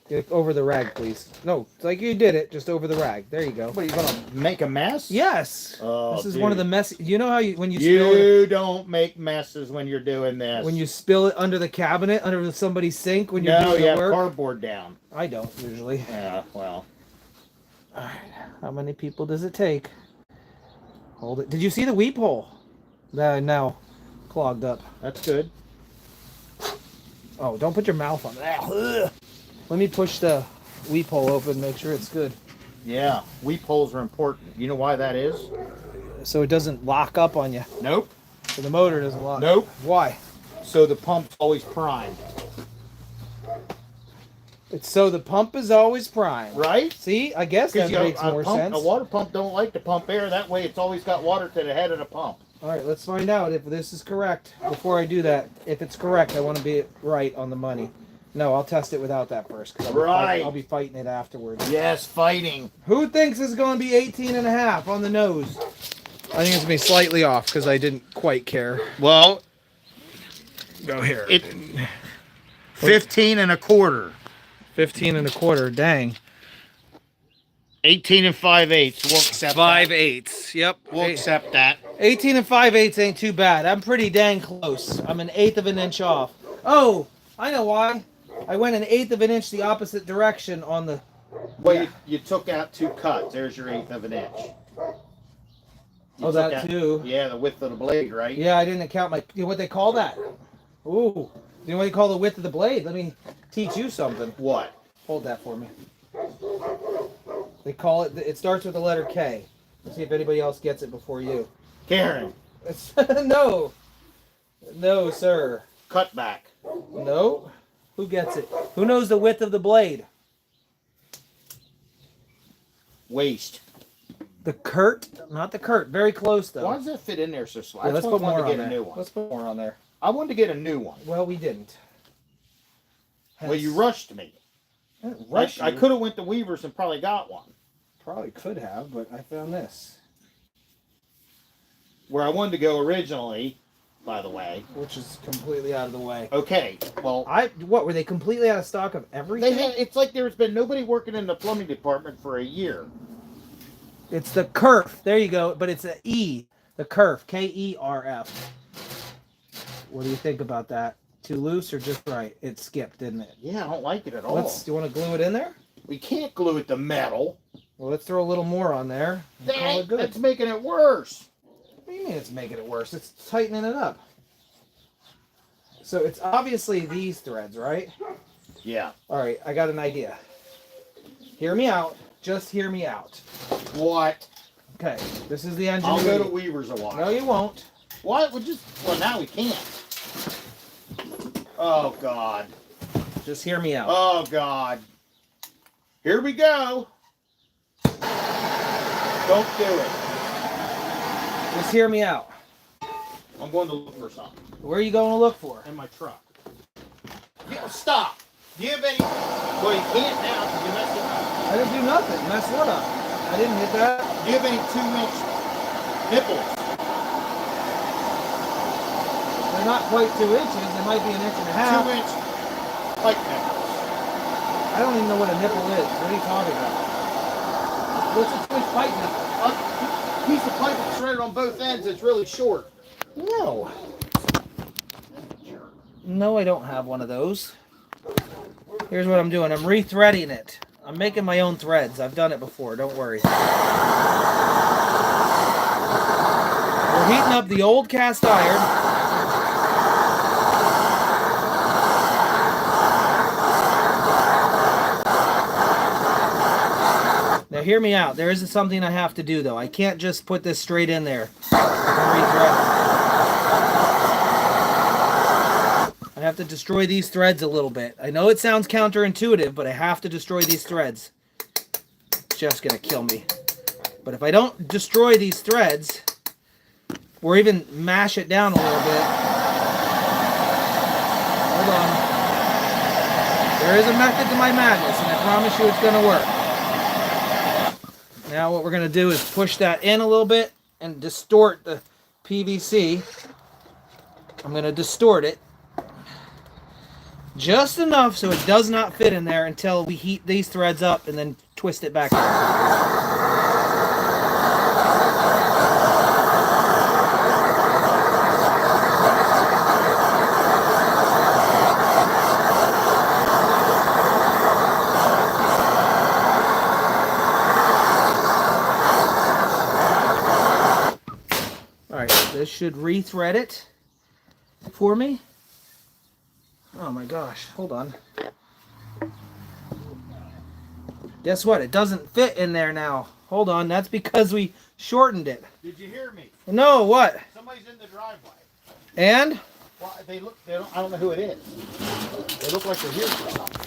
Get over the rag, please. No, it's like you did it, just over the rag. There you go. what are you gonna make a mess? Yes. Oh, This is one of the dude. messy. You know how when you spill it, You don't make messes when you're doing this. when you spill it under the cabinet, under somebody's sink when you're no, doing you the have work? cardboard down. I don't usually. Yeah. Well. All right. How many people does it take? Hold it. Did you see the weep hole? That now clogged up. That's good. Oh, don't put your mouth on that. Ugh. Let me push the weep hole open, make sure it's good. Yeah. Weep holes are important. You know why that is? So it doesn't lock up on you. Nope. So the motor doesn't lock. Nope. Why? So the pump's always primed. It's so the pump is always prime. Right? See, I guess that makes more sense. A water pump don't like to pump air. That way it's always got water to the head of the pump. All right, let's find out if this is correct. Before I do that, if it's correct, I want to be right on the money. No, I'll test it without that first. 'Cause I'll be fighting it afterwards. Yes, fighting. Who thinks it's going to be 18 and a half on the nose? I think it's going to be slightly off because I didn't quite care. Well, Go here. 15 and a quarter. 15 and a quarter. Dang. 18 and 5/8. We'll accept 5/8. Yep. We'll accept that. 18 and 5/8 ain't too bad. I'm pretty dang close. I'm an eighth of an inch off. Oh, I know why. I went an eighth of an inch the opposite direction on the. Well, you took out 2 cuts. There's your eighth of an inch. You Oh, took that out- too. Yeah, the width of the blade, right? Yeah, I didn't account my. You know what they call that? Ooh. You know what they call the width of the blade? Let me teach you something. What? Hold that for me. They call it. It starts with the letter K. Let's see if anybody else gets it before you. Karen. It's, no. No, sir. Cut back. No. Who gets it? Who knows the width of the blade? Waist. The Kurt? Not the Kurt. Very close though. Why does that fit in there so slow? Yeah, let's put more to on get there. a new one. Let's put more on there. I wanted to get a new one. Well, we didn't. Well, you rushed me. I didn't rush I you. could have went to Weaver's and probably got one. Probably could have, but I found this, Where I wanted to go originally, by the way. which is completely out of the way. Okay, well, What were they completely out of stock of everything? it's like there's been nobody working in the plumbing department for a year. It's the Kerf. There you go. But it's an E. The Kerf. Kerf. What do you think about that? Too loose or just right? It skipped, didn't it? Yeah, I don't like it at all. Do you want to glue it in there? We can't glue it to metal. Well, let's throw a little more on there. And call it good. That's making it worse. What do you mean it's making it worse? It's tightening it up. So it's obviously these threads, right? Yeah. All right, I got an idea. Hear me out. Just hear me out. What? Okay, this is the I'll ingenuity. go to Weaver's a while. No, you won't. What? Well, now we can't. Oh, God. Just hear me out. Oh, God. Here we go. Don't do it. Just hear me out. I'm going to look for something Where are you going to look for? in my truck. Yeah, stop. Do you have any... Well, you can't now because you messed it up. I didn't do nothing. Mess what up? I didn't hit that. Do you have any 2-inch nipples? They're not quite 2 inches. They might be 1.5 inches. 2 inch pipe nipples. I don't even know what a nipple is. What are you talking about? What's a 2 inch pipe nipple? A piece of pipe that's threaded on both ends. It's really short. No. No, I don't have one of those. Here's what I'm doing. I'm rethreading it. I'm making my own threads. I've done it before. Don't worry. We're heating up the old cast iron. Now hear me out. There is something I have to do though. I can't just put this straight in there and rethread. I have to destroy these threads a little bit. I know it sounds counterintuitive, but I have to destroy these threads. It's just gonna kill me. But if I don't destroy these threads, or even mash it down a little bit. Hold on. There is a method to my madness, and I promise you it's gonna work. Now what we're gonna do is push that in a little bit and distort the PVC. I'm gonna distort it just enough so it does not fit in there until we heat these threads up and then twist it back in. Alright, this should rethread it for me. Oh my gosh, hold on. Guess what? It doesn't fit in there now. Hold on, that's because we shortened it. Did you hear me? No, what? Somebody's in the driveway. And? Well, they don't, I don't know who it is. They look like they're here for something.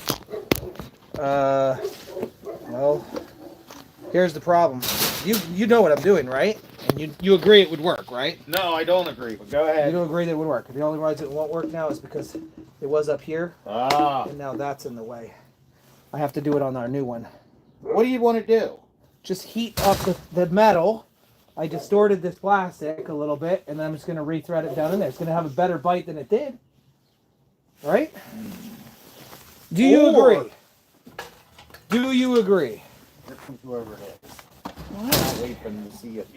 Well, here's the problem. You know what I'm doing, right? And you agree it would work, right? No, I don't agree, but go ahead. You don't agree that it would work. The only reason it won't work now is because it was up here, and now that's in the way. I have to do it on our new one. What do you want to do? Just heat up the metal. I distorted this plastic a little bit, and then I'm just going to rethread it down in there. It's going to have a better bite than it did. Right? Do you agree? Do you agree? Whoever it is. What? I'll wait for them to see it.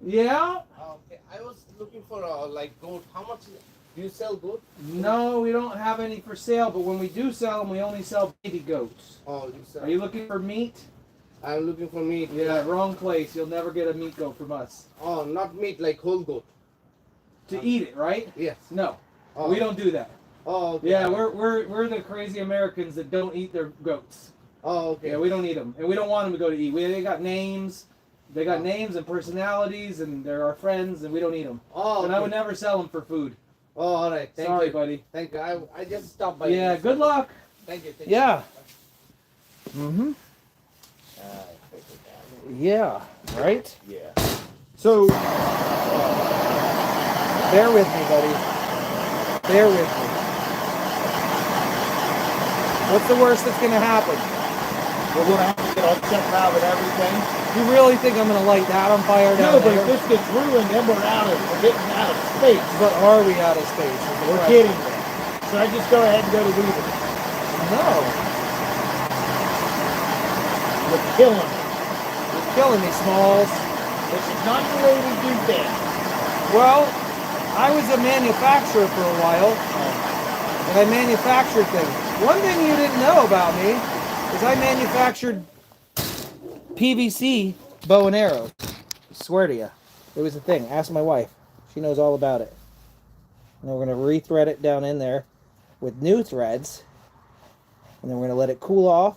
Yeah? Okay, I was looking for like goat. How much do you sell goat? No, we don't have any for sale, but when we do sell them, we only sell baby goats. Oh, you sell. Are you looking for meat? I'm looking for meat. Yeah, wrong place. You'll never get a meat goat from us. Oh, not meat, like whole goat. To eat it, right? Yes. No, Oh. we don't do that. Oh, okay. Yeah, we're the crazy Americans that don't eat their goats. Oh, okay. Yeah, we don't eat them, and we don't want them to go to eat. They got names. They got names and personalities, and they're our friends, and we don't eat them. Oh, And I okay. would never sell them for food. Oh, all right. Thank Sorry, you. buddy. Thank you. I just stopped by. Yeah, good luck. Thank you. Thank Yeah. Mm-hmm. Yeah. Right? Yeah. So, bear with me, buddy. Bear with me. What's the worst that's going to happen? We're going to have to get all checked out and everything. You really think I'm going to light that on fire down No, but there? if this gets ruined, then we're getting out of space. But are we out of space? is the We're question. kidding. Should I just go ahead and go to Weaver? No. You're killing me. You're killing me, Smalls. This is not the way we do things. Well, I was a manufacturer for a while, and I manufactured things. One thing you didn't know about me is I manufactured PVC bow and arrows. I swear to you. It was a thing. Ask my wife. She knows all about it. And then we're going to rethread it down in there with new threads. And then we're going to let it cool off.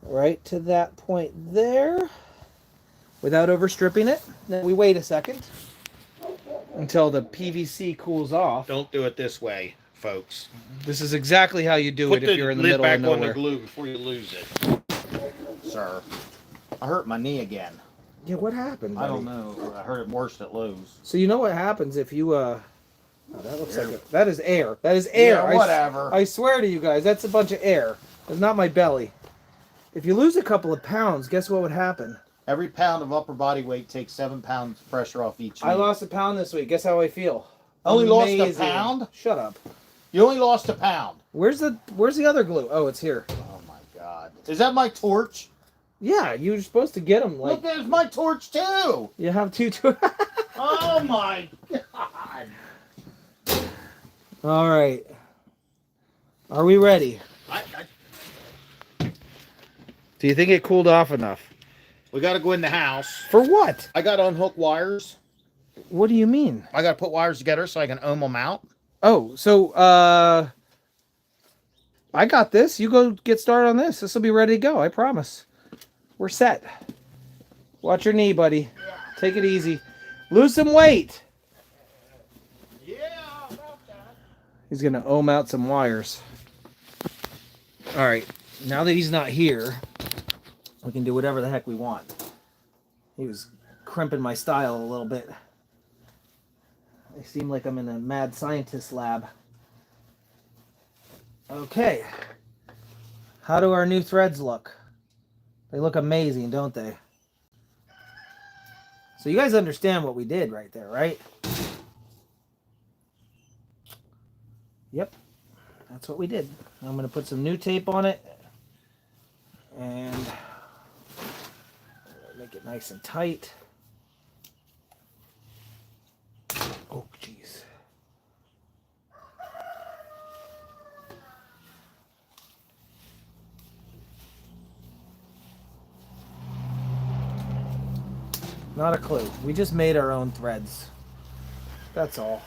Right to that point there. Without overstripping it. Then we wait a second until the PVC cools off. Don't do it this way, folks. This is exactly how you do it if you're in the middle of on the nowhere. glue before you lose it. Sir, I hurt my knee again. Yeah, what happened? I buddy? don't know. I heard it worse at Lowe's. So you know what happens if you oh, that looks like that is air. That is air. Yeah, whatever. I swear to you guys, that's a bunch of air. It's not my belly. If you lose a couple of pounds, guess what would happen? Every pound of upper body weight takes 7 pounds pressure off each knee. I lost a pound this week. Guess how I feel? Only lost a Amazing. pound? Shut up. You only lost a pound. Where's the other glue? Oh, it's here. Oh my God. Is that my torch? Yeah, you were supposed to get them. Like, Look, there's my torch too. you have two. Oh my God. All right. Are we ready? Do you think it cooled off enough? We got to go in the house. For what? I got to unhook wires. What do you mean? I got to put wires together so I can ohm them out. Oh, so I got this. You go get started on this. This will be ready to go. I promise. We're set. Watch your knee, buddy. Take it easy. Lose some weight. Yeah, about that. He's gonna ohm out some wires. All right. Now that he's not here, we can do whatever the heck we want. He was crimping my style a little bit. I seem like I'm in a mad scientist lab. Okay. How do our new threads look? They look amazing, don't they? So you guys understand what we did right there, right? Yep. That's what we did. I'm going to put some new tape on it. And make it nice and tight. Oh, jeez. Not a clue. We just made our own threads. That's all.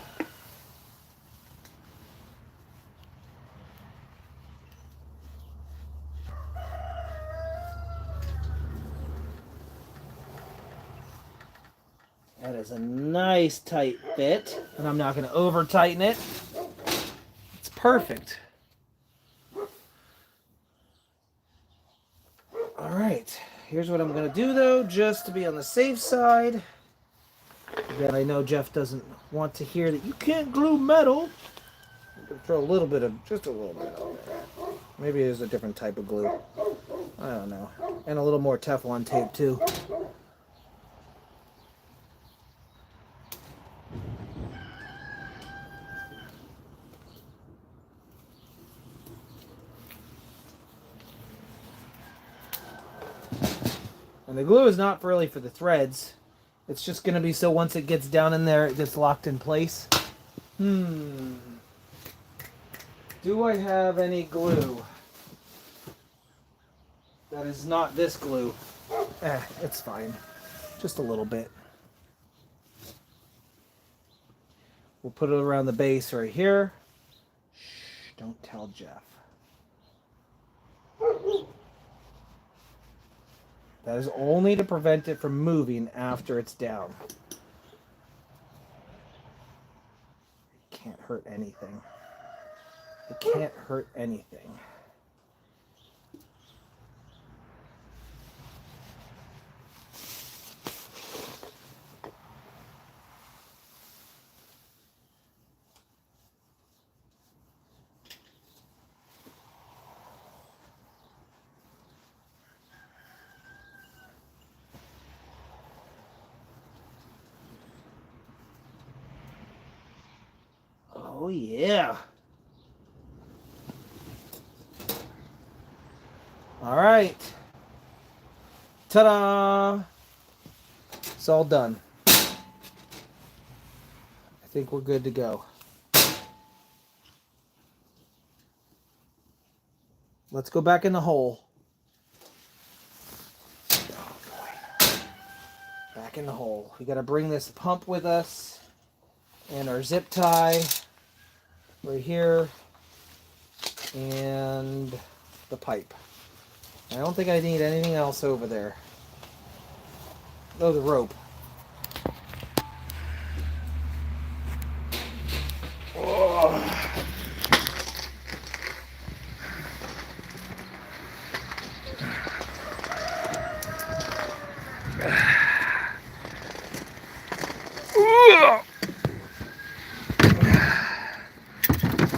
That is a nice tight fit, and I'm not going to over tighten it. It's perfect. All right, here's what I'm going to do though, just to be on the safe side. Again, I know Jeff doesn't want to hear that you can't glue metal. I'm going to throw a little bit of, just a little bit on there. Maybe there's a different type of glue. I don't know. And a little more Teflon tape too. And the glue is not really for the threads. It's just going to be so once it gets down in there, it gets locked in place. Do I have any glue that is not this glue? It's fine. Just a little bit. We'll put it around the base right here. Shh, don't tell Jeff. That is only to prevent it from moving after it's down. It can't hurt anything. It can't hurt anything. Oh yeah. All right. Ta-da! It's all done. I think we're good to go. Let's go back in the hole. Oh boy. Back in the hole. We got to bring this pump with us and our zip tie right here and the pipe. I don't think I need anything else over there. Oh, the rope. Oh.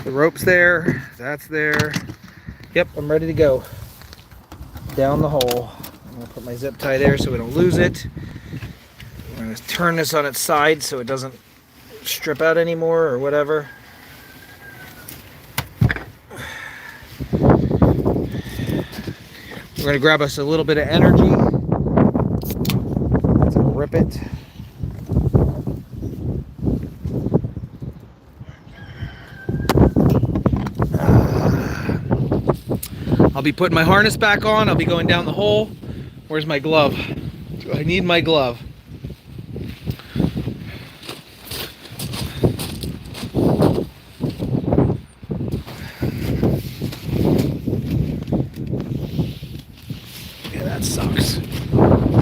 The rope's there. That's there. Yep, I'm ready to go. Down the hole. I'll put my zip tie there so we don't lose it. We're going to turn this on its side so it doesn't strip out anymore or whatever. We're going to grab us a little bit of energy. Let's rip it. I'll be putting my harness back on. I'll be going down the hole. Where's my glove? I need my glove. Yeah, that sucks.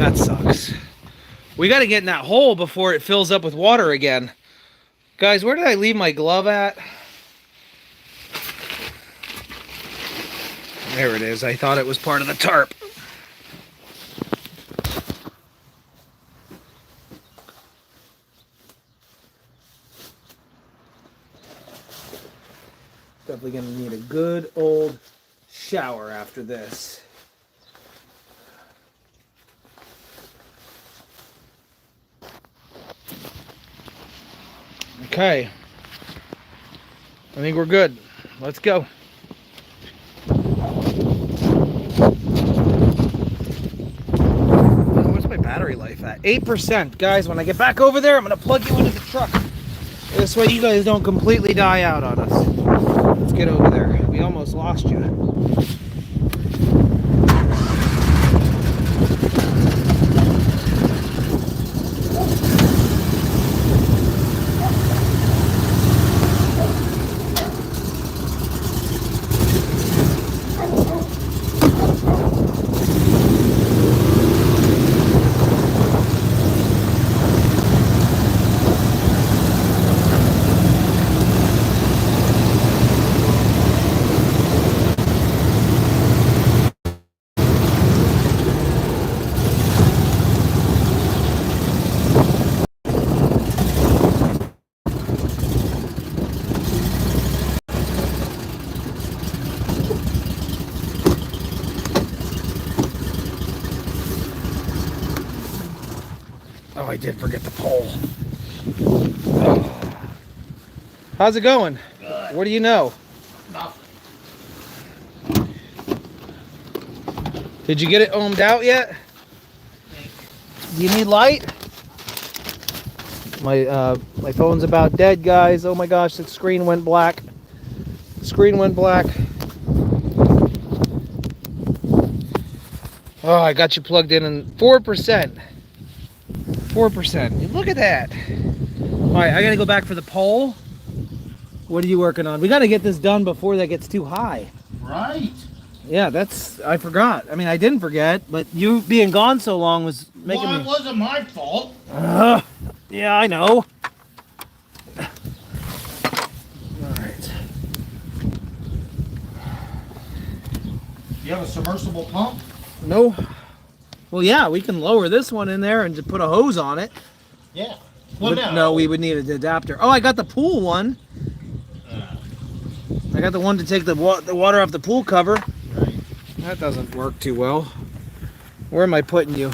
That sucks. We got to get in that hole before it fills up with water again. Guys, where did I leave my glove at? There it is. I thought it was part of the tarp. Definitely gonna need a good old shower after this. Okay. I think we're good. Let's go. What's my battery life at? 8%. Guys, when I get back over there, I'm gonna plug you into the truck. This way you guys don't completely die out on us. Let's get over there. We almost lost you. Oh, I did forget the pole. Oh. How's it going? Good. What do you know? Nothing. Did you get it ohmed out yet? Do you need light? My phone's about dead, guys. Oh my gosh, the screen went black. The screen went black. Oh, I got you plugged in 4%. 4%. Look at that. All right, I gotta go back for the pole. What are you working on? We gotta get this done before that gets too high. Right. Yeah, I forgot. I mean, I didn't forget, but you being gone so long was making Well, me... it wasn't my fault. Yeah, I know. All right. You have a submersible pump? No. Well, yeah, we can lower this one in there and just put a hose on it. Yeah. Well, But no, we would need an adapter. Oh, I got the pool one. I got the one to take the water off the pool cover. Right. That doesn't work too well. Where am I putting you?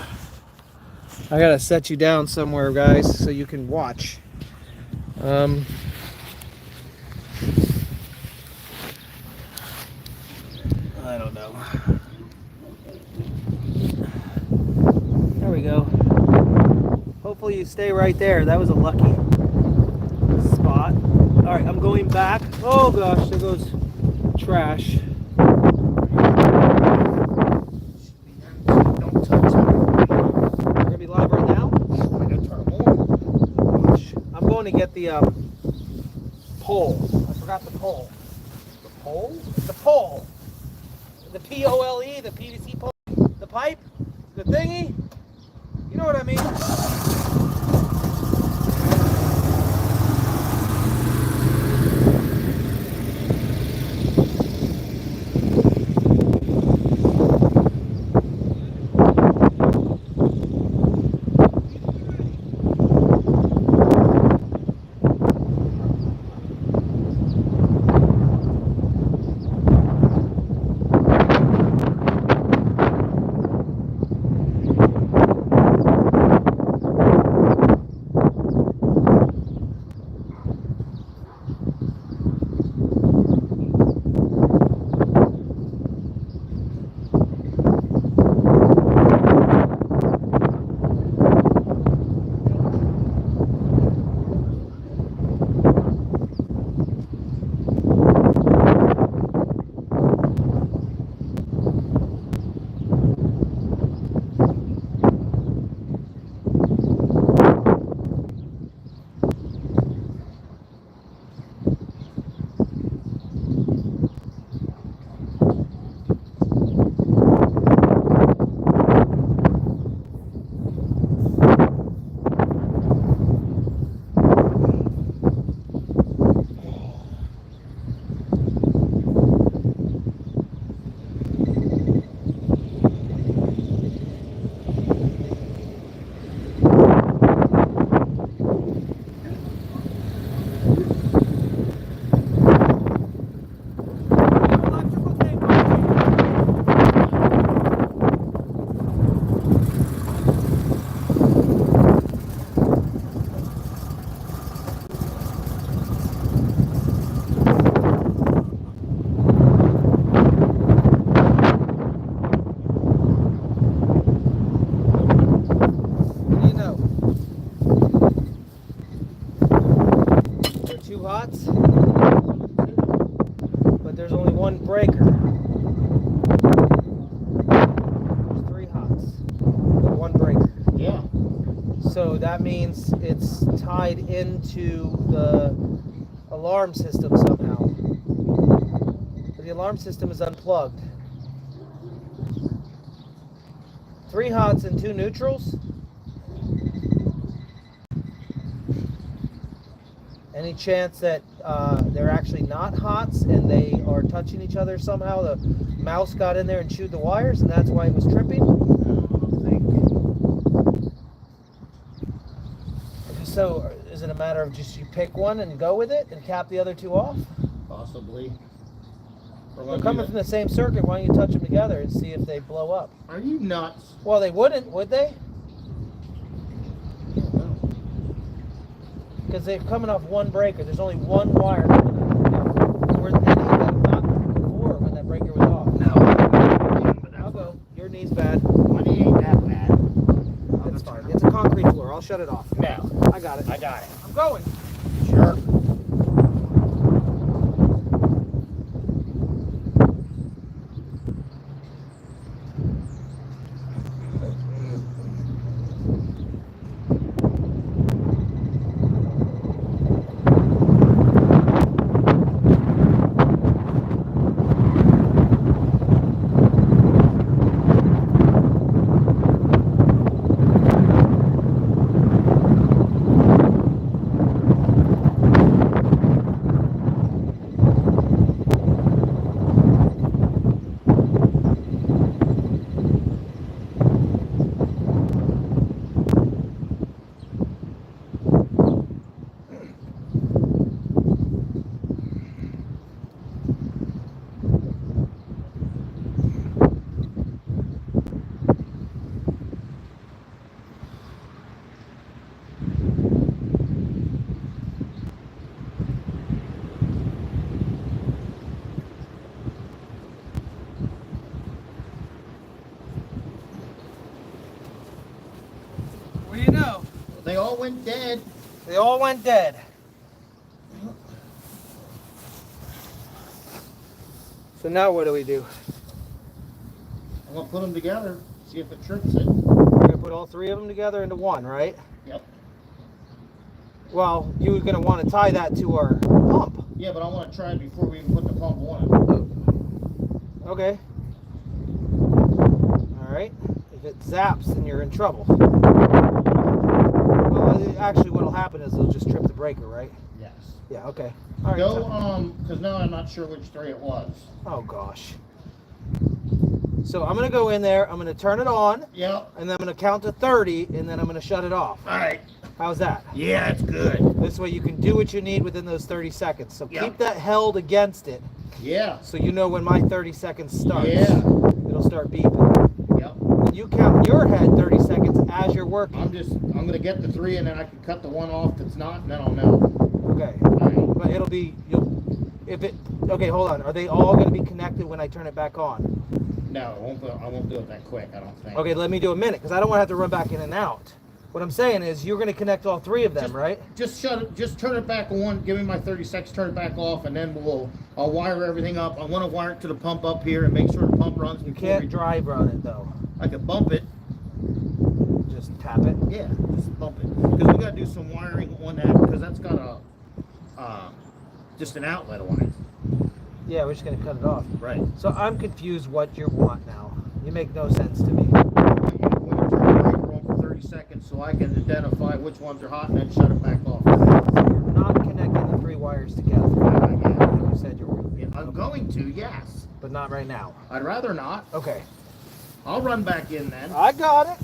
I gotta set you down somewhere, guys, so you can watch. I don't know. There we go. Hopefully you stay right there. That was a lucky spot. All right, I'm going back. Oh gosh, there goes trash. Don't touch it. We're gonna be live right now. I gotta turn them on. Gosh, I'm going to get the pole. I forgot the pole. The pole? The pole. The P-O-L-E, the PVC pole. The pipe. The thingy. You know what I mean? one breaker. There's 3 hots with one breaker. Yeah. So that means it's tied into the alarm system somehow. But the alarm system is unplugged. 3 hots and 2 neutrals. Any chance that they're actually not hots and they are touching each other somehow? The mouse got in there and chewed the wires, and that's why it was tripping. So, is it a matter of just you pick one and go with it and cap the other 2 off? Possibly. They're coming from the same circuit. Why don't you touch them together and see if they blow up? Are you nuts? Well, they wouldn't, would they? Because they're coming off one breaker. There's only one wire coming out. Were any of them not before when that breaker was off? No. I'll go. Your knee's bad. My knee ain't that bad. That's fine. It's a concrete floor. I'll shut it off. No. I got it. I got it. I'm going. Sure. What do you know? They all went dead. They all went dead. So now what do we do? I'm gonna put them together, see if it trips it. We're gonna put all 3 of them together into one, right? Yep. Well, you're gonna want to tie that to our pump. Yeah, but I want to try it before we even put the pump on Okay. All right. If it zaps, then you're in trouble. Well, actually, what'll happen is they'll just trip the breaker, right? it. Yes. Yeah. Okay. All right. Go, because now I'm not sure which 3 it was. Oh gosh. So I'm gonna go in there. I'm gonna turn it on, Yep. and then I'm gonna count to 30, and then I'm gonna shut it off. All right. How's that? Yeah, it's good. This way you can do what you need within those 30 seconds. So Yep. keep that held against it, Yeah. so you know when my 30 seconds starts. Yeah. It'll start beeping. Yep. And you count in your head 30 seconds as you're working. I'm gonna get the 3 and then I can cut the one off that's not, and then I'll know. Okay. All right. But it'll be, okay, hold on. Are they all going to be connected when I turn it back on? No, I won't do it that quick, I don't think. Okay, let me do a minute, because I don't want to have to run back in and out. What I'm saying is you're going to connect all 3 of them, right? Just turn it back on, give me my 30 seconds, turn it back off, and then I'll wire everything up. I want to wire it to the pump up here and make sure the pump runs You before can't drive run it, though. I can bump it. Just tap it. Yeah, just bump it. Because we got to do some wiring on that, because that's got just an outlet on it. Yeah, we're just going to cut it off. Right. So I'm confused what you want now. You make no sense to me. When you turn the breaker on for 30 seconds so I can identify which ones are hot and then shut it back off. You're not connecting the 3 wires together. Yeah, Like you said you were. yeah, I'm going to, yes. But not right now. I'd rather not. Okay. I'll run back in then. I got it.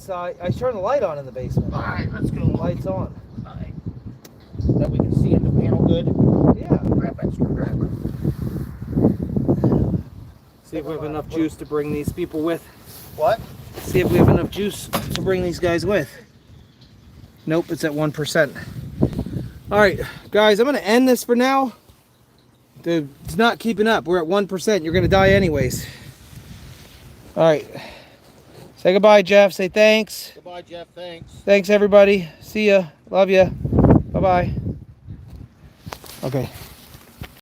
inside. I turned the light on in the basement. All right, let's go. Lights on. All right. That we can see in the panel good. Yeah. Grab that screwdriver. See if we have enough juice to bring these people with. What? See if we have enough juice to bring these guys with. Nope, it's at 1%. All right, guys, I'm gonna end this for now. It's not keeping up. We're at 1%. You're gonna die anyways. All right. Say goodbye, Jeff. Say thanks. Goodbye, Jeff. Thanks. Thanks, everybody. See ya. Love ya. Bye-bye. Okay.